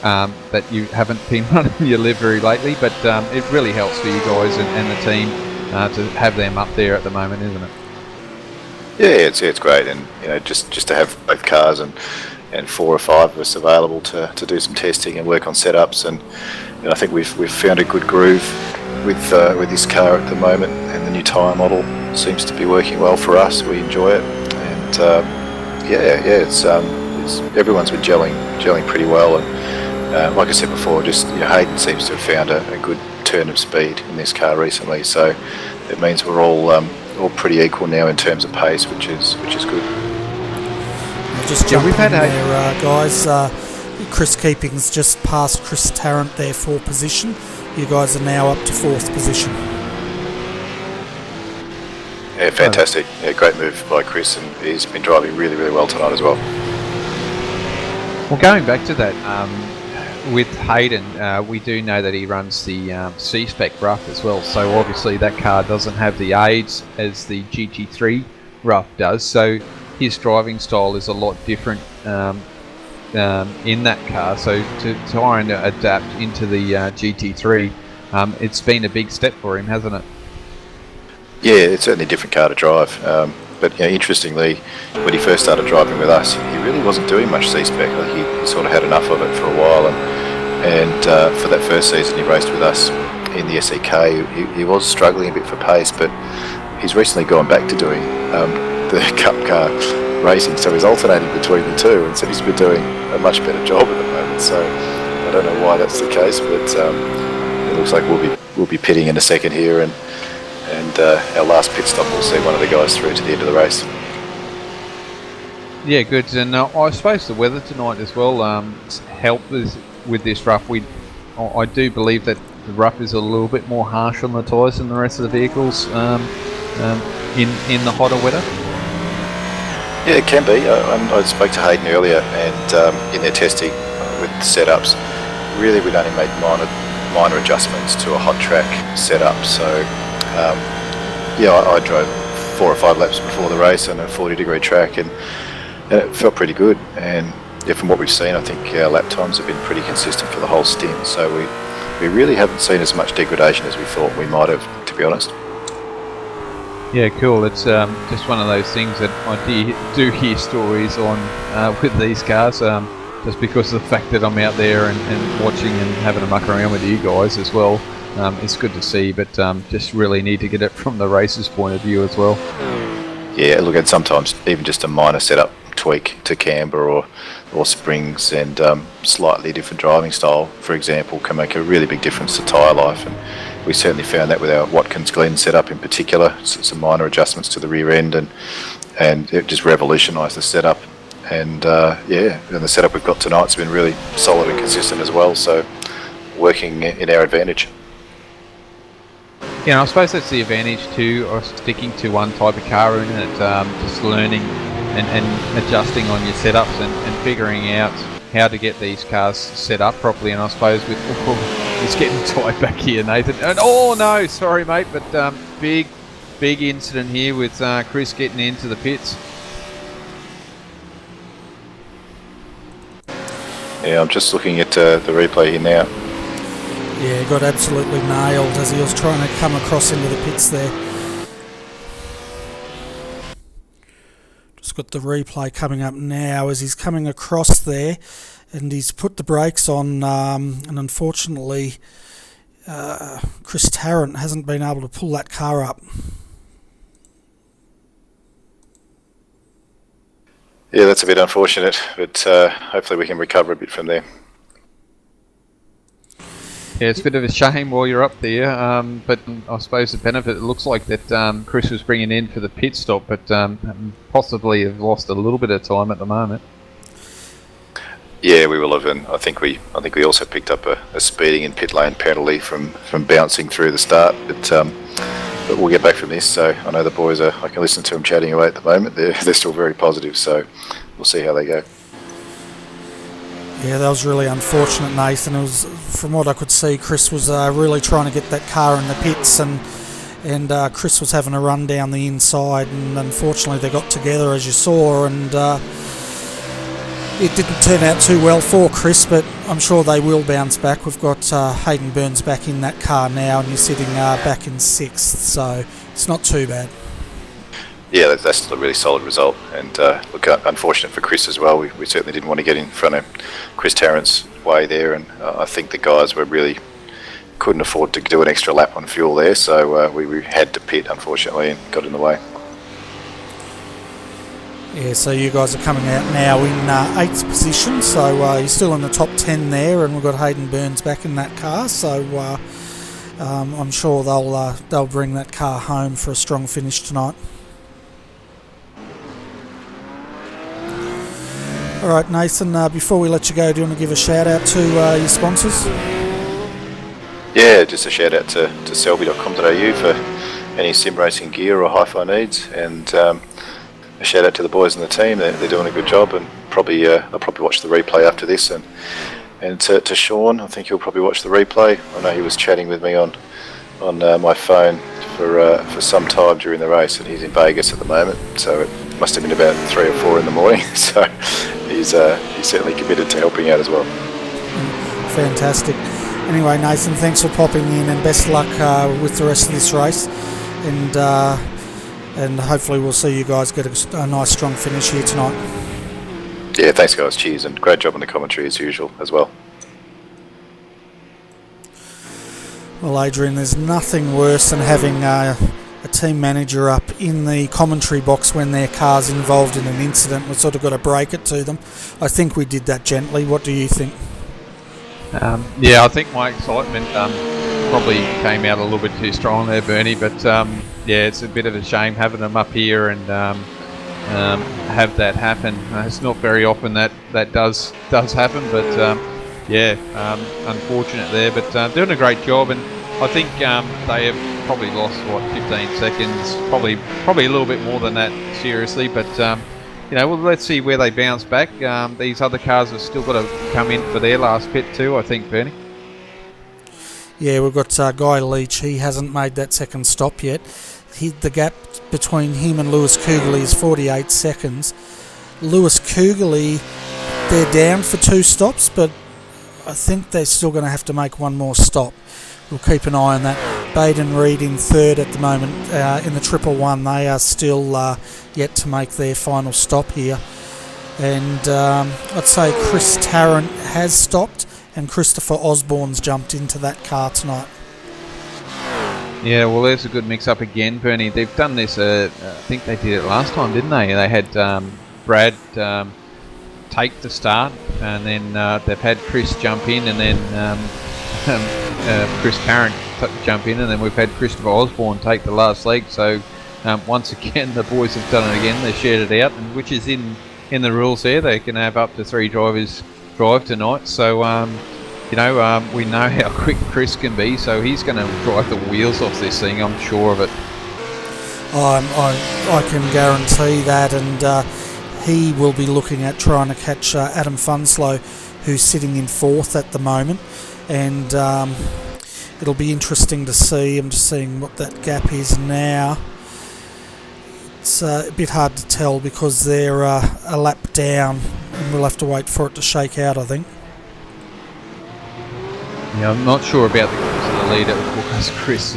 that you haven't been running your livery lately, but it really helps for you guys and the team to have them up there at the moment, isn't it? Yeah, it's great, and just to have both cars and 4 or 5 of us available to do some testing and work on setups, and I think we've found a good groove with this car at the moment, and the new tyre model seems to be working well for us. We enjoy it, and It's everyone's been gelling pretty well, and like I said before, just Hayden seems to have found a good turn of speed in this car recently. So it means we're all pretty equal now in terms of pace, which is good. Just jumping in there, guys. Chris Keeping's just passed Chris Tarrant there for position. You guys are now up to 4th position. Yeah, fantastic. Yeah, great move by Chris, and he's been driving really, really well tonight as well. Well, going back to that, with Hayden, we do know that he runs the C-Spec rough as well, so obviously that car doesn't have the aids as the GT3 rough does, so his driving style is a lot different in that car, so to try and adapt into the GT3, it's been a big step for him, hasn't it? Yeah, it's certainly a different car to drive, but interestingly, when he first started driving with us, he really wasn't doing much C-Spec. Like he sort of had enough of it for a while, and for that first season he raced with us in the SEK, he was struggling a bit for pace, but he's recently gone back to doing the Cup car racing, so he's alternating between the two, and so he's been doing a much better job at the moment. So I don't know why that's the case, but it looks like we'll be pitting in a second here, and our last pit stop will see one of the guys through to the end of the race. Yeah, good. And I suppose the weather tonight as well helped with this rough. I do believe that the rough is a little bit more harsh on the tyres than the rest of the vehicles in the hotter weather. Yeah, it can be. I spoke to Hayden earlier, and in their testing with the setups, really we'd only made minor adjustments to a hot track setup. So I drove 4 or 5 laps before the race on a 40-degree track, and it felt pretty good. And from what we've seen, I think our lap times have been pretty consistent for the whole stint. So we really haven't seen as much degradation as we thought we might have, to be honest. Yeah, cool. It's just one of those things that I do hear stories on with these cars, just because of the fact that I'm out there and watching and having a muck around with you guys as well. It's good to see, but just really need to get it from the racer's point of view as well. Yeah, look, and sometimes even just a minor setup tweak to camber or springs and slightly different driving style, for example, can make a really big difference to tyre life. And we certainly found that with our Watkins Glen setup in particular. Some minor adjustments to the rear end, and it just revolutionised the setup. And the setup we've got tonight's been really solid and consistent as well. So working in our advantage. Yeah, I suppose that's the advantage too of sticking to one type of car, isn't it? Just learning and adjusting on your setups and figuring out how to get these cars set up properly. And I suppose it's getting tight back here, Nathan. And oh no, sorry mate, but big incident here with Chris getting into the pits. Yeah, I'm just looking at the replay here now. Yeah, got absolutely nailed as he was trying to come across into the pits there. Just got the replay coming up now as he's coming across there, and he's put the brakes on, and unfortunately Chris Tarrant hasn't been able to pull that car up. Yeah, that's a bit unfortunate, but hopefully we can recover a bit from there. Yeah, it's a bit of a shame while you're up there, but I suppose the benefit, it looks like that Chris was bringing in for the pit stop, but possibly have lost a little bit of time at the moment. Yeah, we will have, and I think we also picked up a speeding in pit lane penalty from bouncing through the start, but we'll get back from this. So I know the boys I can listen to them chatting away at the moment. They're still very positive, so we'll see how they go. Yeah, that was really unfortunate, Nathan. It was, from what I could see, Chris was really trying to get that car in the pits, and Chris was having a run down the inside, and unfortunately they got together, as you saw, and it didn't turn out too well for Chris, but I'm sure they will bounce back. We've got Hayden Burns back in that car now, and you're sitting back in 6th, so it's not too bad. Yeah, that's still a really solid result, and look, unfortunate for Chris as well. We certainly didn't want to get in front of Chris Tarrant's way there, and I think the guys couldn't afford to do an extra lap on fuel there, so we had to pit, unfortunately, and got in the way. Yeah, so you guys are coming out now in 8th position, so you're still in the top 10 there, and we've got Hayden Burns back in that car, so I'm sure they'll bring that car home for a strong finish tonight. Alright Nathan, before we let you go, do you want to give a shout out to your sponsors? Yeah, just a shout out to selby.com.au for any sim racing gear or hi-fi needs, and a shout out to the boys in the team. They're doing a good job, and they'll probably watch the replay after this. And to Sean, I think he'll probably watch the replay. I know he was chatting with me on my phone for some time during the race, and he's in Vegas at the moment, so it must have been about 3 or 4 in the morning. So he's certainly committed to helping out as well. Fantastic. Anyway, Nathan, thanks for popping in, and best luck with the rest of this race. And hopefully we'll see you guys get a nice strong finish here tonight. Yeah, thanks guys, cheers, and great job on the commentary as usual as well. Well Adrian, there's nothing worse than having a team manager up in the commentary box when their car's involved in an incident. We've sort of got to break it to them. I think we did that gently. What do you think? Yeah, I think my excitement probably came out a little bit too strong there, Bernie, but yeah, it's a bit of a shame having them up here and have that happen. It's not very often that does happen, but yeah, unfortunate there, but doing a great job, and I think they have probably lost 15 seconds, probably a little bit more than that, seriously, but you know, well, let's see where they bounce back. These other cars have still got to come in for their last pit too, I think, Bernie. Yeah, we've got Guy Leach. He hasn't made that second stop yet. The gap between him and Lewis Kugeley is 48 seconds. Lewis Kugeley, they're down for 2 stops, but I think they're still going to have to make one more stop. We'll keep an eye on that. Baden Reed in 3rd at the moment in the 111. They are still yet to make their final stop here. And I'd say Chris Tarrant has stopped, and Christopher Osborne's jumped into that car tonight. Yeah, well, there's a good mix-up again, Bernie. They've done this, I think they did it last time, didn't they? They had Brad take the start, and then they've had Chris jump in, and then Chris Tarrant jump in, and then we've had Christopher Osborne take the last leg. So once again, the boys have done it again. They shared it out, and which is in the rules there. They can have up to 3 drivers drive tonight. So you know, we know how quick Chris can be, so he's going to drive the wheels off this thing, I'm sure of it. I can guarantee that, and he will be looking at trying to catch Adam Funslow, who's sitting in 4th at the moment, and it'll be interesting to see. I'm just seeing what that gap is now. It's a bit hard to tell because they're a lap down, and we'll have to wait for it to shake out, I think. Yeah, I'm not sure about the leader because Chris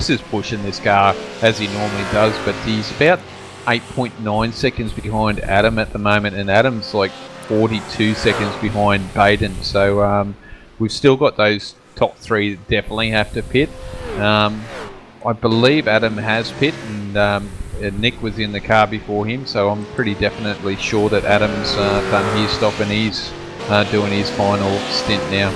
is pushing this car as he normally does, but he's about 8.9 seconds behind Adam at the moment, and Adam's like 42 seconds behind Baden. So we've still got those top 3 that definitely have to pit. I believe Adam has pit, and Nick was in the car before him, so I'm pretty definitely sure that Adam's done his stop and he's doing his final stint now.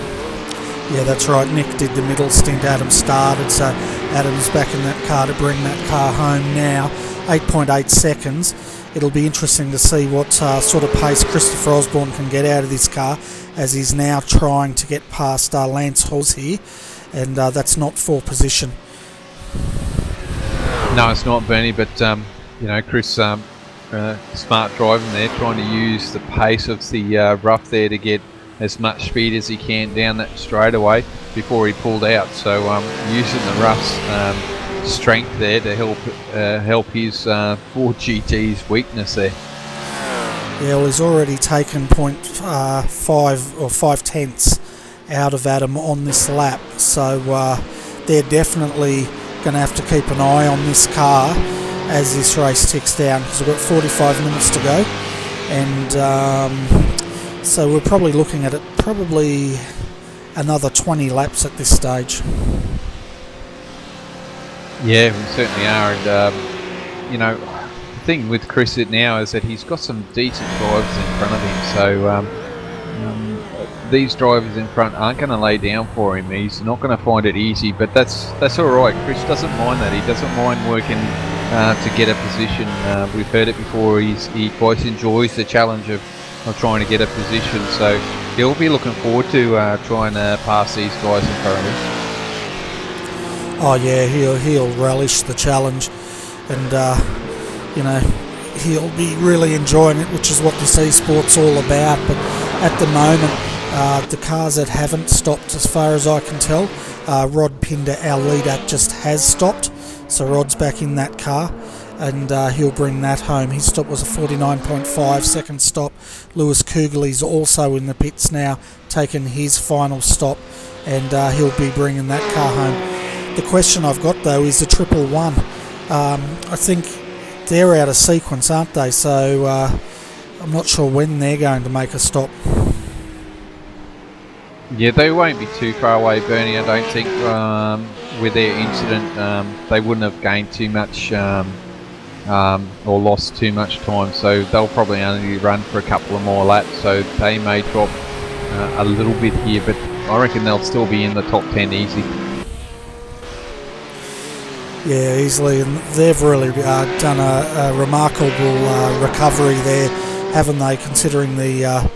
Yeah, that's right. Nick did the middle stint. Adam started, so Adam's back in that car to bring that car home now. 8.8 seconds. It'll be interesting to see what sort of pace Christopher Osborne can get out of this car, as he's now trying to get past Lance Hawes here, and that's not for position. No, it's not, Bernie, but you know, Chris, smart driving there, trying to use the pace of the rough there to get as much speed as he can down that straightaway before he pulled out. So using the rough's strength there to help his Ford GT's weakness there. Yeah, well, he's already taken 0.5 or 5 tenths out of Adam on this lap, so they're definitely going to have to keep an eye on this car as this race ticks down, because we've got 45 minutes to go, and so we're probably looking at it probably another 20 laps at this stage. Yeah, we certainly are, and you know, thing with Chris now is that he's got some decent drivers in front of him, so these drivers in front aren't going to lay down for him. He's not going to find it easy, but that's all right. Chris doesn't mind that. He doesn't mind working to get a position. We've heard it before. He quite enjoys the challenge of trying to get a position, so he'll be looking forward to trying to pass these guys in front of him. Oh yeah, he'll relish the challenge, and he'll be really enjoying it, which is what this esport's all about. But at the moment, the cars that haven't stopped, as far as I can tell, Rod Pinder, our leader, just has stopped. So Rod's back in that car, and he'll bring that home. His stop was a 49.5 second stop. Lewis Kugel's also in the pits now, taking his final stop, and he'll be bringing that car home. The question I've got though is the 111. I think they're out of sequence, aren't they? So I'm not sure when they're going to make a stop. Yeah, they won't be too far away, Bernie. I don't think with their incident they wouldn't have gained too much or lost too much time, so they'll probably only run for a couple of more laps, so they may drop a little bit here, but I reckon they'll still be in the top 10 easy. Yeah, easily, and they've really done a remarkable recovery there, haven't they, considering the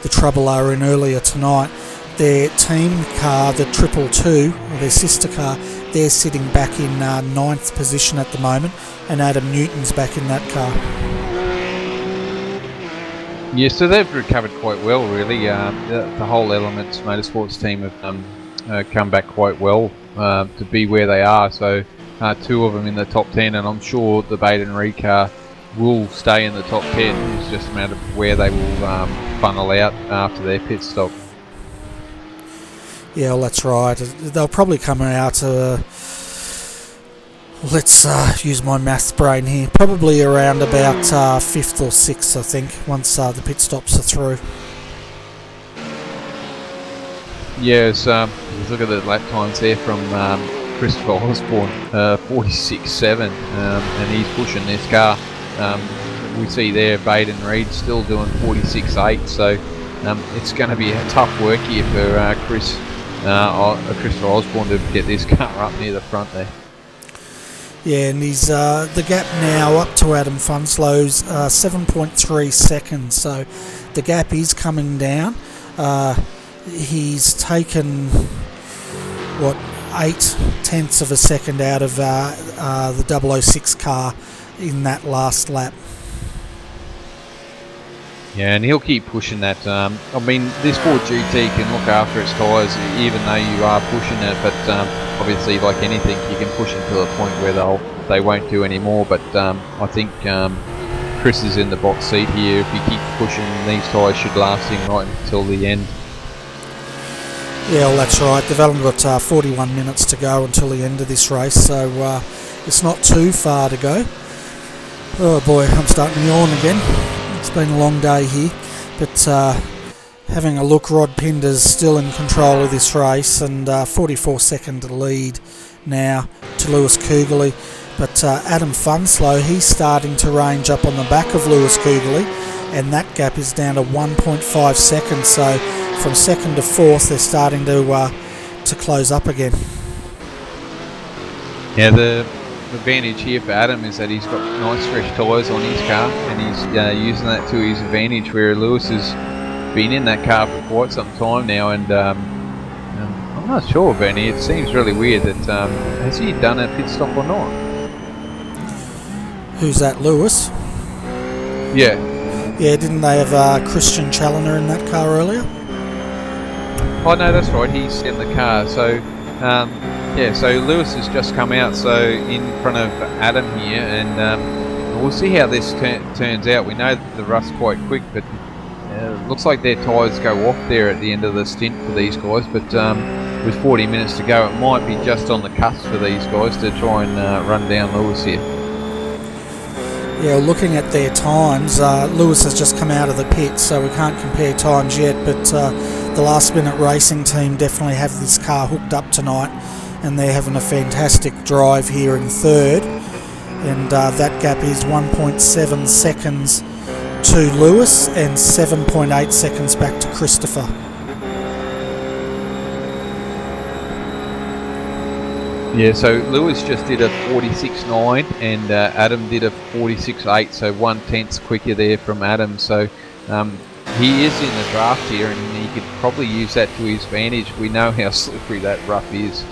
trouble they were in earlier tonight. Their team car, the 222, or their sister car, they're sitting back in 9th position at the moment, and Adam Newton's back in that car. Yeah, so they've recovered quite well, really. The whole Elements Motorsports team have come back quite well to be where they are, so two of them in the top 10, and I'm sure the Baden Reed car will stay in the top 10. It's just a matter of where they will funnel out after their pit stop. Yeah, well, that's right. They'll probably come out, let's use my maths brain here, probably around about 5th or 6th, I think, once the pit stops are through. Yes, look at the lap times there from Christopher Osborne, 46.7, and he's pushing this car. We see there Baden Reed still doing 46.8, so it's going to be a tough work here for Christopher Osborne to get this car up near the front there. Yeah, and he's the gap now up to Adam Funslow's 7.3 seconds, so the gap is coming down. He's taken 8/10 of a second out of the 006 car in that last lap. Yeah, and he'll keep pushing that. I mean, this Ford GT can look after its tyres even though you are pushing it, but obviously, like anything, you can push them to a point where they won't do any more. But I think Chris is in the box seat here. If you keep pushing, these tyres should last him right until the end. Yeah, well, that's right. They've only got 41 minutes to go until the end of this race, so it's not too far to go. Oh boy, I'm starting to yawn again. It's been a long day here, but having a look, Rod Pinder's still in control of this race, and 44-second lead now to Lewis Kugeley. But Adam Funslow, he's starting to range up on the back of Lewis Kugeley, and that gap is down to 1.5 seconds. So from 2nd to 4th, they're starting to close up again. Yeah, the advantage here for Adam is that he's got nice fresh tyres on his car, and he's using that to his advantage, where Lewis has been in that car for quite some time now, and I'm not sure, Bernie, it seems really weird that has he done a pit stop or not? Who's that, Lewis? Yeah. Yeah, didn't they have Christian Challoner in that car earlier? Oh no, that's right, he's in the car, so yeah, so Lewis has just come out, so in front of Adam here, and we'll see how this turns out. We know that the rust's quite quick, but looks like their tyres go off there at the end of the stint for these guys, but with 40 minutes to go, it might be just on the cusp for these guys to try and run down Lewis here. Yeah, looking at their times, Lewis has just come out of the pit, so we can't compare times yet, but the Last Minute Racing team definitely have this car hooked up tonight, and they're having a fantastic drive here in 3rd. and that gap is 1.7 seconds to Lewis and 7.8 seconds back to Christopher. Yeah, so Lewis just did a 46.9 and Adam did a 46.8, so 1/10 quicker there from Adam. So he is in the draft here, and he could probably use that to his advantage. We know how slippery that rough is.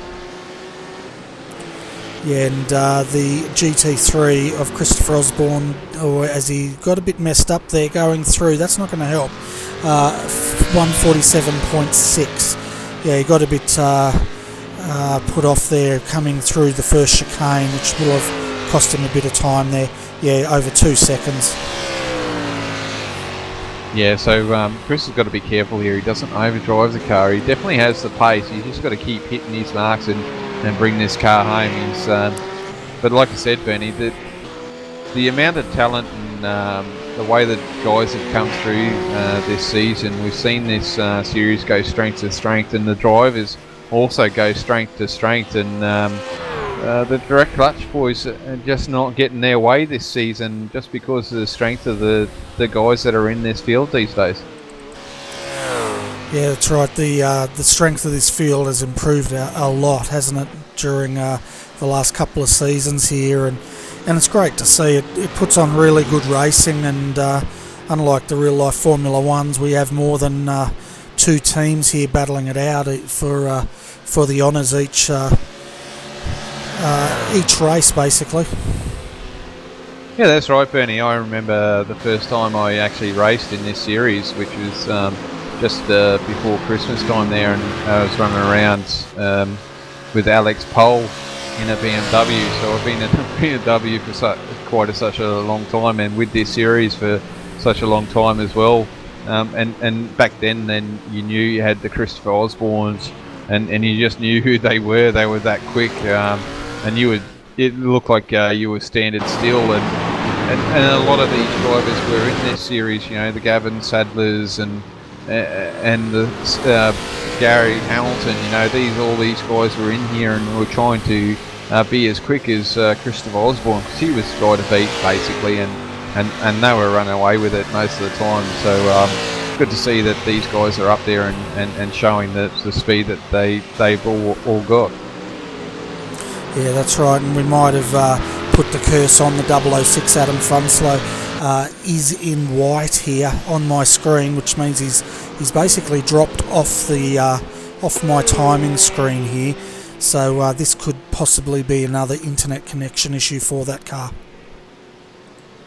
Yeah, and the GT3 of Christopher Osborne, or as he got a bit messed up there going through, that's not going to help. 147.6. Yeah, he got a bit put off there coming through the first chicane, which will have cost him a bit of time there. Yeah, over 2 seconds. Yeah, so Chris has got to be careful here. He doesn't overdrive the car. He definitely has the pace. He's just got to keep hitting his marks and bring this car home. But like I said, Bernie, the amount of talent and the way that guys have come through this season, we've seen this series go strength to strength, and the drivers also go strength to strength. And the direct clutch boys are just not getting their way this season, just because of the strength of the guys that are in this field these days. Yeah, that's right. The strength of this field has improved a lot, hasn't it, during the last couple of seasons here, and it's great to see. It puts on really good racing, and unlike the real life Formula Ones, we have more than 2 teams here battling it out for the honours each race, basically. Yeah, that's right, Bernie. I remember the first time I actually raced in this series, which was just before Christmas time there, and I was running around with Alex Pohl in a BMW. So I've been in a BMW for such a long time, and with this series for such a long time as well. And back then you knew you had the Christopher Osbornes, and you just knew who they were. They were that quick, and it looked like you were standing still. And a lot of these drivers were in this series. You know, the Gavin Sadlers and the Gary Hamilton. You know, all these guys were in here and were trying to be as quick as Christopher Osborne, because he was the guy to beat basically, and they were running away with it most of the time. So good to see that these guys are up there and showing the speed that they've all got. Yeah, that's right, and we might have put the curse on the 006 Adam Funslow. Is in white here on my screen, which means he's basically dropped off off my timing screen here. So this could possibly be another internet connection issue for that car.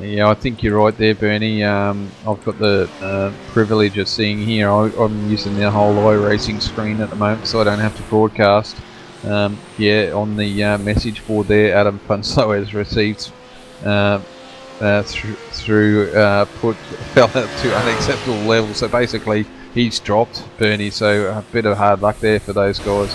Yeah, I think you're right there, Bernie. I've got the privilege of seeing here. I'm using the whole iRacing screen at the moment, so I don't have to broadcast. Yeah, on the message board there, Adam Funslow has received fell out to unacceptable levels. So basically, he's dropped, Bernie. So a bit of hard luck there for those guys.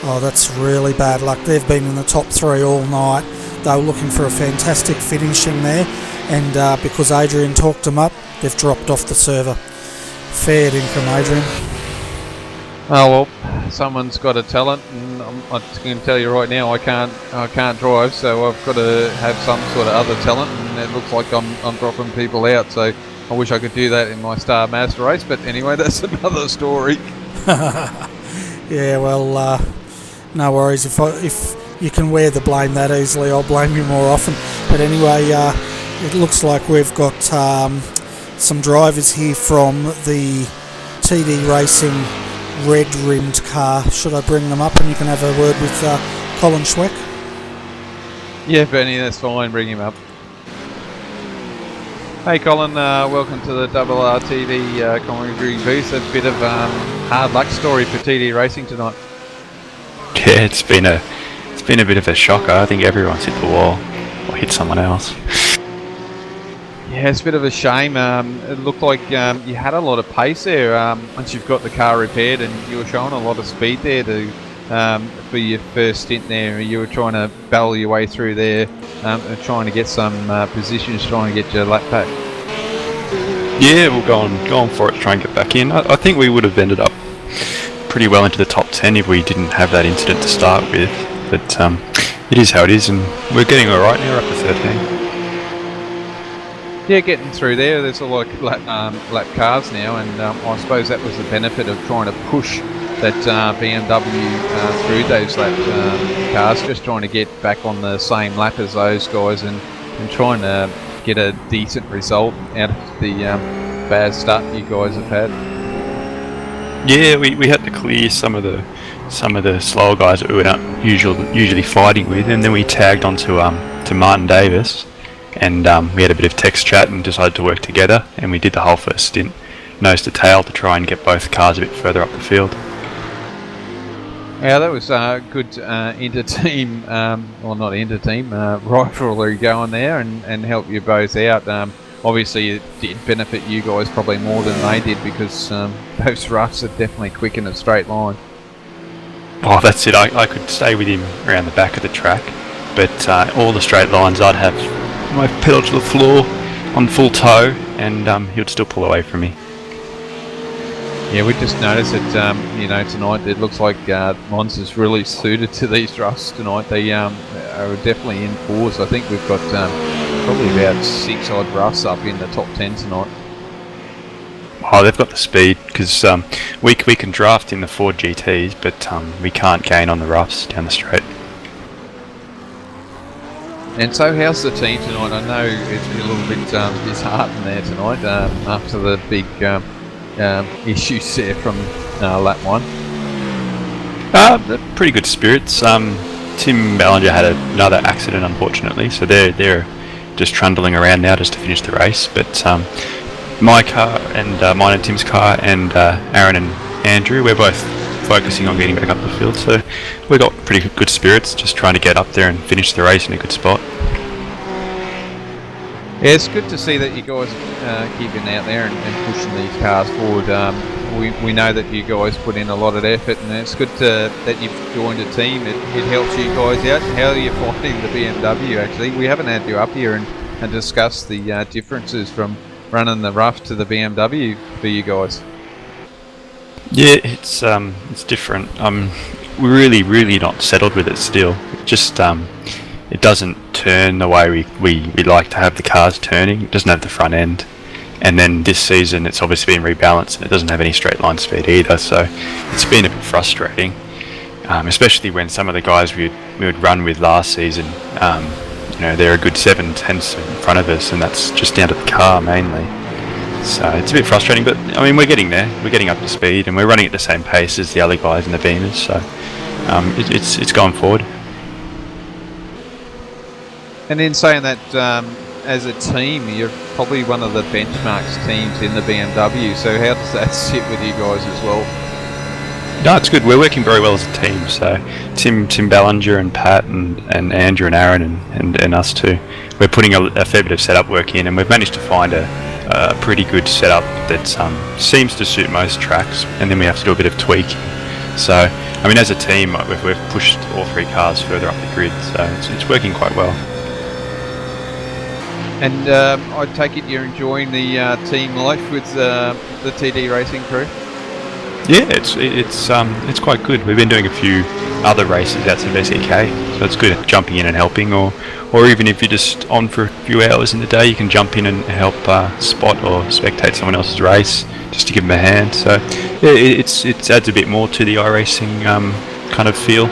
Oh, that's really bad luck. They've been in the top 3 all night. They were looking for a fantastic finishing there, and because Adrian talked them up, they've dropped off the server. Fair dinkum, Adrian. Oh well, someone's got a talent, and I can tell you right now, I can't drive, so I've got to have some sort of other talent, and it looks like I'm dropping people out. So I wish I could do that in my Star Mazda race, but anyway, that's another story. Yeah, well, no worries. If you can wear the blame that easily, I'll blame you more often. But anyway, it looks like we've got some drivers here from the TD Racing red-rimmed car. Should I bring them up and you can have a word with Colin Schweck? Yeah, Bernie, that's fine. Bring him up. Hey, Colin. Welcome to the RRTV commentary booth. A bit of hard luck story for TD Racing tonight. Yeah, it's been a bit of a shocker. I think everyone's hit the wall or hit someone else. Yeah, it's a bit of a shame. It looked like you had a lot of pace there once you've got the car repaired, and you were showing a lot of speed there for your first stint there. You were trying to battle your way through there, trying to get some positions, trying to get your lap back. Yeah, we'll go on for it, try and get back in. I think we would have ended up pretty well into the top 10 if we didn't have that incident to start with. But it is how it is, and we're getting alright now. We're up to 13. Yeah, getting through there. There's a lot of lap cars now, and I suppose that was the benefit of trying to push that BMW through those lap cars, just trying to get back on the same lap as those guys, and trying to get a decent result out of the bad start you guys have had. Yeah, we had to clear some of the slower guys that we were not usually fighting with, and then we tagged onto to Martin Davis, and we had a bit of text chat and decided to work together, and we did the whole first stint nose to tail to try and get both cars a bit further up the field. Yeah, that was a good inter-team, well not inter-team, rivalry going there, and help you both out. Obviously it did benefit you guys probably more than they did, because those roughs are definitely quick in a straight line. Oh, that's it. I could stay with him around the back of the track, but all the straight lines I'd have my pedal to the floor on full toe, and he would still pull away from me. Yeah, we just noticed that tonight it looks like Monza's really suited to these roughs tonight. They are definitely in fours. I think we've got probably about 6 odd roughs up in the top 10 tonight. Oh, they've got the speed, because we can draft in the Ford GTs, but we can't gain on the roughs down the straight. And so how's the team tonight? I know it's been a little bit disheartened there tonight after the big issues there from lap 1. They're pretty good spirits. Tim Ballinger had another accident, unfortunately, so they're just trundling around now just to finish the race. But my car and mine and Tim's car and Aaron and Andrew, we're both focusing on getting back up the field, so we've got pretty good spirits, just trying to get up there and finish the race in a good spot. Yeah, it's good to see that you guys are keeping out there and pushing these cars forward. We know that you guys put in a lot of effort, and it's good that you've joined a team. It helps you guys out. How are you finding the BMW actually? We haven't had you up here and discussed the differences from running the rough to the BMW for you guys. Yeah, it's different. We're really not settled with it still. It just it doesn't turn the way we like to have the cars turning. It doesn't have the front end. And then this season it's obviously been rebalanced, and it doesn't have any straight line speed either, so it's been a bit frustrating, especially when some of the guys we would run with last season, they're a good 7/10 in front of us, and that's just down to the car mainly. So it's a bit frustrating, but I mean, we're getting there. We're getting up to speed, and we're running at the same pace as the other guys in the Beamers, so it's going forward. And in saying that, as a team, you're probably one of the benchmarks teams in the BMW, so how does that sit with you guys as well? No, it's good. We're working very well as a team, so Tim Ballinger and Pat and Andrew and Aaron and us too. We're putting a fair bit of setup work in, and we've managed to find a pretty good setup that seems to suit most tracks, and then we have to do a bit of tweaking. So, I mean, as a team, we've pushed all 3 cars further up the grid, so it's working quite well. And I take it you're enjoying the team life with the TD Racing crew? Yeah, it's quite good. We've been doing a few other races outside of SEK, so it's good at jumping in and helping, or even if you're just on for a few hours in the day, you can jump in and help spot or spectate someone else's race just to give them a hand. So yeah, it adds a bit more to the iRacing kind of feel.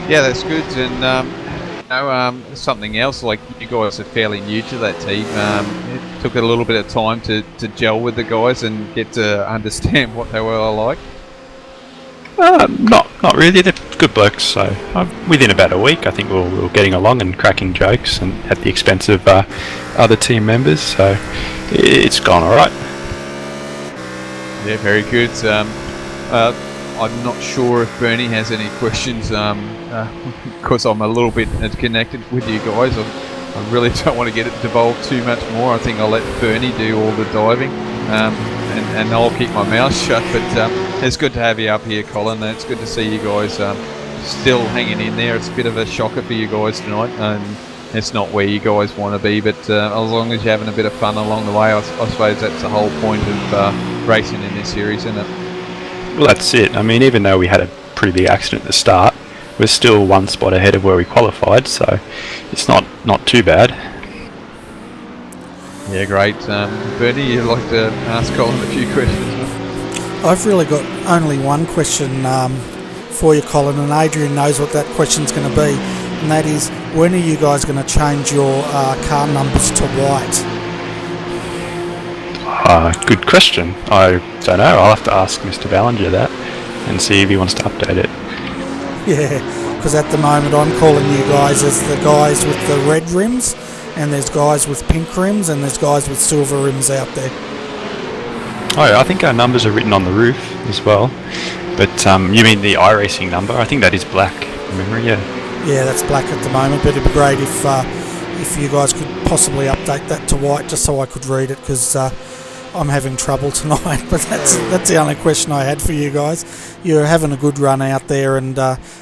Yeah, that's good. And something else, like you guys are fairly new to that team. It took a little bit of time to gel with the guys and get to understand what they were like. Not really. They're good blokes. So within about a week, I think we were getting along and cracking jokes, and at the expense of other team members. So it's gone all right. Yeah, very good. I'm not sure if Bernie has any questions, because I'm a little bit connected with you guys. I really don't want to get it devolved too much more. I think I'll let Bernie do all the diving, and I'll keep my mouth shut. But it's good to have you up here, Colin. It's good to see you guys still hanging in there. It's a bit of a shocker for you guys tonight, and it's not where you guys want to be. But as long as you're having a bit of fun along the way, I suppose that's the whole point of racing in this series, isn't it? Well, that's it. I mean, even though we had a pretty big accident at the start, we're still one spot ahead of where we qualified, so it's not too bad. Yeah, great. Bernie, you'd like to ask Colin a few questions? I've really got only one question for you, Colin, and Adrian knows what that question's going to be, and that is, when are you guys going to change your car numbers to white? Good question. I don't know. I'll have to ask Mr. Ballinger that and see if he wants to update it. Yeah, because at the moment I'm calling you guys as the guys with the red rims, and there's guys with pink rims, and there's guys with silver rims out there. Oh, yeah, I think our numbers are written on the roof as well. But you mean the iRacing number? I think that is black from memory, yeah. Yeah, that's black at the moment, but it'd be great if you guys could possibly update that to white, just so I could read it, because I'm having trouble tonight. But that's the only question I had for you guys. You're having a good run out there, and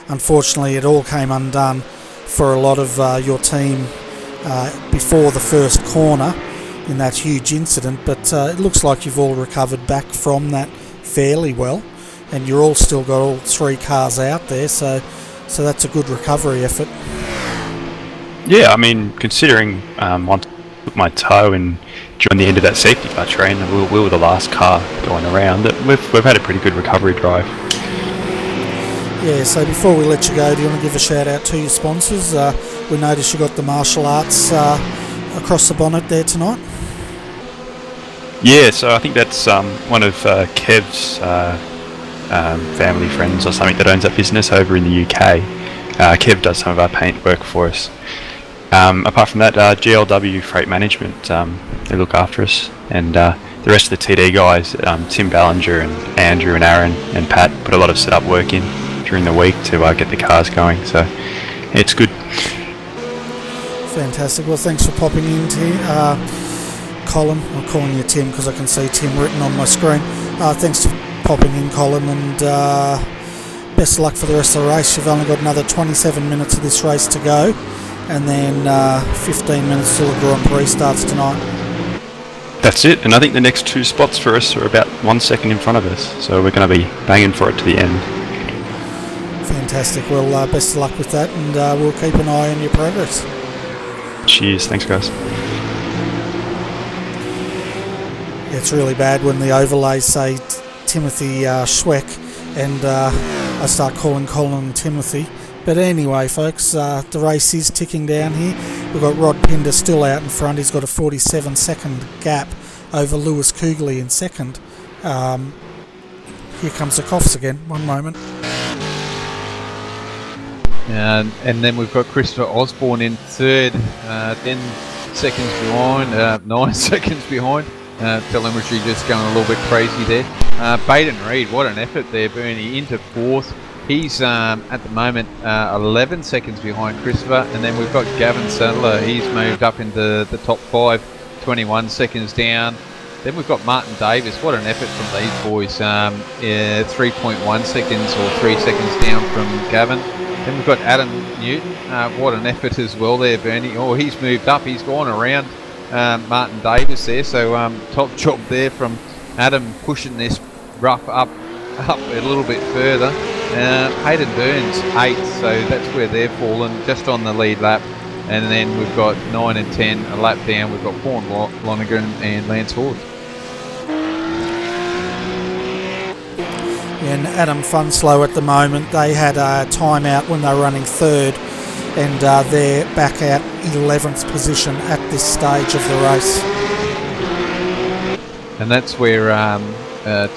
unfortunately it all came undone for a lot of your team before the first corner in that huge incident, but it looks like you've all recovered back from that fairly well, and you're all still got all three cars out there, so that's a good recovery effort. Yeah, I mean, considering once I put my toe in during the end of that safety car train, we were the last car going around, that we've had a pretty good recovery drive. Yeah, so before we let you go, do you want to give a shout out to your sponsors? We noticed you got the martial arts across the bonnet there tonight. Yeah, so I think that's one of Kev's family friends or something that owns that business over in the UK. Kev does some of our paint work for us. Apart from that, GLW Freight Management, they look after us, and the rest of the TD guys, Tim Ballinger and Andrew and Aaron and Pat, put a lot of setup work in during the week to get the cars going, so it's good. Fantastic. Well, thanks for popping in, Colin. I'm calling you Tim because I can see Tim written on my screen. Thanks for popping in, Colin, and best of luck for the rest of the race. You've only got another 27 minutes of this race to go, and then 15 minutes till the Grand Prix starts tonight. That's it, and I think the next two spots for us are about 1 second in front of us, so we're going to be banging for it to the end. Fantastic. Well, best of luck with that, and we'll keep an eye on your progress. Cheers. Thanks, guys. It's really bad when the overlays say Timothy Schweck, and I start calling Colin Timothy. But anyway, folks, the race is ticking down here. We've got Rod Pinder still out in front. He's got a 47-second gap over Lewis Kugley in second. Here comes the coughs again. One moment. And then we've got Christopher Osborne in third, 10 seconds behind, 9 seconds behind. Telemetry just going a little bit crazy there. Baden Reed, what an effort there, Bernie, into fourth. He's at the moment 11 seconds behind Christopher, and then we've got Gavin Sadler. He's moved up into the top 5, 21 seconds down. Then we've got Martin Davis. What an effort from these boys. 3.1 seconds or 3 seconds down from Gavin. Then we've got Adam Newton. What an effort as well there, Bernie. Oh, he's moved up. He's gone around Martin Davis there. So top job there from Adam, pushing this rough up a little bit further. Hayden Burns 8th, so that's where they're fallen, just on the lead lap. And then we've got 9 and 10 a lap down. We've got Paul Lonergan and Lance Ford. And Adam Funslow at the moment, they had a timeout when they were running third, and they're back out 11th position at this stage of the race. And that's where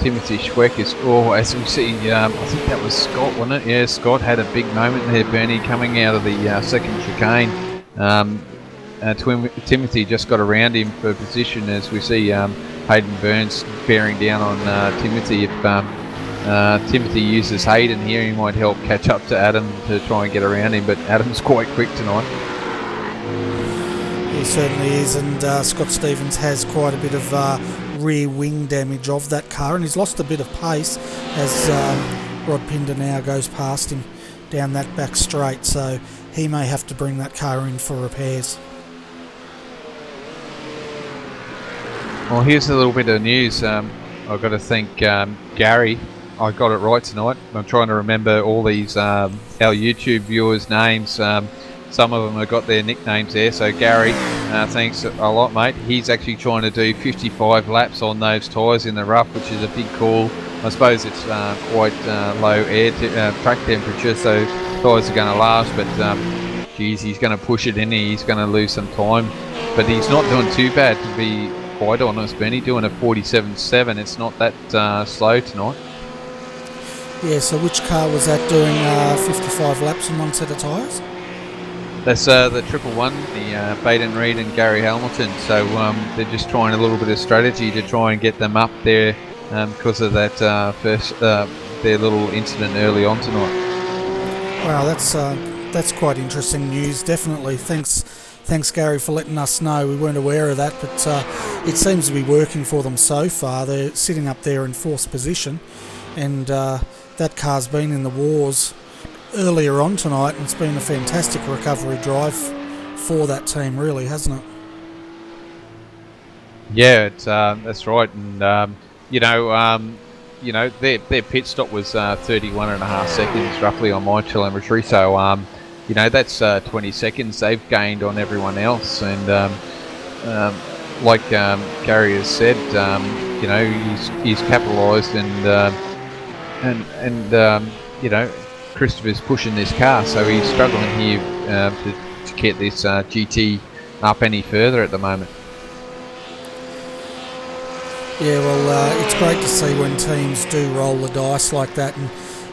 Timothy Schweck is, as we see, I think that was Scott, wasn't it? Yeah, Scott had a big moment there, Bernie, coming out of the second chicane. Timothy just got around him for position, as we see Hayden Burns bearing down on Timothy. If Timothy uses Hayden here, he might help catch up to Adam to try and get around him, but Adam's quite quick tonight. He certainly is, and Scott Stevens has quite a bit of rear wing damage of that car, and he's lost a bit of pace as Rod Pinder now goes past him down that back straight, so he may have to bring that car in for repairs. Well, here's a little bit of news. I've got to thank Gary I got it right tonight. I'm trying to remember all these our YouTube viewers' names. Some of them have got their nicknames there. So Gary, thanks a lot, mate. He's actually trying to do 55 laps on those tyres in the rough, which is a big call. I suppose it's quite low track temperature, so tyres are going to last. But geez, he's going to push it in. He's going to lose some time, but he's not doing too bad, to be quite honest, Benny. Doing a 47.7. It's not that slow tonight. Yeah, so which car was that doing 55 laps on one set of tyres? That's the 111, the Baden Reed and Gary Hamilton. So they're just trying a little bit of strategy to try and get them up there because of that their little incident early on tonight. Wow, that's quite interesting news. Definitely, thanks Gary for letting us know. We weren't aware of that, but it seems to be working for them so far. They're sitting up there in fourth position, and that car's been in the wars earlier on tonight, and it's been a fantastic recovery drive for that team, really, hasn't it? Yeah, that's right, and their pit stop was 31.5 seconds roughly on my telemetry, so that's 20 seconds they've gained on everyone else, and like Gary has said, he's capitalised, and Christopher's pushing this car, so he's struggling here to get this GT up any further at the moment. Yeah, well, it's great to see when teams do roll the dice like that,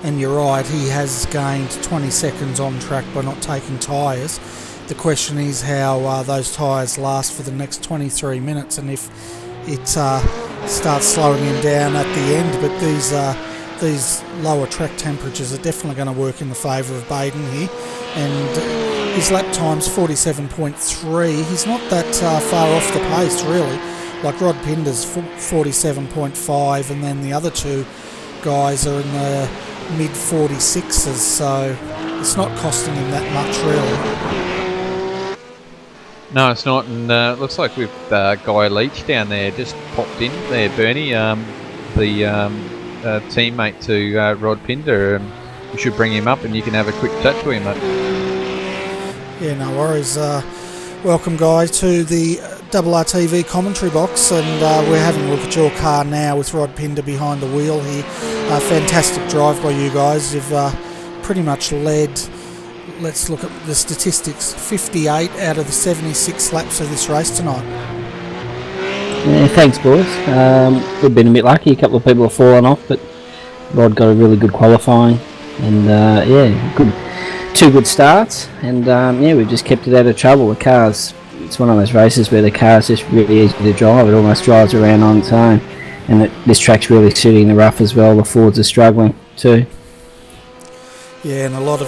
and you're right, he has gained 20 seconds on track by not taking tyres. The question is how those tyres last for the next 23 minutes, and if it starts slowing him down at the end, but these lower track temperatures are definitely going to work in the favour of Baden here, and his lap time's 47.3. He's not that far off the pace, really. Like Rod Pinder's 47.5, and then the other two guys are in the mid 46s, so it's not costing him that much, really. No, it's not, and it looks like we've Guy Leach down there just popped in there, Bernie, the teammate to Rod Pinder. You should bring him up and you can have a quick chat to him, mate. Yeah, no worries. Welcome, guys, to the RRTV commentary box, and we're having a look at your car now with Rod Pinder behind the wheel here. Fantastic drive by you guys. You've pretty much led, let's look at the statistics, 58 out of the 76 laps of this race tonight. Yeah, thanks, boys. We've been a bit lucky. A couple of people have fallen off, but Rod got a really good qualifying, and two good starts, and we've just kept it out of trouble. The cars, it's one of those races where the car's just really easy to drive. It almost drives around on its own, and this track's really suiting the rough as well. The Fords are struggling too. Yeah, and a lot of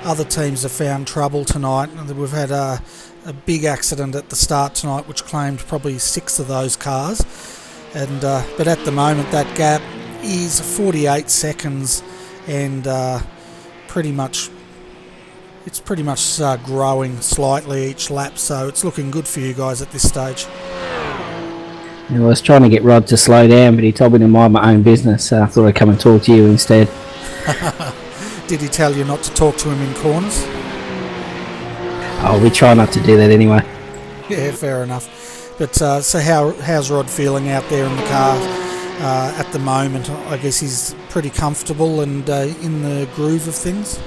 other teams have found trouble tonight. We've had a big accident at the start tonight, which claimed probably 6 of those cars, and but at the moment that gap is 48 seconds, and it's pretty much growing slightly each lap, so it's looking good for you guys at this stage. I was trying to get Rod to slow down, but he told me to mind my own business, so I thought I'd come and talk to you instead. Did he tell you not to talk to him in corners? Oh, we try not to do that anyway. Yeah, fair enough. But so how's Rod feeling out there in the car at the moment? I guess he's pretty comfortable and in the groove of things.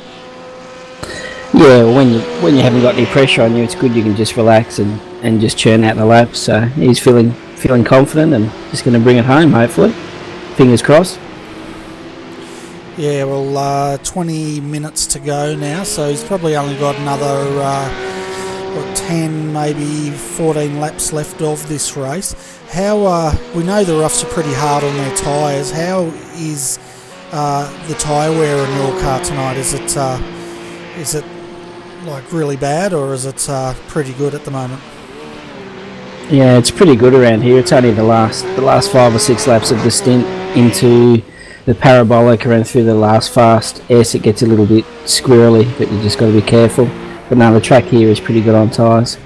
Yeah, well, when you haven't got any pressure on you, it's good. You can just relax and just churn out the laps. So he's feeling confident and just going to bring it home, hopefully. Fingers crossed. Yeah, well, 20 minutes to go now, so he's probably only got another 10, maybe 14 laps left of this race. How we know the roughs are pretty hard on their tyres. How is the tyre wear in your car tonight? Is it like really bad, or is it pretty good at the moment? Yeah, it's pretty good around here. It's only the last 5 or 6 laps of the stint into the parabolic around through the last fast S. It gets a little bit squirrely, but you just got to be careful. But no, the track here is pretty good on tyres.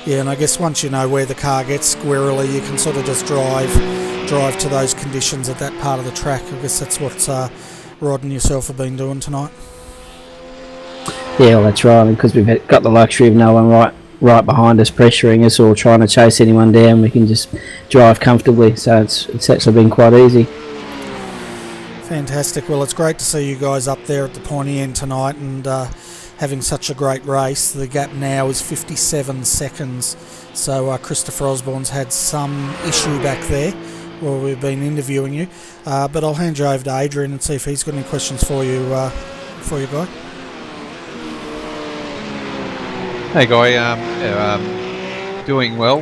Yeah, and I guess once you know where the car gets squirrely, you can sort of just drive to those conditions at that part of the track. I guess that's what Rod and yourself have been doing tonight. Yeah, well, that's right. Because we've got the luxury of no one right behind us pressuring us or trying to chase anyone down. We can just drive comfortably. So it's actually been quite easy. Fantastic. Well, it's great to see you guys up there at the pointy end tonight and having such a great race. The gap now is 57 seconds. So Christopher Osborne's had some issue back there while we've been interviewing you. But I'll hand you over to Adrian and see if he's got any questions for you, Guy. Hey Guy, doing well.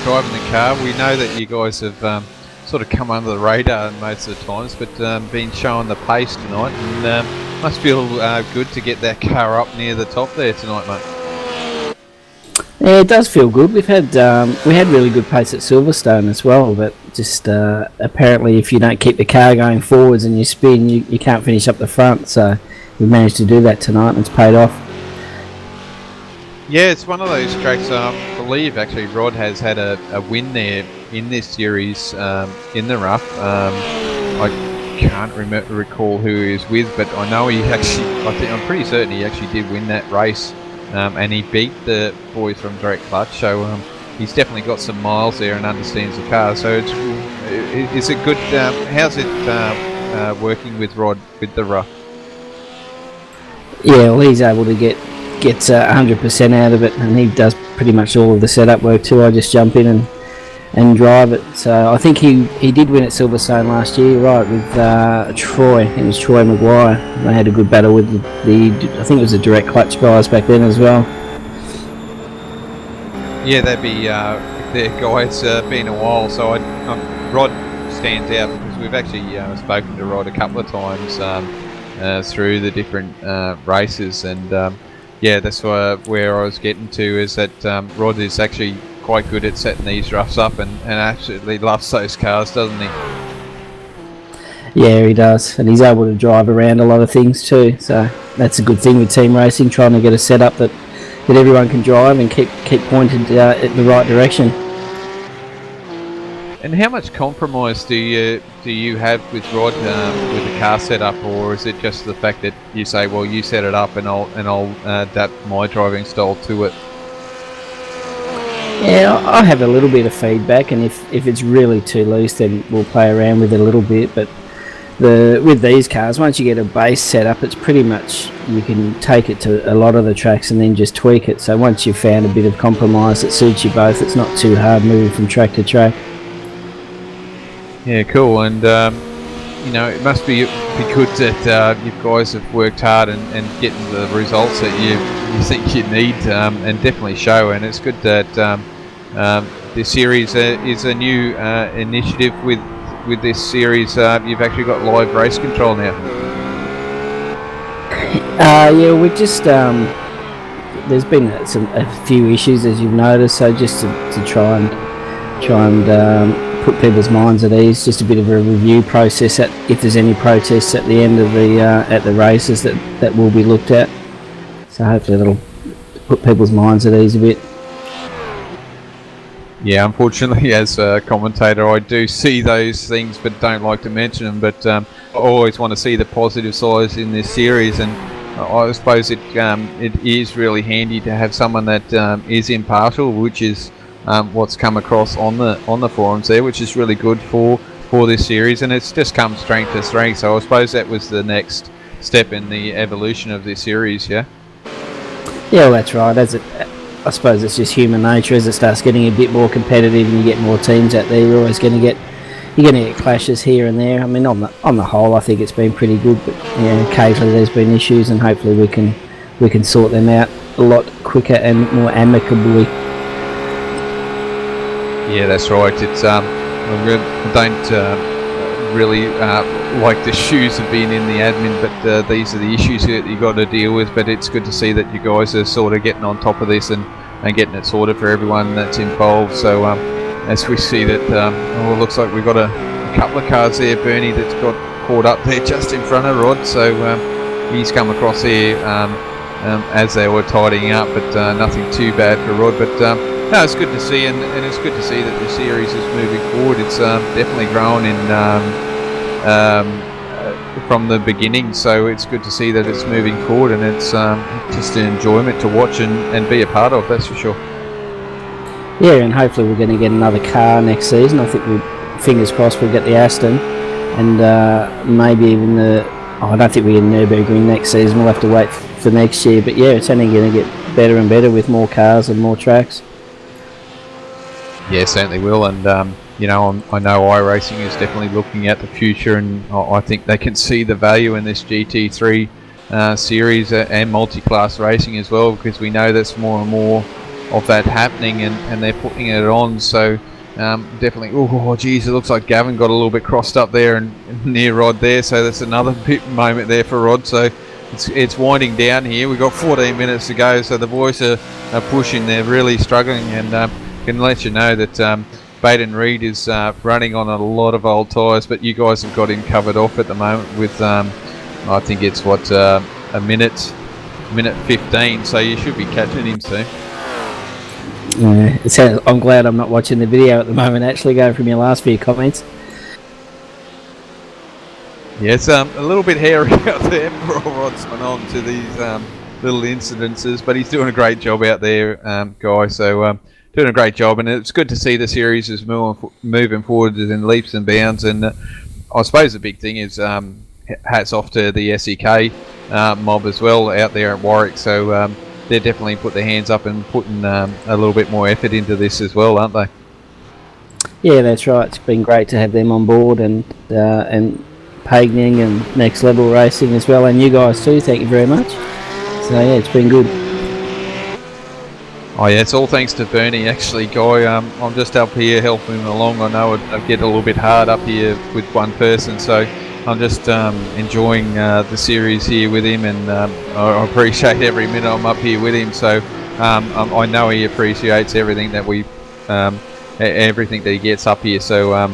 Driving the car. We know that you guys have sort of come under the radar most of the times, but been showing the pace tonight, and must feel good to get that car up near the top there tonight, mate. Yeah, it does feel good. We had really good pace at Silverstone as well, but just apparently if you don't keep the car going forwards and you spin, you can't finish up the front. So we managed to do that tonight, and it's paid off. Yeah, it's one of those tracks. I believe actually Rod has had a win there in this series in the rough. I can't recall who he was with, but I know I'm pretty certain he actually did win that race, and he beat the boys from Direct Clutch. So he's definitely got some miles there and understands the car. So is it good? How's it working with Rod with the rough? Yeah, well, he's able to get 100% out of it, and he does pretty much all of the setup work too. I just jump in and drive it. So I think he did win at Silverstone last year, right, with Troy. It was Troy Maguire. They had a good battle with the I think it was the Direct Clutch guys back then as well. Yeah, that'd be their guy. It's been a while, so Rod stands out because we've actually spoken to Rod a couple of times through the different races, and yeah, that's where I was getting to, is that Rod is actually quite good at setting these roughs up and absolutely loves those cars, doesn't he? Yeah, he does, and he's able to drive around a lot of things too, so that's a good thing with team racing, trying to get a setup that everyone can drive and keep pointed in the right direction. And how much compromise do you have with Rod with the car setup, or is it just the fact that you say, well, you set it up and I'll adapt my driving style to it? Yeah, I have a little bit of feedback, and if it's really too loose, then we'll play around with it a little bit. But with these cars, once you get a base setup, it's pretty much you can take it to a lot of the tracks and then just tweak it. So once you've found a bit of compromise that suits you both, it's not too hard moving from track to track. Yeah, cool. And it must be good that you guys have worked hard and getting the results that you think you need, and definitely show. And it's good that this series is a new initiative with this series. You've actually got live race control now. Yeah, we've just there's been a few issues, as you've noticed. So just to try and put people's minds at ease, just a bit of a review process if there's any protests at the end of the races that will be looked at. So hopefully that'll put people's minds at ease a bit. Yeah, unfortunately, as a commentator, I do see those things, but don't like to mention them. But I always want to see the positive sides in this series, and I suppose it is really handy to have someone that is impartial, which is what's come across on the forums there, which is really good for this series, and it's just come strength to strength. So I suppose that was the next step in the evolution of this series. Yeah, well, that's right. I suppose it's just human nature. As it starts getting a bit more competitive and you get more teams out there, you're always going to get clashes here and there. I mean, on the whole, I think it's been pretty good, but occasionally there's been issues, and hopefully we can sort them out a lot quicker and more amicably. Yeah, that's right. It's I don't really like the shoes of being in the admin, but these are the issues that you got to deal with. But it's good to see that you guys are sort of getting on top of this and getting it sorted for everyone that's involved. So as we see that, it looks like we've got a couple of cars there, Bernie, that's got caught up there just in front of Rod. So he's come across here as they were tidying up, but nothing too bad for Rod. But No, it's good to see, and it's good to see that the series is moving forward. It's definitely grown in from the beginning, so it's good to see that it's moving forward, and it's just an enjoyment to watch and be a part of, that's for sure. Yeah, and hopefully we're going to get another car next season. I think fingers crossed we'll get the Aston, and maybe even I don't think we get Nürburgring next season. We'll have to wait for next year, but yeah, it's only going to get better and better with more cars and more tracks. Yeah, certainly will, and you know, I know iRacing is definitely looking at the future, and I think they can see the value in this GT3 series and multi-class racing as well, because we know there's more and more of that happening, and they're putting it on. So definitely, oh geez, it looks like Gavin got a little bit crossed up there and near Rod there, so that's another big moment there for Rod. So it's winding down here. We've got 14 minutes to go, so the boys are pushing. They're really struggling, and can let you know that Baden Reed is running on a lot of old tyres, but you guys have got him covered off at the moment with I think it's a minute 15, so you should be catching him soon. Yeah, I'm glad I'm not watching the video at the moment, actually, going from your last few comments. Yeah, it's a little bit hairy out there for all Rod's gone on to these little incidences, but he's doing a great job out there, Guy, so doing a great job, and it's good to see the series is moving forward in leaps and bounds. And I suppose the big thing is hats off to the SEK mob as well out there at Warwick. So they definitely put their hands up and putting a little bit more effort into this as well, aren't they? Yeah, that's right. It's been great to have them on board, and Pagning and Next Level Racing as well, and you guys too. Thank you very much. So yeah, it's been good. Oh yeah, it's all thanks to Bernie actually, Guy. I'm just up here helping him along. I know I get a little bit hard up here with one person, so I'm just enjoying the series here with him, and I appreciate every minute I'm up here with him. So I know he appreciates everything that everything that he gets up here. So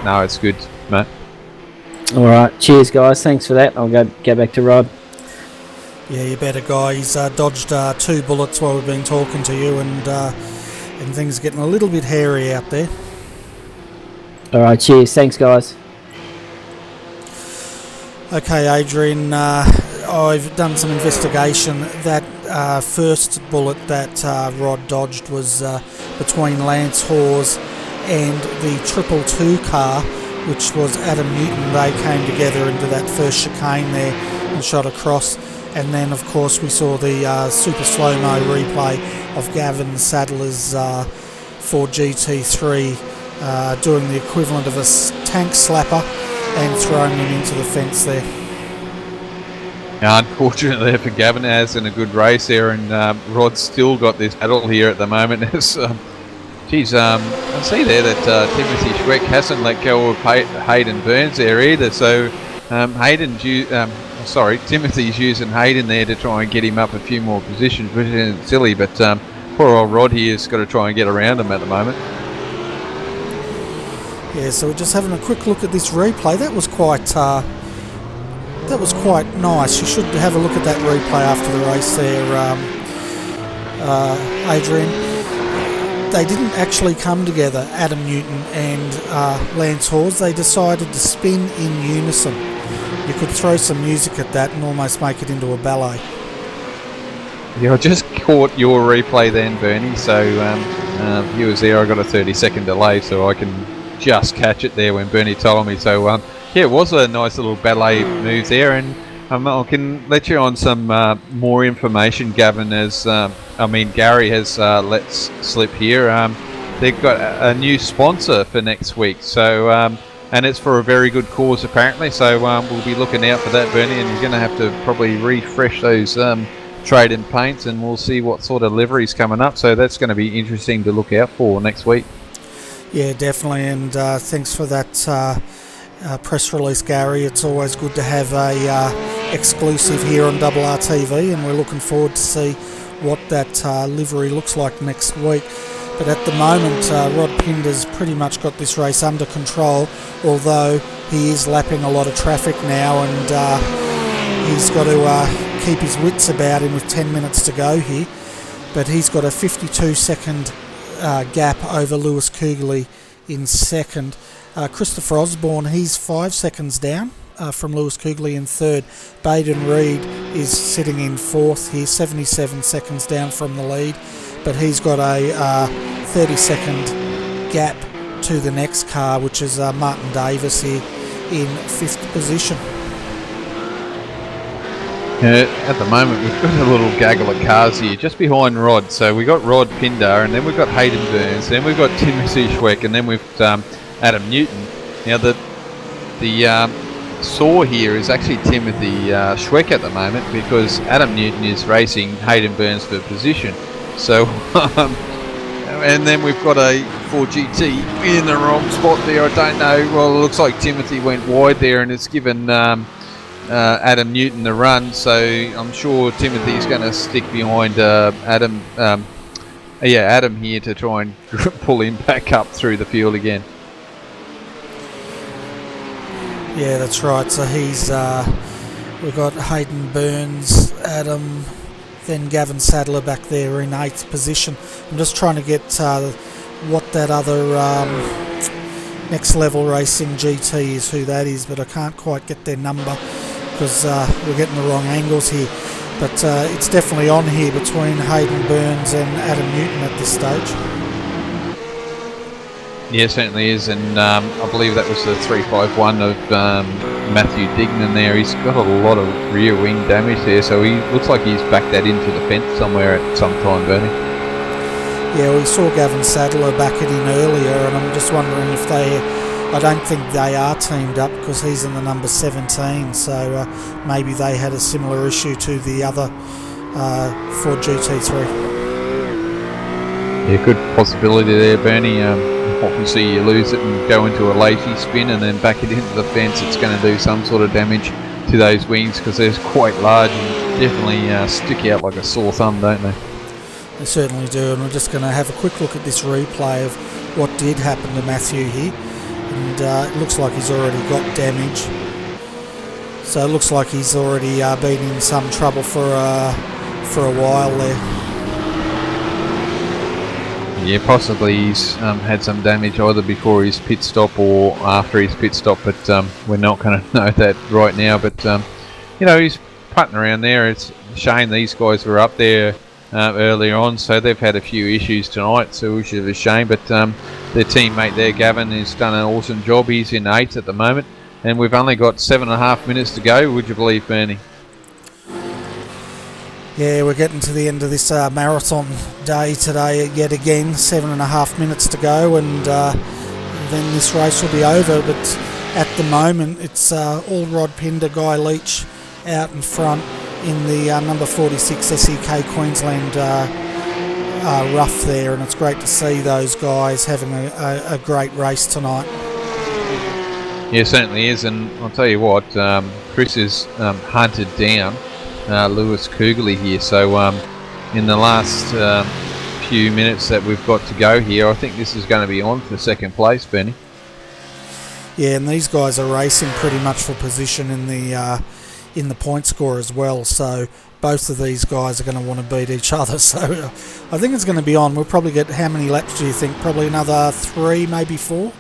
no, it's good, mate. All right, cheers guys. Thanks for that. I'll go back to Rod. Yeah, you better, Guy. He's dodged 2 bullets while we've been talking to you, and things are getting a little bit hairy out there. All right, cheers. Thanks, guys. Okay, Adrian, I've done some investigation. That first bullet that Rod dodged was between Lance Hawes and the 222 car, which was Adam Newton. They came together into that first chicane there and shot across. And then, of course, we saw the super slow-mo replay of Gavin Sadler's Ford GT3 doing the equivalent of a tank slapper and throwing him into the fence there. Now, unfortunately for Gavin, has in a good race there, and Rod's still got this battle here at the moment. Geez, I see there that Timothy Schweck hasn't let go of Hayden Burns there either, so Timothy's using Hayden there to try and get him up a few more positions, which isn't silly, but poor old Rod here's got to try and get around him at the moment. Yeah, so we're just having a quick look at this replay. That was quite nice. You should have a look at that replay after the race there, Adrian. They didn't actually come together, Adam Newton and Lance Hawes. They decided to spin in unison. You could throw some music at that and almost make it into a ballet. Yeah, I just caught your replay then, Bernie, so viewers there, I got a 30-second delay, so I can just catch it there when Bernie told me. So yeah, it was a nice little ballet move there, and I can let you on some more information, Gavin, as Gary has let slip here. They've got a new sponsor for next week, so and it's for a very good cause apparently, so we'll be looking out for that, Bernie, and you're going to have to probably refresh those trade-in paints, and we'll see what sort of livery's coming up, so that's going to be interesting to look out for next week. Yeah, definitely, and thanks for that press release, Gary. It's always good to have a exclusive here on RRTV, and we're looking forward to see what that livery looks like next week. But at the moment, Rod Pinder's pretty much got this race under control, although he is lapping a lot of traffic now, and he's got to keep his wits about him with 10 minutes to go here. But he's got a 52-second gap over Lewis Kugley in second. Christopher Osborne, he's 5 seconds down from Lewis Kugley in third. Baden Reed is sitting in fourth here, 77 seconds down from the lead, but he's got a 30-second gap to the next car, which is Martin Davis here in fifth position. At the moment, we've got a little gaggle of cars here just behind Rod. So we've got Rod Pindar, and then we've got Hayden Burns, then we've got Timothy Schweck, and then we've Adam Newton. Now the saw here is actually Timothy Schweck at the moment, because Adam Newton is racing Hayden Burns for position. So and then we've got a 4GT in the wrong spot there. I don't know. Well, it looks like Timothy went wide there, and it's given Adam Newton the run. So I'm sure Timothy's going to stick behind Adam here to try and pull him back up through the field again. Yeah, that's right. So he's we've got Hayden Burns, Adam, then Gavin Sadler back there in 8th position. I'm just trying to get what that other Next Level Racing GT is, who that is, but I can't quite get their number because we're getting the wrong angles here. But it's definitely on here between Hayden Burns and Adam Newton at this stage. Yeah, certainly is, and I believe that was the 351 of Matthew Dignan there. He's got a lot of rear wing damage there, so he looks like he's backed that into the fence somewhere at some time, Bernie. Yeah, we saw Gavin Sadler back it in earlier, and I'm just wondering if I don't think they are teamed up because he's in the number 17, so maybe they had a similar issue to the other Ford GT3. Yeah, good possibility there, Bernie. Obviously you lose it and go into a lazy spin and then back it into the fence. It's going to do some sort of damage to those wings because they're quite large and definitely stick out like a sore thumb, don't they? They certainly do, and we're just going to have a quick look at this replay of what did happen to Matthew here, and it looks like he's already got damage. So it looks like he's already been in some trouble for a while there. Yeah, possibly he's had some damage either before his pit stop or after his pit stop, but we're not going to know that right now. But you know, he's putting around there. It's a shame these guys were up there earlier on, so they've had a few issues tonight, so which is a shame. But their teammate there, Gavin, has done an awesome job. He's in 8th at the moment, and we've only got 7.5 minutes to go. Would you believe, Bernie? Yeah, we're getting to the end of this marathon day today yet again. 7.5 minutes to go, and then this race will be over. But at the moment, it's all Rod Pinder, Guy Leach out in front in the number 46 SEK Queensland rough there, and it's great to see those guys having a great race tonight. Yeah, certainly is, and I'll tell you what, Chris has hunted down Lewis Kugley here, so in the last few minutes that we've got to go here, I think this is going to be on for second place, Benny. Yeah, and these guys are racing pretty much for position in the point score as well, so both of these guys are going to want to beat each other, so I think it's going to be on. We'll probably get, how many laps do you think? Probably another 3, maybe 4?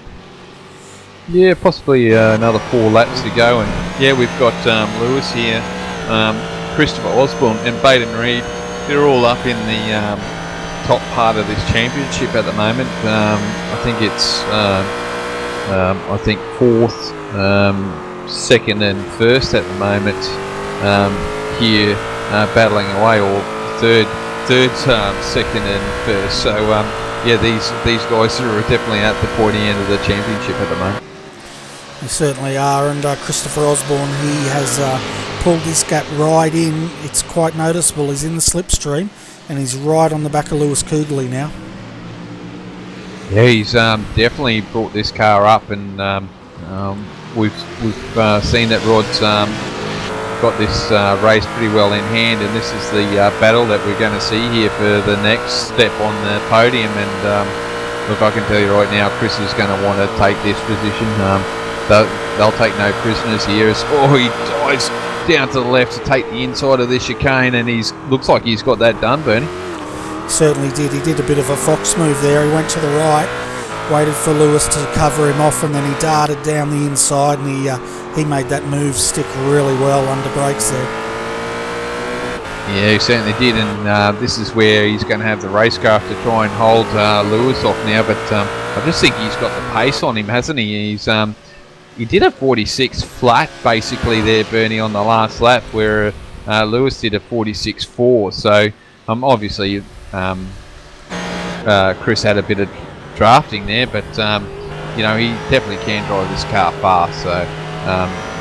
Yeah, possibly another 4 laps to go, and yeah, we've got Lewis here, Christopher Osborne and Baden Reed. They're all up in the top part of this championship at the moment. I think it's 4th, 2nd and 1st at the moment here battling away, or 3rd, 2nd and 1st. So yeah, these guys are definitely at the pointy end of the championship at the moment. They certainly are, and Christopher Osborne, he has pulled this gap right in. It's quite noticeable. He's in the slipstream, and he's right on the back of Lewis Kugley now. Yeah, he's definitely brought this car up, and we've seen that Rod's got this race pretty well in hand, and this is the battle that we're going to see here for the next step on the podium. And look, I can tell you right now, Chris is going to want to take this position. They'll take no prisoners here. He dives down to the left to take the inside of this chicane, and looks like he's got that done, Bernie. certainly did. He did a bit of a fox move there. He went to the right, waited for Lewis to cover him off, and then he darted down the inside, and he made that move stick really well under brakes there. Yeah, he certainly did, and this is where he's going to have the racecraft to try and hold Lewis off now, but I just think he's got the pace on him, hasn't he? He did a 46 flat basically there, Bernie, on the last lap, where Lewis did a 46.4, so obviously Chris had a bit of drafting there, but you know, he definitely can drive this car fast, so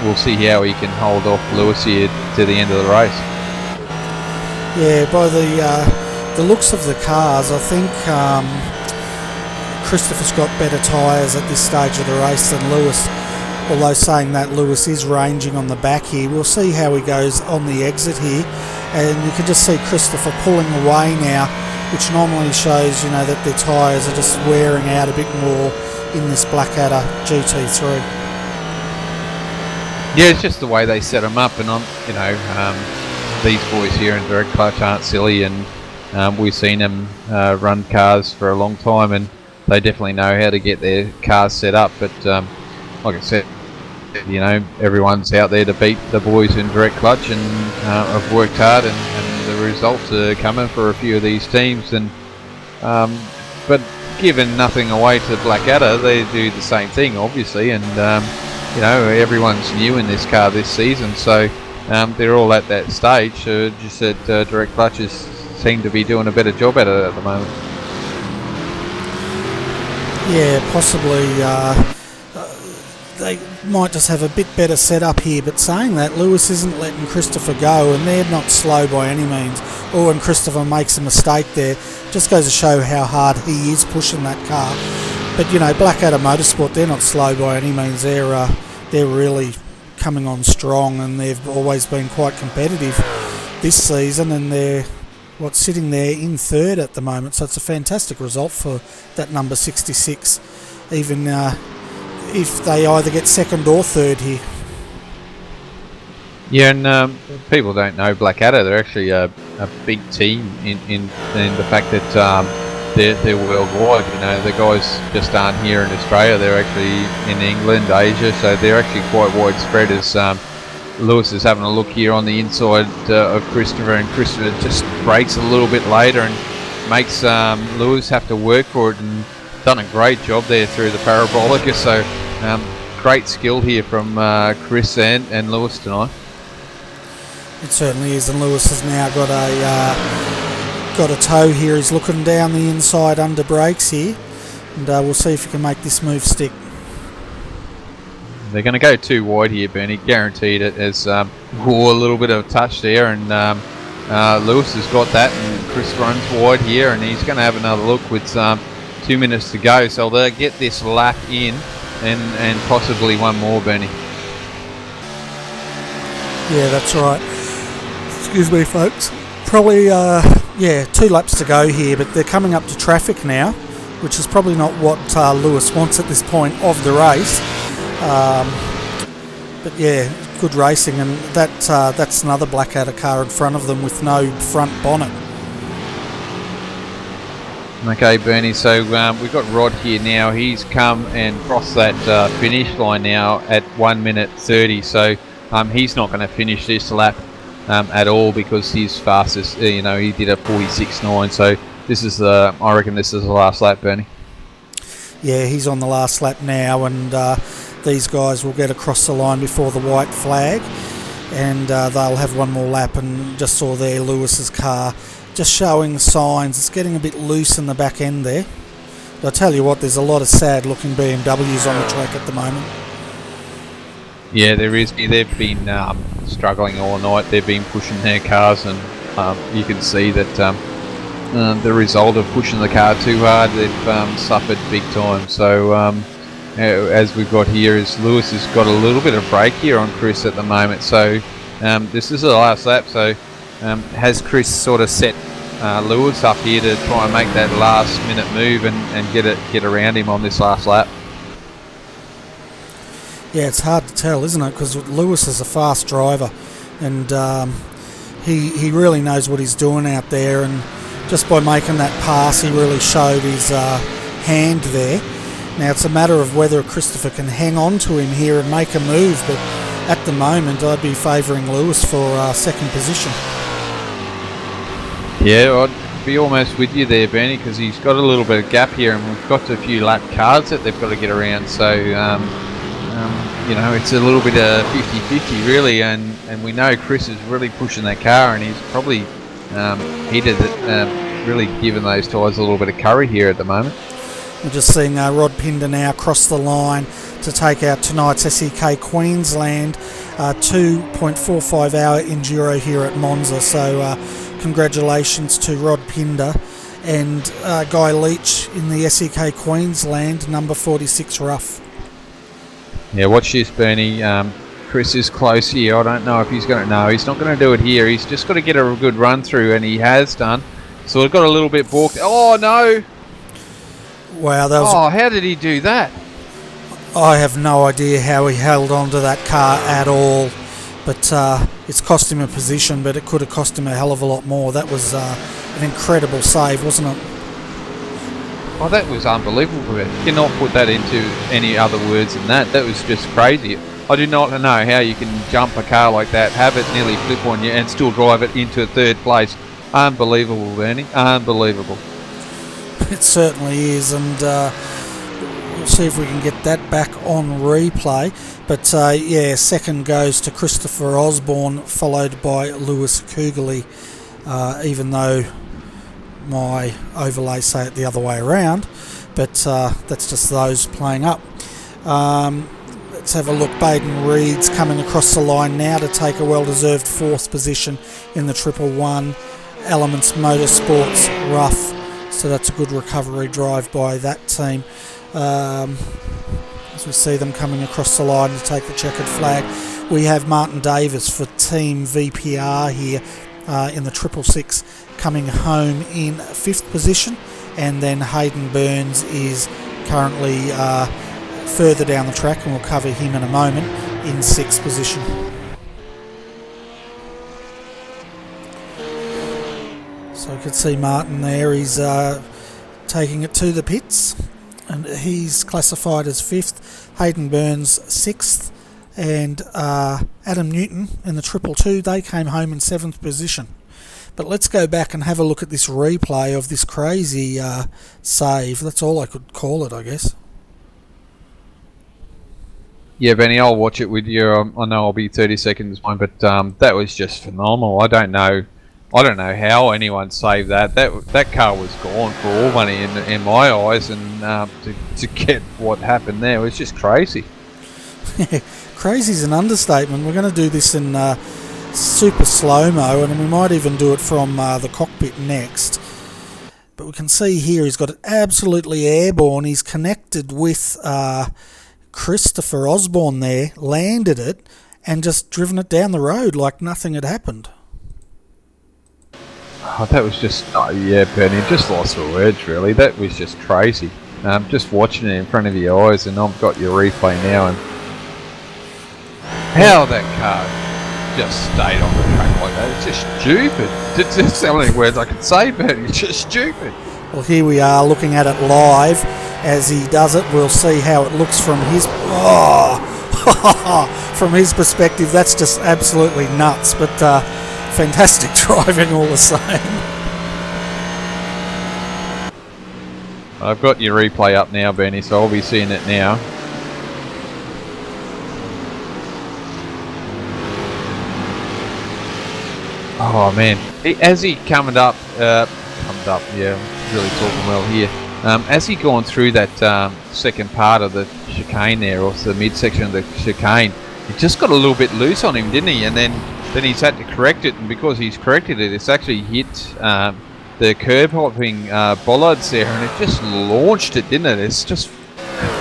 we'll see how he can hold off Lewis here to the end of the race. Yeah, by the looks of the cars, I think Christopher's got better tyres at this stage of the race than Lewis. Although saying that, Lewis is ranging on the back here. We'll see how he goes on the exit here, and you can just see Christopher pulling away now, which normally shows, you know, that their tyres are just wearing out a bit more in this Blackadder GT3. Yeah, it's just the way they set them up, and you know, these boys here in Direct Clutch aren't silly, and we've seen them run cars for a long time, and they definitely know how to get their cars set up. But like I said, you know, everyone's out there to beat the boys in Direct Clutch, and have worked hard, and the results are coming for a few of these teams. And but given nothing away to Blackadder, they do the same thing, obviously, and you know, everyone's new in this car this season, so they're all at that stage. So just that Direct Clutches seem to be doing a better job at it at the moment. Yeah, possibly. They might just have a bit better setup here, but saying that, Lewis isn't letting Christopher go, and they're not slow by any means. Or when Christopher makes a mistake there, just goes to show how hard he is pushing that car. But you know, Blackadder Motorsport, they're not slow by any means. They're really coming on strong, and they've always been quite competitive this season, and they're sitting there in third at the moment. So it's a fantastic result for that number 66, even if they either get second or third here. Yeah, and people don't know Blackadder. They're actually a big team in the fact that they're worldwide. You know, the guys just aren't here in Australia. They're actually in England, Asia, so they're actually quite widespread. As Lewis is having a look here on the inside of Christopher, and Christopher just brakes a little bit later and makes Lewis have to work for it, and done a great job there through the parabolica. So great skill here from Chris and Lewis tonight. It certainly is, and Lewis has now got a tow here. He's looking down the inside under brakes here, and we'll see if he can make this move stick. They're going to go too wide here, Bernie, guaranteed it, as a little bit of a touch there, and Lewis has got that, and Chris runs wide here, and he's going to have another look with 2 minutes to go, so they'll get this lap in, and possibly one more, Bernie. Yeah, that's right. Excuse me, folks. Probably, 2 laps to go here, but they're coming up to traffic now, which is probably not what Lewis wants at this point of the race. But yeah, good racing, and that's another Blackadder car in front of them with no front bonnet. Okay, Bernie, so we've got Rod here now. He's come and crossed that finish line now at 1 minute 30, so he's not going to finish this lap at all, because his fastest, he did a 46.9, so this is I reckon this is the last lap, Bernie. Yeah, he's on the last lap now, and these guys will get across the line before the white flag, and they'll have one more lap. And just saw there Lewis's car just showing signs. It's getting a bit loose in the back end there. But I tell you what, there's a lot of sad looking BMWs on the track at the moment. Yeah, there is. They've been struggling all night. They've been pushing their cars, and you can see that the result of pushing the car too hard, they've suffered big time. So as we've got here, is Lewis has got a little bit of break here on Chris at the moment. So this is the last lap. So has Chris sort of set Lewis up here to try and make that last minute move and get around him on this last lap? Yeah, it's hard to tell, isn't it? Because Lewis is a fast driver, and he really knows what he's doing out there. And just by making that pass, he really showed his hand there. Now it's a matter of whether Christopher can hang on to him here and make a move, but at the moment I'd be favouring Lewis for second position. Yeah, I'd be almost with you there, Bernie, because he's got a little bit of gap here, and we've got a few lap cards that they've got to get around. So, you know, it's a little bit of 50-50 really, and we know Chris is really pushing that car, and he's probably heated it, really giving those tyres a little bit of curry here at the moment. We're just seeing Rod Pinder now cross the line to take out tonight's SEK Queensland 2.45 hour enduro here at Monza. So congratulations to Rod Pinder and Guy Leach in the SEK Queensland number 46 rough. Yeah, watch this, Bernie. Chris is close here. I don't know if he's going to... No, he's not going to do it here. He's just got to get a good run through, and he has done. So we've got a little bit balked. Oh, no! Wow, that was... Oh, how did he do that? I have no idea how he held on to that car at all. But it's cost him a position, but it could have cost him a hell of a lot more. That was an incredible save, wasn't it? Oh, that was unbelievable. You cannot put that into any other words than that. That was just crazy. I do not know how you can jump a car like that, have it nearly flip on you, and still drive it into third place. Unbelievable, Bernie. Unbelievable. It certainly is, and we'll see if we can get that back on replay. But yeah, second goes to Christopher Osborne, followed by Lewis Kugeley, even though my overlays say it the other way around, but that's just those playing up. Let's have a look. Baden Reed's coming across the line now to take a well-deserved fourth position in the 111 Elements Motorsports rough. So that's a good recovery drive by that team. As we see them coming across the line to take the checkered flag, we have Martin Davis for Team VPR here in the 666 coming home in fifth position, and then Hayden Burns is currently further down the track, and we'll cover him in a moment, in sixth position. So you can see Martin there, he's taking it to the pits, and he's classified as fifth. Hayden Burns sixth, and Adam Newton in the 222, they came home in seventh position. But let's go back and have a look at this replay of this crazy save. That's all I could call it, I guess. Yeah, Benny, I'll watch it with you. I know I'll be 30 seconds behind, but that was just phenomenal. I don't know how anyone saved that. That car was gone for all money in my eyes, and to get what happened there was just crazy. Crazy's an understatement. We're going to do this in super slow-mo, and we might even do it from the cockpit next. But we can see here he's got it absolutely airborne. He's connected with Christopher Osborne there, landed it, and just driven it down the road like nothing had happened. Oh, that was just... Oh, yeah, Penny, just lost for words, really. That was just crazy. Just watching it in front of your eyes, and I've got your replay now, and how that car just stayed on the track like that. It's just stupid. It's just the only words I can say, but it's just stupid. Well, here we are looking at it live. As he does it, we'll see how it looks from his... Oh! From his perspective, that's just absolutely nuts, but fantastic driving all the same. I've got your replay up now, Bernie, so I'll be seeing it now. Oh man, as he come up, yeah, really talking well here. As he gone through that second part of the chicane there, or the midsection of the chicane, he just got a little bit loose on him, didn't he? And then he's had to correct it, and because he's corrected it, it's actually hit the curb hopping bollards there, and it just launched it, didn't it? It's just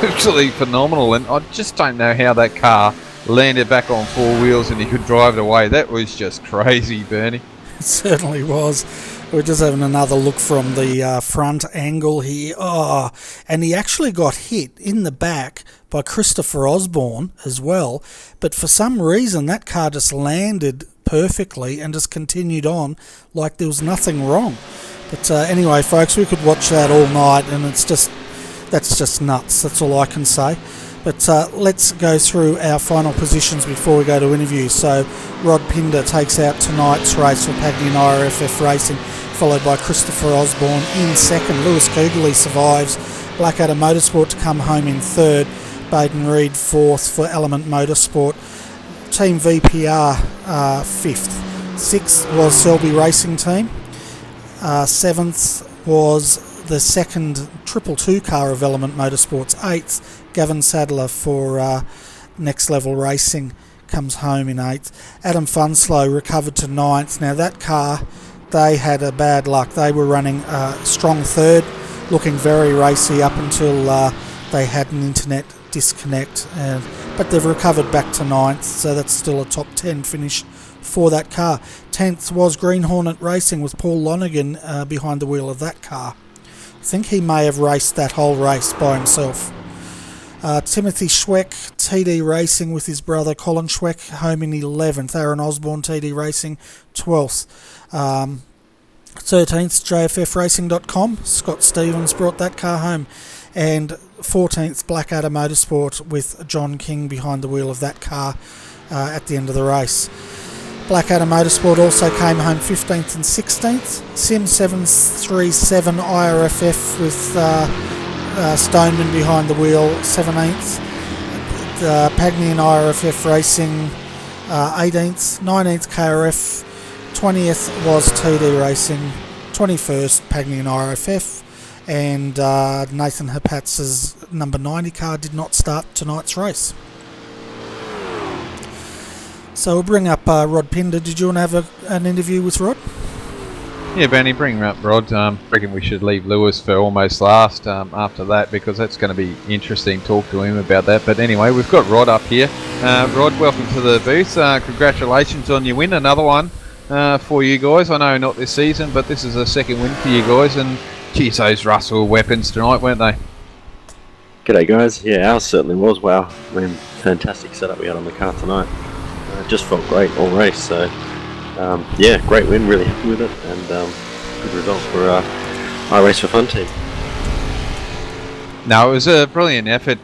absolutely phenomenal, and I just don't know how that car landed back on four wheels and he could drive it away. That was just crazy, Bernie. It certainly was. We're just having another look from the front angle here. Oh, and he actually got hit in the back by Christopher Osborne as well, but for some reason that car just landed perfectly and just continued on like there was nothing wrong. But anyway, folks, we could watch that all night, and that's just nuts. That's all I can say. But let's go through our final positions before we go to interviews. So Rod Pinder takes out tonight's race for Pagny and IRFF Racing, followed by Christopher Osborne in second. Lewis KuGELD survives. Blackadder Motorsport to come home in third. Baden Reed fourth for Element Motorsport. Team VPR fifth. Sixth was Selby Racing Team. Seventh was the second 222 car of Element Motorsports. Eighth, Gavin Sadler for Next Level Racing comes home in eighth. Adam Funslow recovered to ninth. Now that car, they had a bad luck. They were running strong third, looking very racy up until they had an internet disconnect. But they've recovered back to ninth, so that's still a top 10 finish for that car. 10th was Green Hornet Racing with Paul Lonergan behind the wheel of that car. I think he may have raced that whole race by himself. Timothy Schweck, TD Racing with his brother Colin Schweck, home in 11th. Aaron Osborne, TD Racing, 12th. 13th, JFFRacing.com. Scott Stevens brought that car home. And 14th, Blackadder Motorsport with John King behind the wheel of that car at the end of the race. Blackadder Motorsport also came home 15th and 16th. Sim 737 IRFF with Stoneman behind the wheel, 17th. Pagny and IRFF Racing, 18th. 19th KRF. 20th was TD Racing. 21st Pagny and IRFF. And Nathan Hapatz's number 90 car did not start tonight's race. So we'll bring up Rod Pinder. Did you want to have an interview with Rod? Yeah, Benny, bring up Rod. Reckon we should leave Lewis for almost last after that, because that's going to be interesting. Talk to him about that. But anyway, we've got Rod up here. Rod, welcome to the booth. Congratulations on your win. Another one for you guys. I know not this season, but this is a second win for you guys. And geez, those Russell weapons tonight, weren't they? G'day guys. Yeah, ours certainly was. Wow, I mean, fantastic setup we had on the car tonight. It just felt great all race. So yeah, great win. Really happy with it, and good result for our Race for Fun team. No, it was a brilliant effort.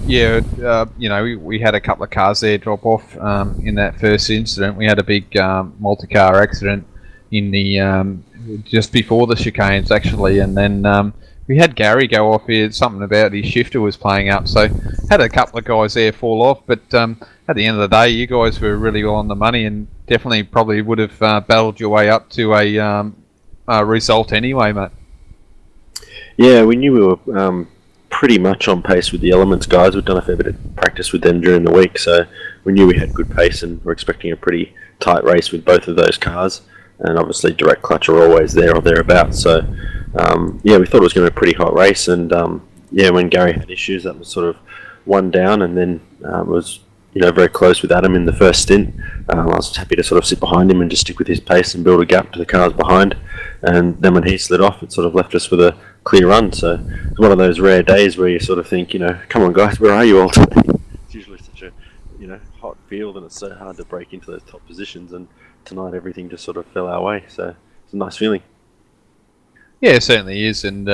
You know, we had a couple of cars there drop off in that first incident. We had a big multi-car accident in the just before the chicanes actually, and then we had Gary go off here. Something about his shifter was playing up, so had a couple of guys there fall off. But at the end of the day, you guys were really well on the money, and definitely probably would have battled your way up to a result anyway, mate. Yeah, we knew we were pretty much on pace with the Elements guys. We'd done a fair bit of practice with them during the week, so we knew we had good pace, and we're expecting a pretty tight race with both of those cars. And obviously direct clutch are always there or thereabouts. So yeah, we thought it was going to be a pretty hot race, and yeah, when Gary had issues, that was sort of one down, and then was very close with Adam in the first stint. I was happy to sort of sit behind him and just stick with his pace and build a gap to the cars behind. And then when he slid off, it sort of left us with a clear run. So it's one of those rare days where you sort of think, come on guys, where are you all today? It's usually such a hot field, and it's so hard to break into those top positions. And tonight everything just sort of fell our way. So it's a nice feeling. Yeah, it certainly is. And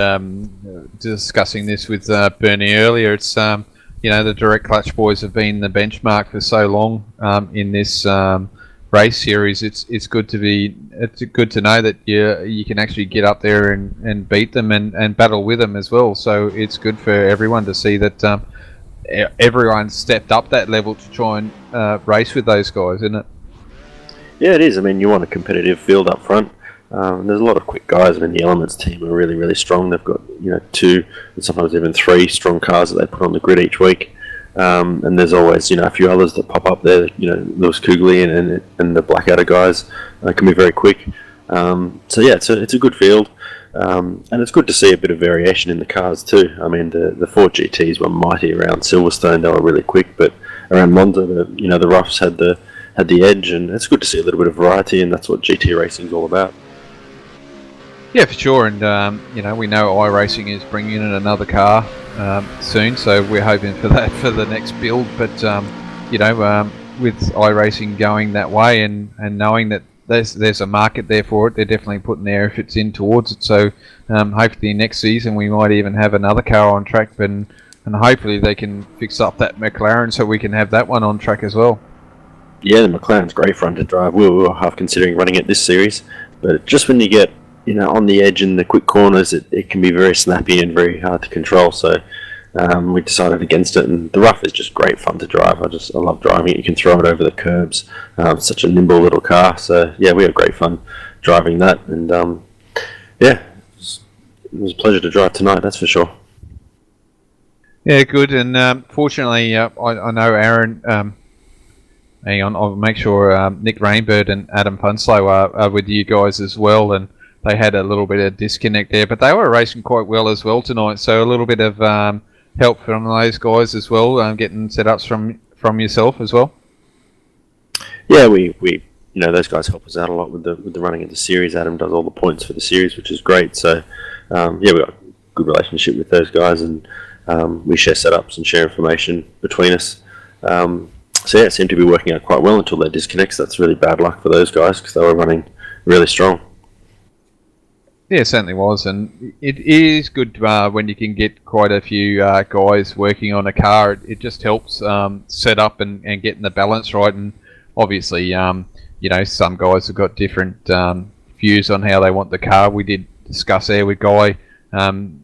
discussing this with Bernie earlier, it's the direct clutch boys have been the benchmark for so long in this race series. It's good to know that you can actually get up there and beat them and battle with them as well. So it's good for everyone to see that everyone stepped up that level to try and race with those guys, isn't it? Yeah, it is. I mean, you want a competitive field up front. There's a lot of quick guys. I mean, the Elements team are really, really strong. They've got 2 and sometimes even 3 strong cars that they put on the grid each week. And there's always a few others that pop up there. Lewis KuGELD and the Blackadder guys can be very quick. So yeah, it's a good field, and it's good to see a bit of variation in the cars too. I mean, the 4 GTs were mighty around Silverstone. They were really quick, but around Monza, the roughs had the edge, and it's good to see a little bit of variety, and that's what GT racing is all about. Yeah, for sure, and we know iRacing is bringing in another car soon, so we're hoping for that for the next build. But with iRacing going that way, and knowing that there's a market there for it. They're definitely putting their efforts in towards it. So hopefully next season we might even have another car on track, and hopefully they can fix up that McLaren so we can have that one on track as well. Yeah, the McLaren's great front to drive. We were half considering running it this series, but just when you get on the edge in the quick corners, it can be very snappy and very hard to control. So we decided against it, and the rough is just great fun to drive. I love driving it. You can throw it over the curbs. Such a nimble little car. So yeah, we had great fun driving that, and yeah, it was a pleasure to drive tonight. That's for sure. Yeah, good. And fortunately, I know Aaron. Hang on, I'll make sure Nick Rainbird and Adam Funslow are with you guys as well, and they had a little bit of disconnect there, but they were racing quite well as well tonight. So a little bit of help from those guys as well, getting setups from yourself as well. Yeah, we those guys help us out a lot with the running of the series. Adam does all the points for the series, which is great. So yeah, we got a good relationship with those guys, and we share setups and share information between us. So yeah, it seemed to be working out quite well until they disconnects. That's really bad luck for those guys because they were running really strong. Yeah, it certainly was, and it is good when you can get quite a few guys working on a car. It just helps set up and getting the balance right. And obviously, some guys have got different views on how they want the car. We did discuss there with Guy.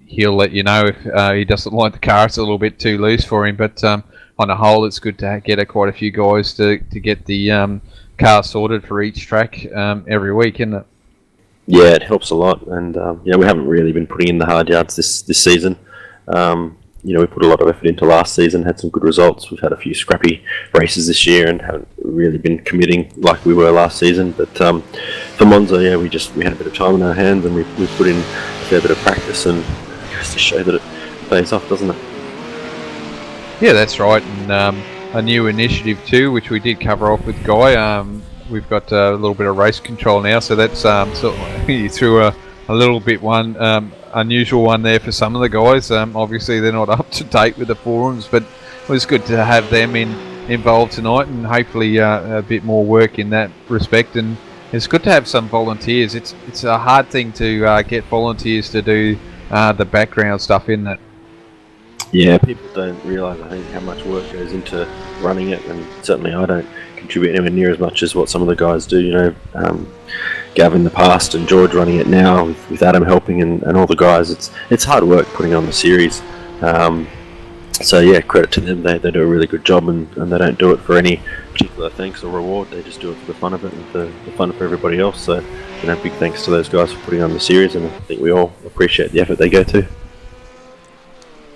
He'll let you know if he doesn't like the car. It's a little bit too loose for him, but on a whole, it's good to get quite a few guys to get the car sorted for each track every week, isn't it? Yeah, it helps a lot, and we haven't really been putting in the hard yards this season. We put a lot of effort into last season, had some good results. We've had a few scrappy races this year and haven't really been committing like we were last season. But for Monza, yeah, we had a bit of time on our hands, and we put in a fair bit of practice, and it goes to show that it pays off, doesn't it? Yeah, that's right, and a new initiative too, which we did cover off with Guy. We've got a little bit of race control now, so that's sort of, you threw a little bit unusual one there for some of the guys. Obviously, they're not up to date with the forums, but it was good to have them involved tonight, and hopefully a bit more work in that respect. And it's good to have some volunteers. It's a hard thing to get volunteers to do the background stuff in that. Yeah, people don't realise, I think, how much work goes into running it, and certainly I don't contribute anywhere near as much as what some of the guys do. Gav in the past and George running it now with Adam helping and all the guys. It's hard work putting on the series. So yeah, credit to them. They do a really good job, and they don't do it for any particular thanks or reward. They just do it for the fun of it and for the fun for everybody else. So big thanks to those guys for putting on the series, and I think we all appreciate the effort they go to.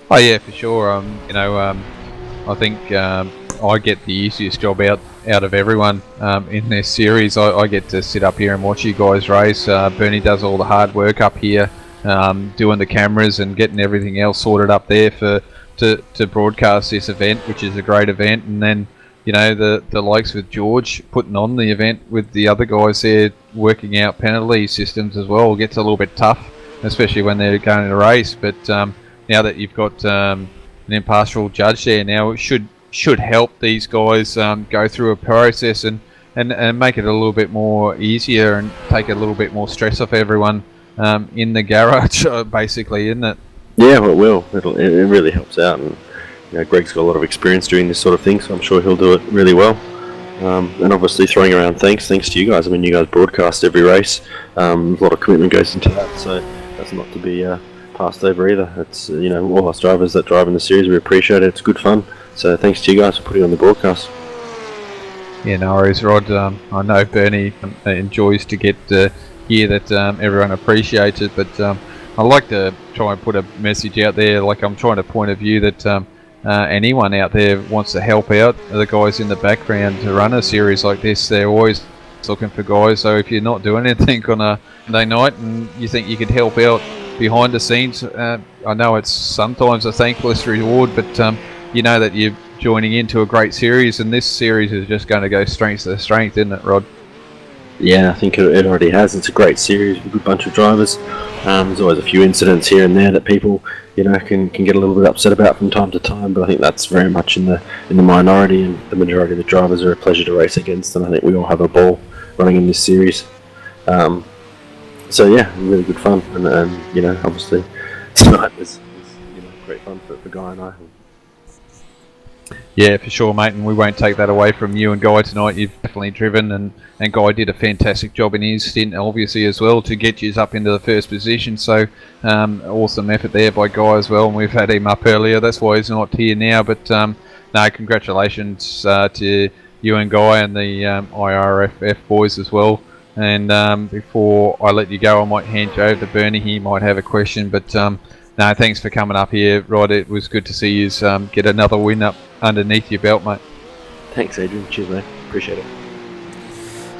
Oh yeah, for sure. I think I get the easiest job out of everyone in this series. I get to sit up here and watch you guys race. Bernie does all the hard work up here, doing the cameras and getting everything else sorted up there to broadcast this event, which is a great event. And then the likes with George putting on the event with the other guys there, working out penalty systems as well. It gets a little bit tough, especially when they're going to race. But now that you've got an impartial judge there, now it should help these guys go through a process and make it a little bit more easier and take a little bit more stress off everyone in the garage, basically, isn't it? Yeah, well, it will. It really helps out, and Greg's got a lot of experience doing this sort of thing, so I'm sure he'll do it really well. And obviously throwing around thanks to you guys. I mean, you guys broadcast every race. A lot of commitment goes into that, so that's not to be passed over either. It's all us drivers that drive in the series, we appreciate it. It's good fun. So thanks to you guys for putting on the broadcast. Yeah, no worries, Rod. I know Bernie enjoys to get hear that everyone appreciates it, but I like to try and put a message out there, like I'm trying to point of view that anyone out there wants to help out the guys in the background to run a series like this. They're always looking for guys, so if you're not doing anything on a Monday night and you think you could help out behind the scenes, I know it's sometimes a thankless reward, but you know that you're joining into a great series, and this series is just going to go strength to strength, isn't it, Rod? Yeah, I think it already has. It's a great series with a good bunch of drivers. There's always a few incidents here and there that people, can get a little bit upset about from time to time, but I think that's very much in the minority, and the majority of the drivers are a pleasure to race against, and I think we all have a ball running in this series. So yeah, really good fun, and you know, obviously tonight was you know, great fun for Guy and I. Yeah, for sure, mate, and we won't take that away from you and Guy tonight. You've definitely driven, and Guy did a fantastic job in his stint, obviously, as well, to get you up into the first position. So, awesome effort there by Guy as well, and we've had him up earlier. That's why he's not here now, but no, congratulations to you and Guy and the IRFF boys as well. And before I let you go, I might hand you over to Bernie. He might have a question, but no, thanks for coming up here, Rod. It was good to see you get another win up underneath your belt, mate. Thanks, Adrian. Cheers, mate. Appreciate it.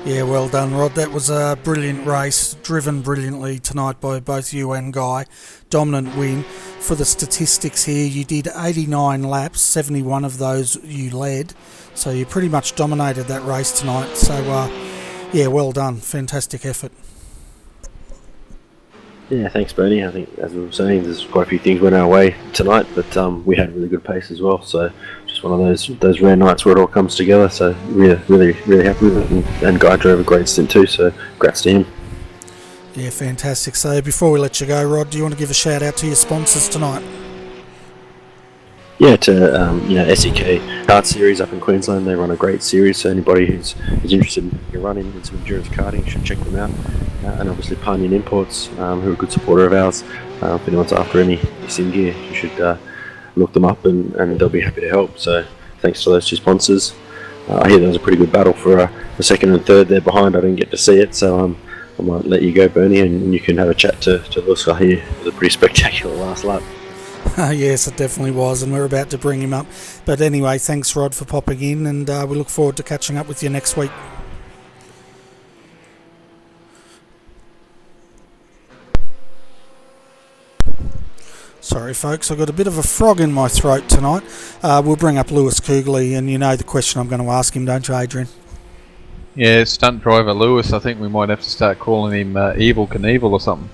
Yeah, well done, Rod. That was a brilliant race, driven brilliantly tonight by both you and Guy. Dominant win. For the statistics here, you did 89 laps, 71 of those you led, so you pretty much dominated that race tonight. So, yeah, well done. Fantastic effort. Yeah, thanks, Bernie. I think, as we were saying, there's quite a few things went our way tonight, but we had really good pace as well. So just one of those rare nights where it all comes together. So really happy with it, and Guy drove a great stint too. So congrats to him. Yeah, fantastic. So before we let you go, Rod, do you want to give a shout out to your sponsors tonight? Yeah, to you know, SEKQLD series up in Queensland. They run a great series, so anybody who's interested in running and some endurance karting should check them out. And obviously Pioneer Imports, who are a good supporter of ours. If anyone's after any sim gear, you should look them up, and they'll be happy to help. So thanks to those two sponsors. I hear there was a pretty good battle for second and third there behind. I didn't get to see it, so I might let you go, Bernie, and you can have a chat to Lewis. I hear it was a pretty spectacular last lap. Yes, it definitely was, and we're about to bring him up. But anyway, thanks, Rod, for popping in, and we look forward to catching up with you next week. Sorry, folks, I've got a bit of a frog in my throat tonight. We'll bring up Lewis Kugley, and you know the question I'm going to ask him, don't you, Adrian? Yeah, stunt driver Lewis. I think we might have to start calling him Evil Knievel or something.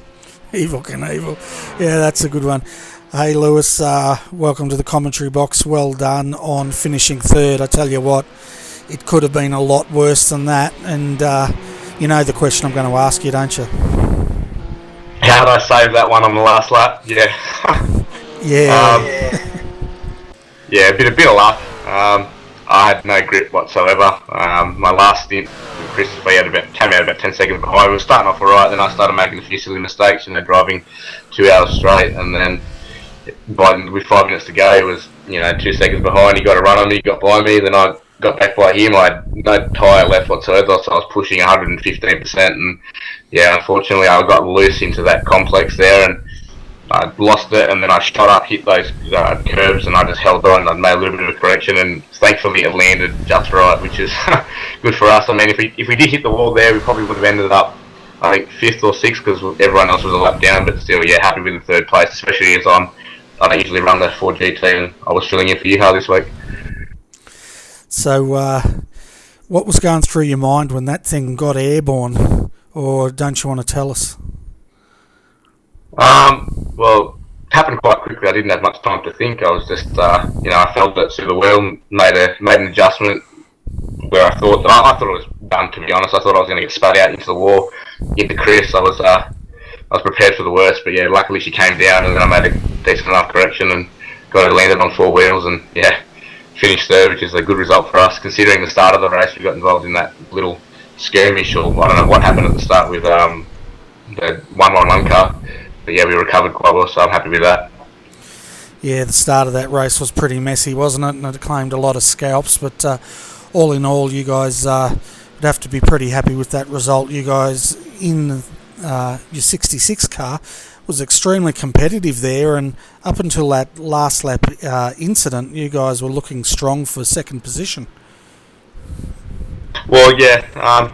Evil Knievel. Yeah, that's a good one. Hey, Lewis, welcome to the commentary box. Well done on finishing third. I tell you what, it could have been a lot worse than that. And you know the question I'm going to ask you, don't you? How did I save that one on the last lap? Yeah. Yeah, a bit of luck. I had no grip whatsoever. My last stint, Chris, came out about 10 seconds behind. We were starting off alright, then I started making a few silly mistakes, driving 2 hours straight, and then with 5 minutes to go, he was 2 seconds behind. He got a run on me, got by me, then I got back by him. I had no tyre left whatsoever, so I was pushing 115%, and yeah, unfortunately I got loose into that complex there, and I lost it, and then I shot up, hit those curbs, and I just held on, and I made a little bit of a correction, and thankfully it landed just right, which is good for us. I mean, if we did hit the wall there, we probably would have ended up, I think, 5th or 6th, because everyone else was a lap down, but still, yeah, happy with the 3rd place, especially as I don't usually run the 4GT, and I was filling in for Yeehaw this week. So, what was going through your mind when that thing got airborne, or don't you want to tell us? Well, it happened quite quickly. I didn't have much time to think. I was just, I felt it through the wheel, made an adjustment where I thought it was done. To be honest, I thought I was going to get spat out into the wall, into Chris. I was prepared for the worst, but yeah, luckily she came down, and then I made a decent enough correction and got it landed on 4 wheels, and yeah, finished third, which is a good result for us considering the start of the race. We got involved in that little skirmish, or I don't know what happened at the start with the 111 car. But yeah, we recovered quite well, so I'm happy with that. Yeah, the start of that race was pretty messy, wasn't it? And it claimed a lot of scalps, but all in all, you guys would have to be pretty happy with that result. You guys in your 66 car was extremely competitive there, and up until that last lap incident, you guys were looking strong for 2nd position. Well, yeah.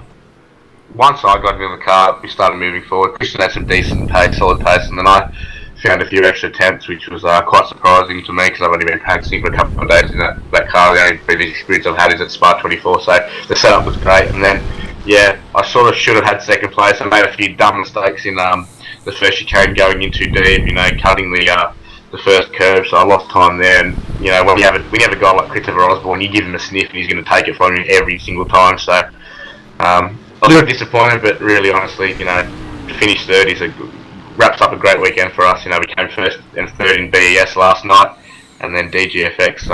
Once I got into the car, we started moving forward. Christian had some decent pace, solid pace, and then I found a few extra attempts, which was quite surprising to me because I've only been practicing for a couple of days in that car. The only previous experience I've had is at Spa 24, so the setup was great. And then, yeah, I sort of should have had 2nd place. I made a few dumb mistakes in the first chicane going in too deep, cutting the first curve, so I lost time there. And when you have a guy like Christopher Osborne, you give him a sniff and he's going to take it from you every single time. So a little disappointed, but really, honestly, you know, to finish third wraps up a great weekend for us. You know, we came first and third in BES last night, and then DGFX,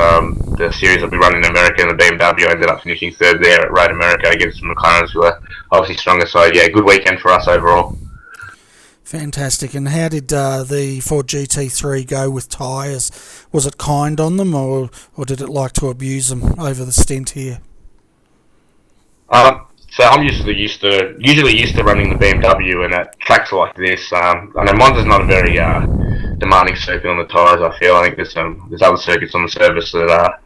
the series that we run in America, and the BMW ended up finishing third there at Road America against the McLarens, who are obviously stronger. So yeah, good weekend for us overall. Fantastic. And how did the Ford GT3 go with tyres? Was it kind on them, or did it like to abuse them over the stint here? So I'm usually used to running the BMW, and at tracks like this, I know Monza's not a very demanding circuit on the tyres. I feel I think there's other circuits on the service that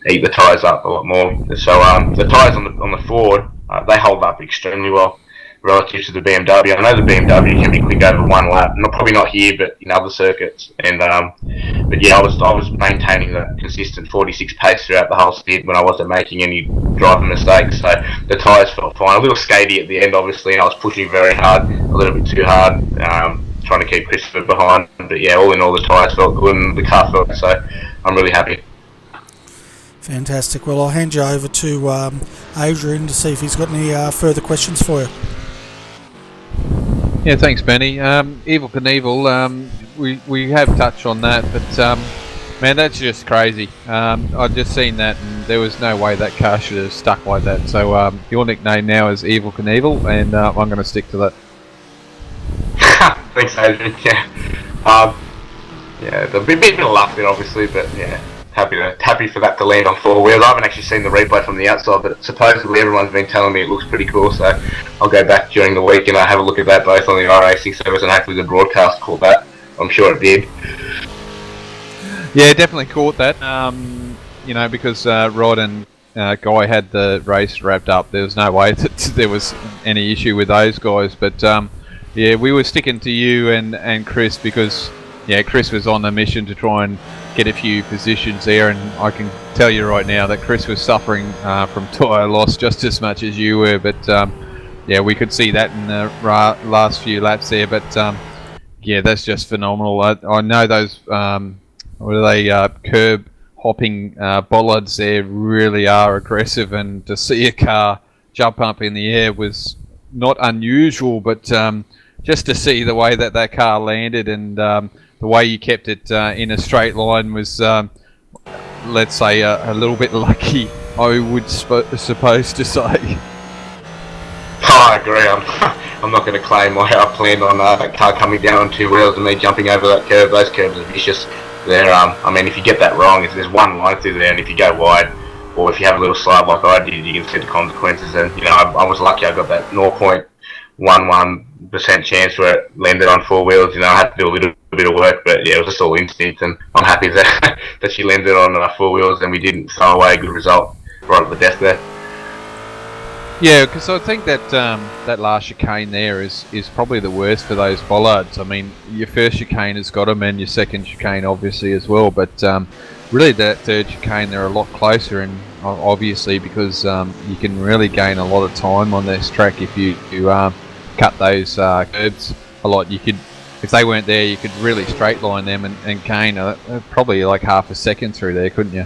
eat the tyres up a lot more. So the tyres on the Ford, they hold up extremely well relative to the BMW. I know the BMW can be quick over one lap, probably not here, but in other circuits. And but yeah, I was maintaining the consistent 46 pace throughout the whole stint when I wasn't making any driving mistakes. So the tyres felt fine. A little skatey at the end, obviously, and I was pushing very hard, a little bit too hard, trying to keep Christopher behind. But yeah, all in all, the tyres felt good and the car felt so. I'm really happy. Fantastic. Well, I'll hand you over to Adrian to see if he's got any further questions for you. Yeah, thanks, Benny. Evel Knievel, we have touched on that, but man, that's just crazy. I've just seen that, and there was no way that car should have stuck like that. So your nickname now is Evel Knievel, and I'm going to stick to that. Thanks, Adrian. Yeah, there'll be a bit of luck there, obviously, but yeah. Happy for that to land on four wheels. I haven't actually seen the replay from the outside, but supposedly everyone's been telling me it looks pretty cool, so I'll go back during the week and have a look at that both on the iRacing service, and hopefully the broadcast caught that. I'm sure it did. Yeah, definitely caught that. You know, because Rod and Guy had the race wrapped up. There was no way that there was any issue with those guys, but yeah, we were sticking to you and Chris because yeah, Chris was on a mission to try and get a few positions there, and I can tell you right now that Chris was suffering from tyre loss just as much as you were, but yeah, we could see that in the last few laps there, but yeah, that's just phenomenal. I know those what are they, curb hopping bollards there really are aggressive, and to see a car jump up in the air was not unusual, but just to see the way that car landed and the way you kept it in a straight line was, let's say, a little bit lucky, I would suppose to say. Oh, I agree. I'm not going to claim I planned on that car coming down on two wheels and me jumping over that curve. Those curves are vicious. They're, I mean, if you get that wrong, if there's one line through there, and if you go wide, or if you have a little slide like I did, you can see the consequences. And you know, I was lucky. I got that 0.11% chance where it landed on four wheels. You know, I had to do a little bit of work, but yeah, it was just all instinct, and I'm happy that that she landed on four wheels and we didn't throw away a good result right at the death there. Yeah, because I think that that last chicane there is probably the worst for those bollards. I mean, your first chicane has got them, and your second chicane obviously as well, but really that third chicane they're a lot closer, and obviously because you can really gain a lot of time on this track if you cut those curbs a lot. You could, if they weren't there, you could really straight line them and gain probably like half a second through there, couldn't you?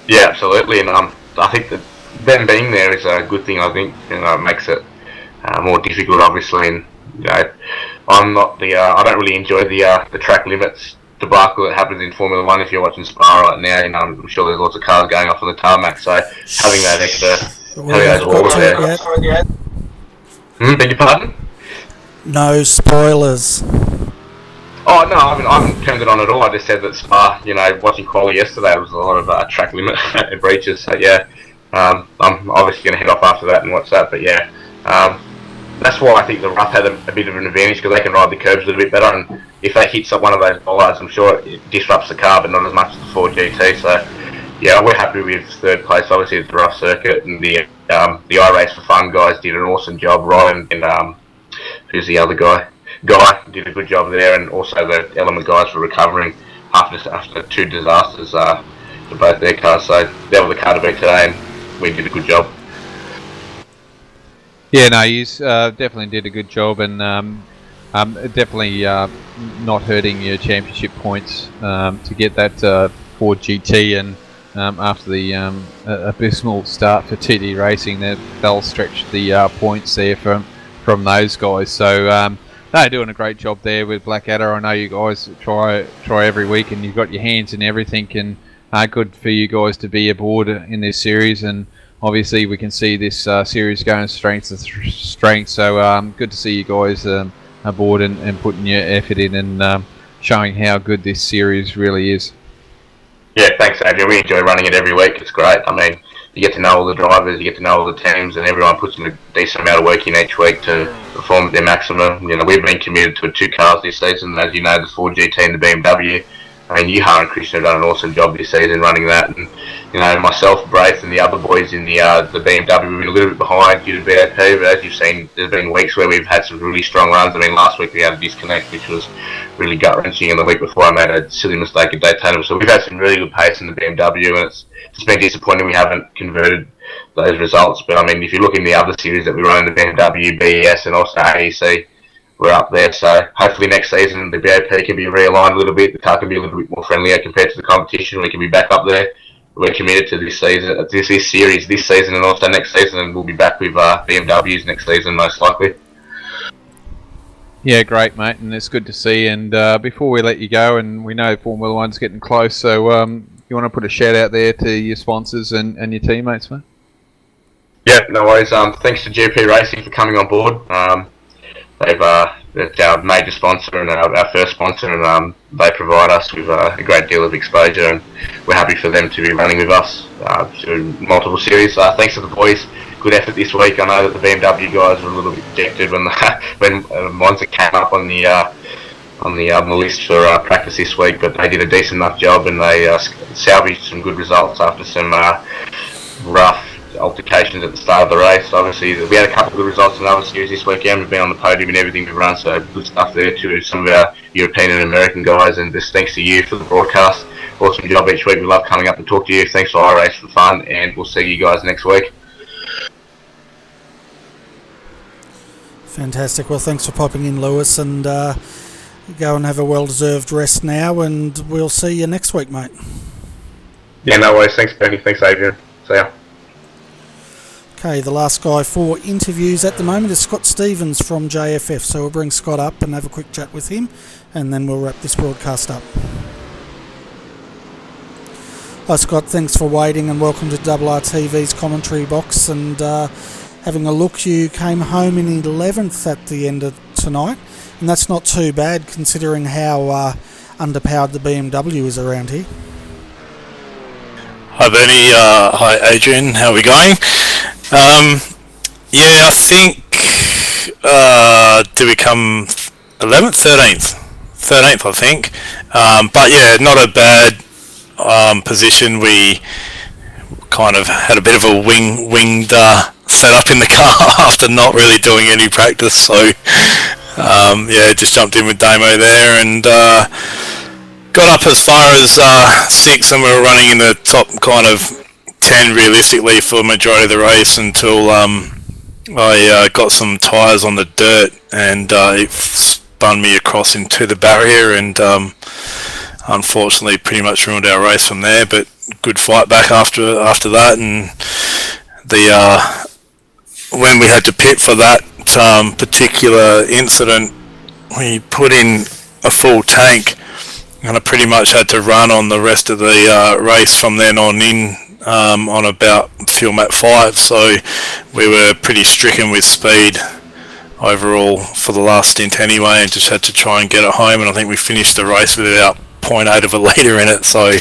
Yeah, absolutely, and I think that them being there is a good thing. I think, you know, it makes it more difficult, obviously, and you know, I'm not the I don't really enjoy the track limits debacle that happens in Formula 1. If you're watching Spa right now, you know, I'm sure there's lots of cars going off on the tarmac, so having that extra, having those walls there. Beg your pardon? No spoilers. Oh no, I haven't turned it on at all. I just said that Spa, you know, watching quali yesterday, there was a lot of track limit breaches, so yeah. I'm obviously going to head off after that and watch that, but yeah, that's why I think the rough had a bit of an advantage, because they can ride the curbs a little bit better, and if they hit one of those bollards, I'm sure it disrupts the car, but not as much as the Ford GT. So yeah, we're happy with third place. Obviously it's a rough circuit, and the iRace for Fun guys did an awesome job. Ryan and who's the other guy? Guy did a good job there, and also the Element guys were recovering after two disasters to both their cars. So they were the car to beat today, and we did a good job. Yeah, no, you definitely did a good job, and definitely not hurting your championship points to get that Ford GT, and after the abysmal start for TD Racing. They'll stretch the points there from those guys. So they're doing a great job there with Blackadder. I know you guys try every week, and you've got your hands in everything. And good for you guys to be aboard in this series. And obviously, we can see this series going strength to strength. So good to see you guys aboard and putting your effort in and showing how good this series really is. Yeah, thanks, Adrian. We enjoy running it every week. It's great. I mean, you get to know all the drivers, you get to know all the teams, and everyone puts in a decent amount of work in each week to perform at their maximum. You know, we've been committed to 2 cars this season, as you know, the Ford GT and the BMW. I mean, Juha and Christian have done an awesome job this season running that, and you know, myself, Braith, and the other boys in the BMW, we've been a little bit behind due to BAP. But as you've seen, there's been weeks where we've had some really strong runs. I mean, last week we had a disconnect, which was really gut wrenching, and the week before I made a silly mistake at Daytona. So we've had some really good pace in the BMW, and it's been disappointing we haven't converted those results. But I mean, if you look in the other series that we run in the BMW, BES, and also AEC, we're up there. So hopefully next season the BAP can be realigned a little bit. The car can be a little bit more friendlier compared to the competition. We can be back up there. We're committed to this season, this series this season, and also next season, and we'll be back with BMWs next season most likely. Yeah, great, mate, and it's good to see. And before we let you go, and we know Formula One's getting close, so you want to put a shout out there to your sponsors and your teammates, mate? Yeah, no worries. Thanks to GP Racing for coming on board. It's our major sponsor and our first sponsor, and they provide us with a great deal of exposure, and we're happy for them to be running with us through multiple series. Thanks to the boys. Good effort this week. I know that the BMW guys were a little bit dejected when Monza came up on the list for practice this week, but they did a decent enough job, and they salvaged some good results after some rough altercations at the start of the race. Obviously, we had a couple of good results in other series this weekend. We've been on the podium and everything we've run, so good stuff there to some of our European and American guys, and just thanks to you for the broadcast. Awesome job each week. We love coming up and talk to you. Thanks to iRace for fun, and we'll see you guys next week. Fantastic. Well, thanks for popping in, Lewis, and go and have a well-deserved rest now, and we'll see you next week, mate. Yeah, no worries. Thanks, Bernie. Thanks, Adrian. See ya. Okay, the last guy for interviews at the moment is Scott Stevens from JFF, so we'll bring Scott up and have a quick chat with him, and then we'll wrap this broadcast up. Hi Scott, thanks for waiting, and welcome to RRTV's commentary box. And having a look, you came home in 11th at the end of tonight, and that's not too bad considering how underpowered the BMW is around here. Hi Bernie, hi Adrian, how are we going? Yeah, I think, did we come 11th? 13th I think, but yeah, not a bad position. We kind of had a bit of a winged setup in the car after not really doing any practice, so yeah, just jumped in with Damo there, and got up as far as 6, and we were running in the top kind of 10 realistically for the majority of the race until I got some tyres on the dirt, and it spun me across into the barrier, and unfortunately pretty much ruined our race from there. But good fight back after that, and the when we had to pit for that particular incident, we put in a full tank, and I pretty much had to run on the rest of the race from then on in on about fuel map 5, so we were pretty stricken with speed overall for the last stint anyway, and just had to try and get it home, and I think we finished the race with about 0.8 of a litre in it, so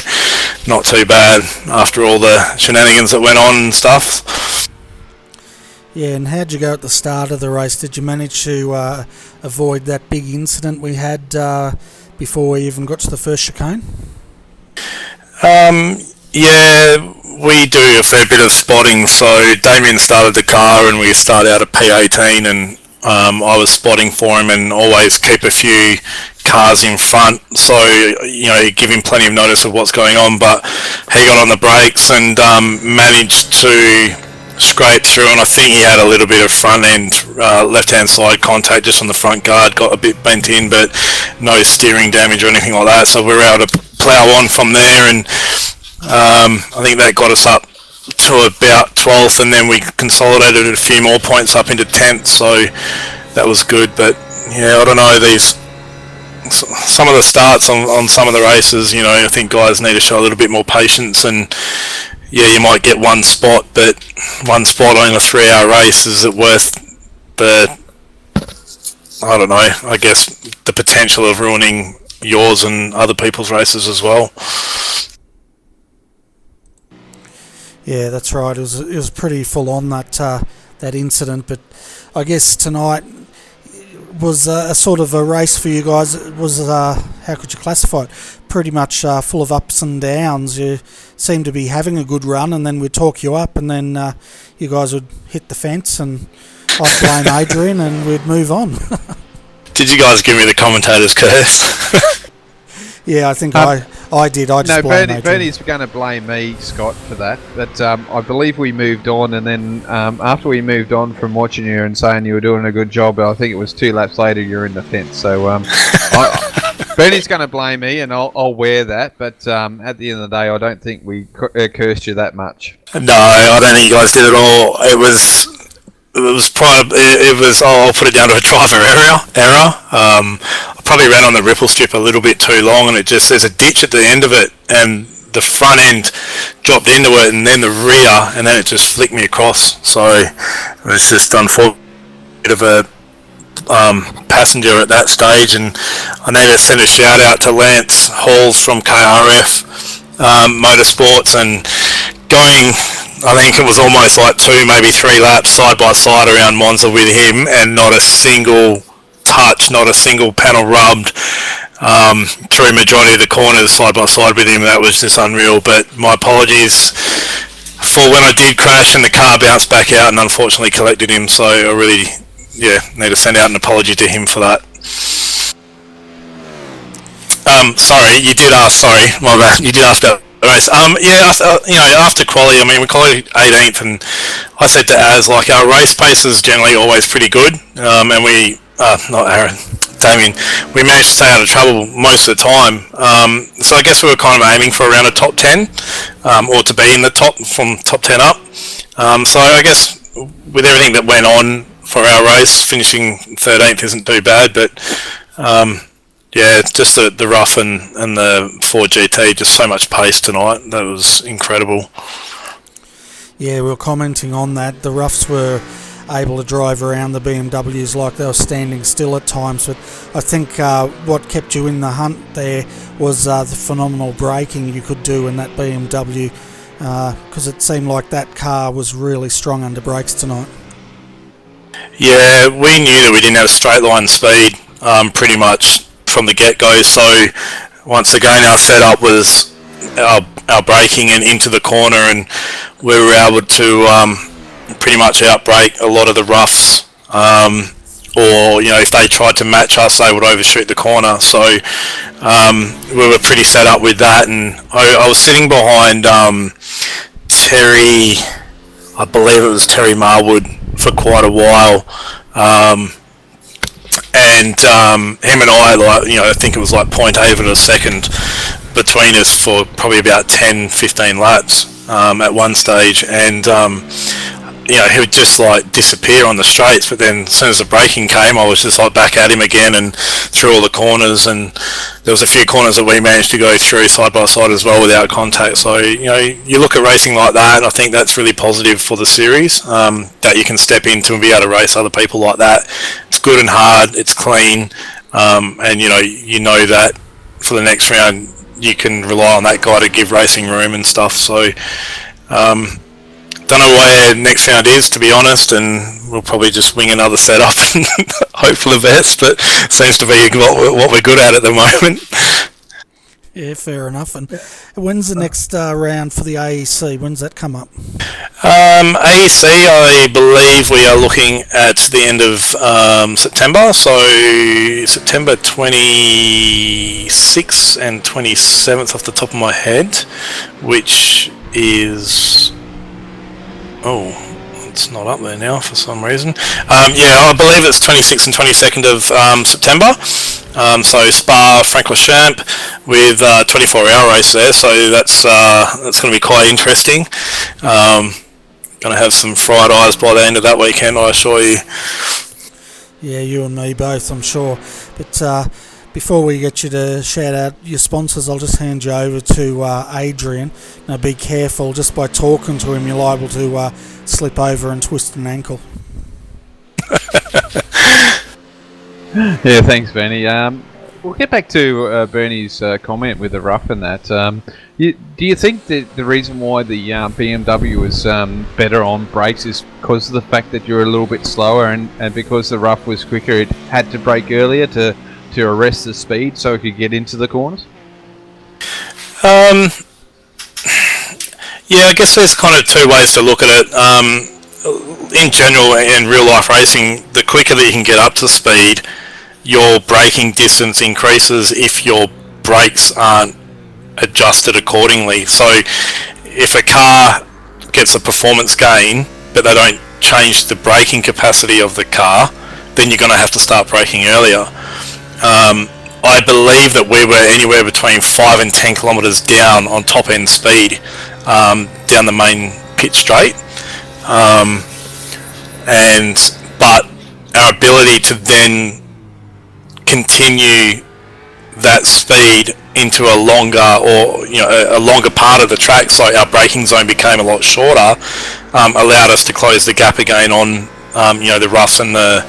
not too bad after all the shenanigans that went on and stuff. Yeah, and how'd you go at the start of the race? Did you manage to avoid that big incident we had before we even got to the first chicane? Yeah, we do a fair bit of spotting, so Damien started the car and we start out at P18, and I was spotting for him and always keep a few cars in front, so you know, give him plenty of notice of what's going on. But he got on the brakes and managed to scrape through, and I think he had a little bit of front end left hand side contact just on the front guard, got a bit bent in, but no steering damage or anything like that, so we were able to plough on from there. And I think that got us up to about 12th, and then we consolidated a few more points up into 10th, so that was good. But yeah, I don't know, some of the starts on some of the races, you know, I think guys need to show a little bit more patience, and yeah, you might get one spot, but one spot on a 3-hour race, is it worth the, I don't know, I guess the potential of ruining yours and other people's races as well? Yeah, that's right. It was pretty full on, that incident, but I guess tonight was a sort of a race for you guys. It was, how could you classify it? Pretty much full of ups and downs. You seemed to be having a good run, and then we'd talk you up, and then you guys would hit the fence, and I'd blame Adrian, and we'd move on. Did you guys give me the commentator's curse? Yeah, I think I did. I just blame Adrian. Bernie's going to blame me, Scott, for that. But I believe we moved on, and then after we moved on from watching you and saying you were doing a good job, I think it was 2 laps later you're in the fence. So Bernie's going to blame me, and I'll wear that. But at the end of the day, I don't think we cursed you that much. No, I don't think you guys did at all. It was I'll put it down to a driver error. I probably ran on the ripple strip a little bit too long, and there's a ditch at the end of it, and the front end dropped into it, and then the rear, and then it just flicked me across. So it was just unfortunate, bit of a passenger at that stage. And I need to send a shout out to Lance Halls from KRF Motorsports, and going, I think it was almost like 2, maybe 3 laps side by side around Monza with him, and not a single touch, not a single panel rubbed through majority of the corners side by side with him. That was just unreal. But my apologies for when I did crash and the car bounced back out and unfortunately collected him. So I really, need to send out an apology to him for that. Sorry, you did ask. Sorry, my bad. You did ask about race. After quali, I mean, we qualified 18th, and I said to Az, like, our race pace is generally always pretty good, and we, not Aaron, Damien, we managed to stay out of trouble most of the time. So I guess we were kind of aiming for around a top 10, or to be in the top, from top 10 up. So I guess with everything that went on for our race, finishing 13th isn't too bad, but just the rough and the Ford GT, just so much pace tonight. That was incredible. Yeah, we were commenting on that. The roughs were able to drive around the BMWs like they were standing still at times, but I think what kept you in the hunt there was the phenomenal braking you could do in that BMW, because it seemed like that car was really strong under brakes tonight. Yeah, we knew that we didn't have straight line speed pretty much from the get-go, so once again our setup was our braking and into the corner, and we were able to pretty much outbrake a lot of the roughs, or if they tried to match us, they would overshoot the corner. So we were pretty set up with that, and I was sitting behind Terry, I believe it was Terry Marwood, for quite a while, and him and I, I think it was like 0.8 of a second between us for probably about 10-15 laps at one stage, and he would just like disappear on the straights, but then as soon as the braking came, I was just like back at him again and through all the corners, and there was a few corners that we managed to go through side by side as well without contact. So you look at racing like that, and I think that's really positive for the series, that you can step into and be able to race other people like that. It's good and hard, it's clean, and you know that for the next round you can rely on that guy to give racing room and stuff. So don't know where next round is, to be honest, and we'll probably just wing another setup and hope for the best, but seems to be what we're good at the moment. Yeah, fair enough. And when's the next round for the AEC? When's that come up? AEC, I believe we are looking at the end of September, so September 26th and 27th off the top of my head, which is... Oh, it's not up there now for some reason. I believe it's 26th and 22nd of September. So Spa Francorchamps with 24-hour race there. So that's going to be quite interesting. Going to have some fried eyes by the end of that weekend, I assure you. Yeah, you and me both, I'm sure. But before we get you to shout out your sponsors, I'll just hand you over to Adrian. Now, be careful, just by talking to him, you're liable to slip over and twist an ankle. Yeah, thanks, Bernie. We'll get back to Bernie's comment with the rough and that. Do you think that the reason why the BMW is better on brakes is because of the fact that you're a little bit slower and because the rough was quicker, it had to brake earlier to arrest the speed so it could get into the corners? Yeah, I guess there's kind of two ways to look at it. In general, in real life racing, the quicker that you can get up to speed, your braking distance increases if your brakes aren't adjusted accordingly. So if a car gets a performance gain but they don't change the braking capacity of the car, then you're going to have to start braking earlier. I believe that we were anywhere between 5 and 10 kilometres down on top end speed down the main pit straight, but our ability to then continue that speed into a longer a longer part of the track, so our braking zone became a lot shorter, allowed us to close the gap again on the rough and the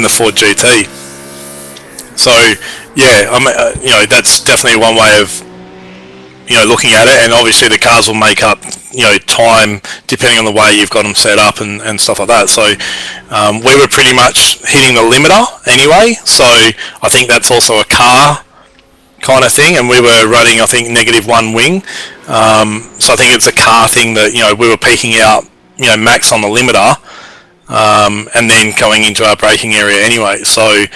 Ford GT. So yeah, that's definitely one way of looking at it, and obviously the cars will make up time depending on the way you've got them set up and stuff like that. So we were pretty much hitting the limiter anyway, so I think that's also a car kind of thing, and we were running I think -1 wing, so I think it's a car thing that we were peaking out max on the limiter, and then going into our braking area anyway. So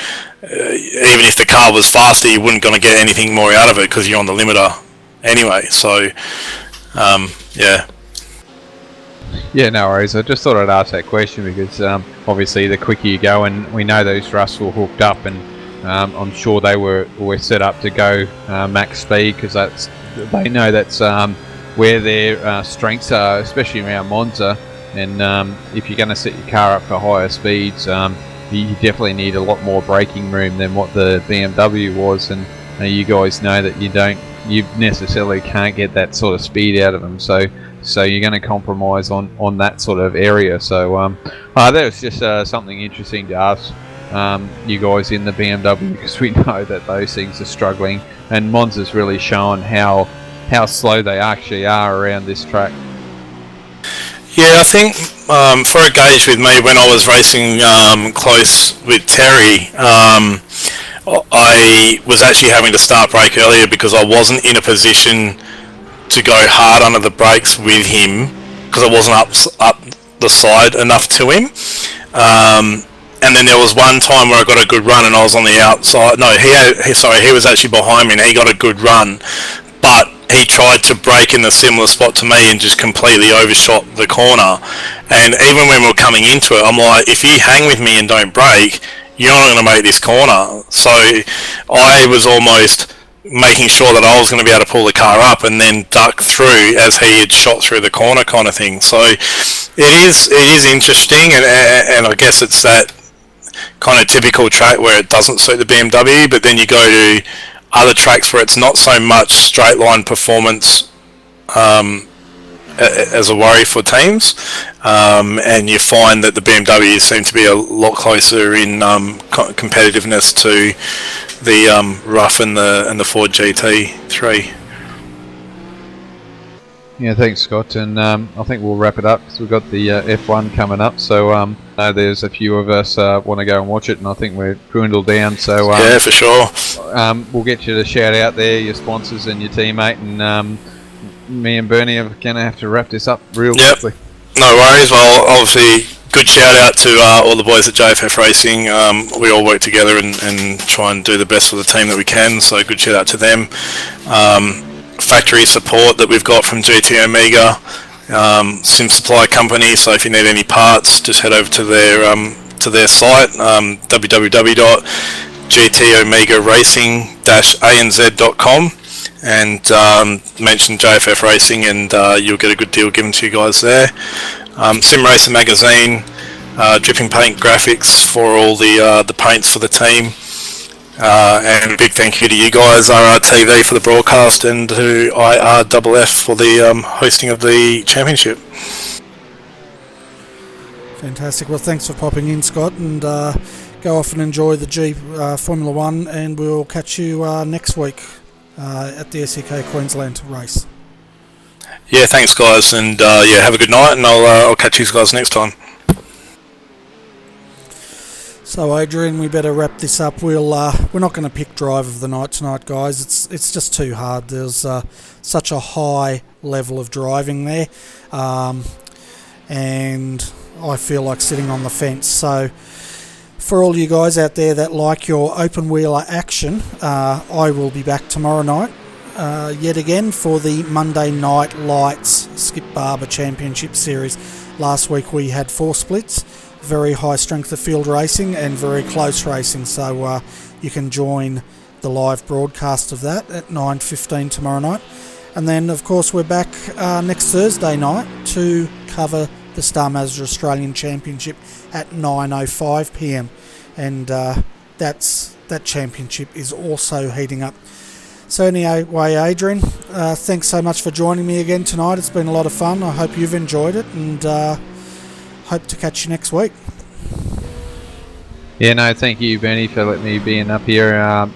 even if the car was faster, you wouldn't going to get anything more out of it because you're on the limiter anyway. So yeah. Yeah, no worries. I just thought I'd ask that question because obviously the quicker you go, and we know those roughs were hooked up, and I'm sure they were set up to go max speed because they know that's where their strengths are, especially around Monza. And if you're going to set your car up for higher speeds, you definitely need a lot more braking room than what the BMW was, and you guys know that you necessarily can't get that sort of speed out of them, so you're going to compromise on that sort of area. So that was just something interesting to ask you guys in the BMW, because we know that those things are struggling, and Monza's really shown how slow they actually are around this track. Yeah, I think for a gauge with me, when I was racing close with Terry, I was actually having to start brake earlier because I wasn't in a position to go hard under the brakes with him because I wasn't up the side enough to him. And then there was one time where I got a good run and I was on the outside. No, he was actually behind me and he got a good run, but he tried to brake in a similar spot to me and just completely overshot the corner. And even when we were coming into it, I'm like, if you hang with me and don't brake, you're not going to make this corner. So I was almost making sure that I was going to be able to pull the car up and then duck through as he had shot through the corner kind of thing. So it is interesting, and I guess it's that kind of typical track where it doesn't suit the BMW, but then you go to other tracks where it's not so much straight line performance as a worry for teams, and you find that the BMW seem to be a lot closer in competitiveness to the rough and the Ford GT3. Yeah, thanks, Scott, and I think we'll wrap it up because we've got the F1 coming up. So there's a few of us want to go and watch it, and I think we're dwindled down. So yeah, for sure. We'll get you to shout out there your sponsors and your teammate, and me and Bernie are going to have to wrap this up real quickly. No worries. Well, obviously, good shout out to all the boys at JFF Racing. We all work together and try and do the best for the team that we can. So good shout out to them. Factory support that we've got from GT Omega, Sim Supply Company. So if you need any parts, just head over to their site, www.gtomega.com.au, gtomega-racing-anz.com and mention JFF Racing, and you'll get a good deal given to you guys there. Sim Racer Magazine, dripping paint graphics for all the paints for the team. And a big thank you to you guys, RRTV, for the broadcast, and to IRFF for the hosting of the championship. Fantastic. Well, thanks for popping in, Scott, and go off and enjoy the Formula 1, and we'll catch you next week at the SEK Queensland race. Yeah, thanks guys, and have a good night, and I'll catch you guys next time. So, Adrian, we better wrap this up. We're not going to pick drive of the night tonight, guys. It's just too hard. There's such a high level of driving there, and I feel like sitting on the fence. So, for all you guys out there that like your open wheeler action, I will be back tomorrow night, yet again, for the Monday Night Lights Skip Barber Championship Series. Last week we had 4 splits. Very high strength of field racing and very close racing, so you can join the live broadcast of that at 9:15 tomorrow night. And then of course we're back next Thursday night to cover the Star Mazda Australian Championship at 9:05 p.m. and that championship is also heating up. So anyway, Adrian, thanks so much for joining me again tonight. It's been a lot of fun. I hope you've enjoyed it, and hope to catch you next week. Yeah, no, thank you, Benny, for letting me be up here.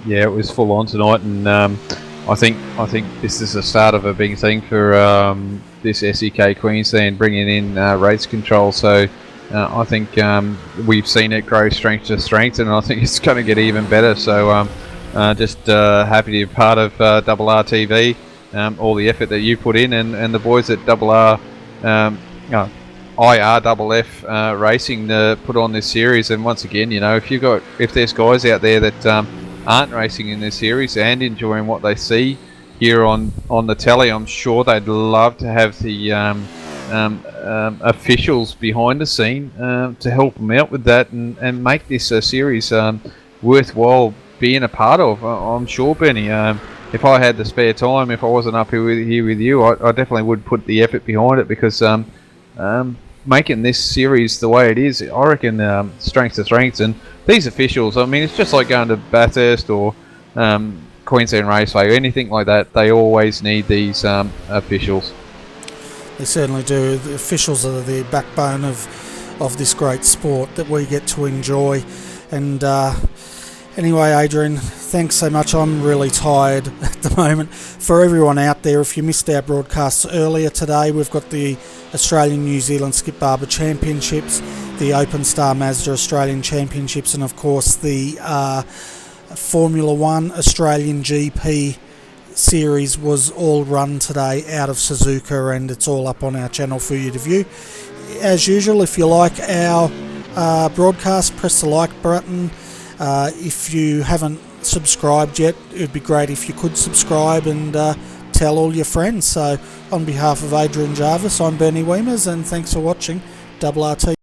It was full on tonight, and I think this is the start of a big thing for this SEK Queensland, bringing in race control. So I think we've seen it grow strength to strength, and I think it's going to get even better. So just happy to be part of RRTV, all the effort that you put in, and the boys at IRFF Racing put on this series. And once again, if there's guys out there that aren't racing in this series and enjoying what they see here on the telly, I'm sure they'd love to have the officials behind the scene to help them out with that and make this a series worthwhile being a part of. I'm sure, Benny, if I had the spare time, if I wasn't up here with you, I definitely would put the effort behind it, because making this series the way it is, I reckon strength to strength. And these officials, I mean, it's just like going to Bathurst or Queensland Raceway or anything like that. They always need these officials. They certainly do. The officials are the backbone of this great sport that we get to enjoy. And anyway, Adrian, thanks so much. I'm really tired at the moment. For everyone out there, if you missed our broadcasts earlier today, we've got the Australian New Zealand Skip Barber Championships, the Open Star Mazda Australian Championships, and of course the Formula 1 Australian GP series was all run today out of Suzuka, and it's all up on our channel for you to view. As usual, if you like our broadcast, press the like button. If you haven't subscribed yet, it would be great if you could subscribe and tell all your friends. So on behalf of Adrian Jarvis, I'm Bernie Weemers, and thanks for watching RRTV.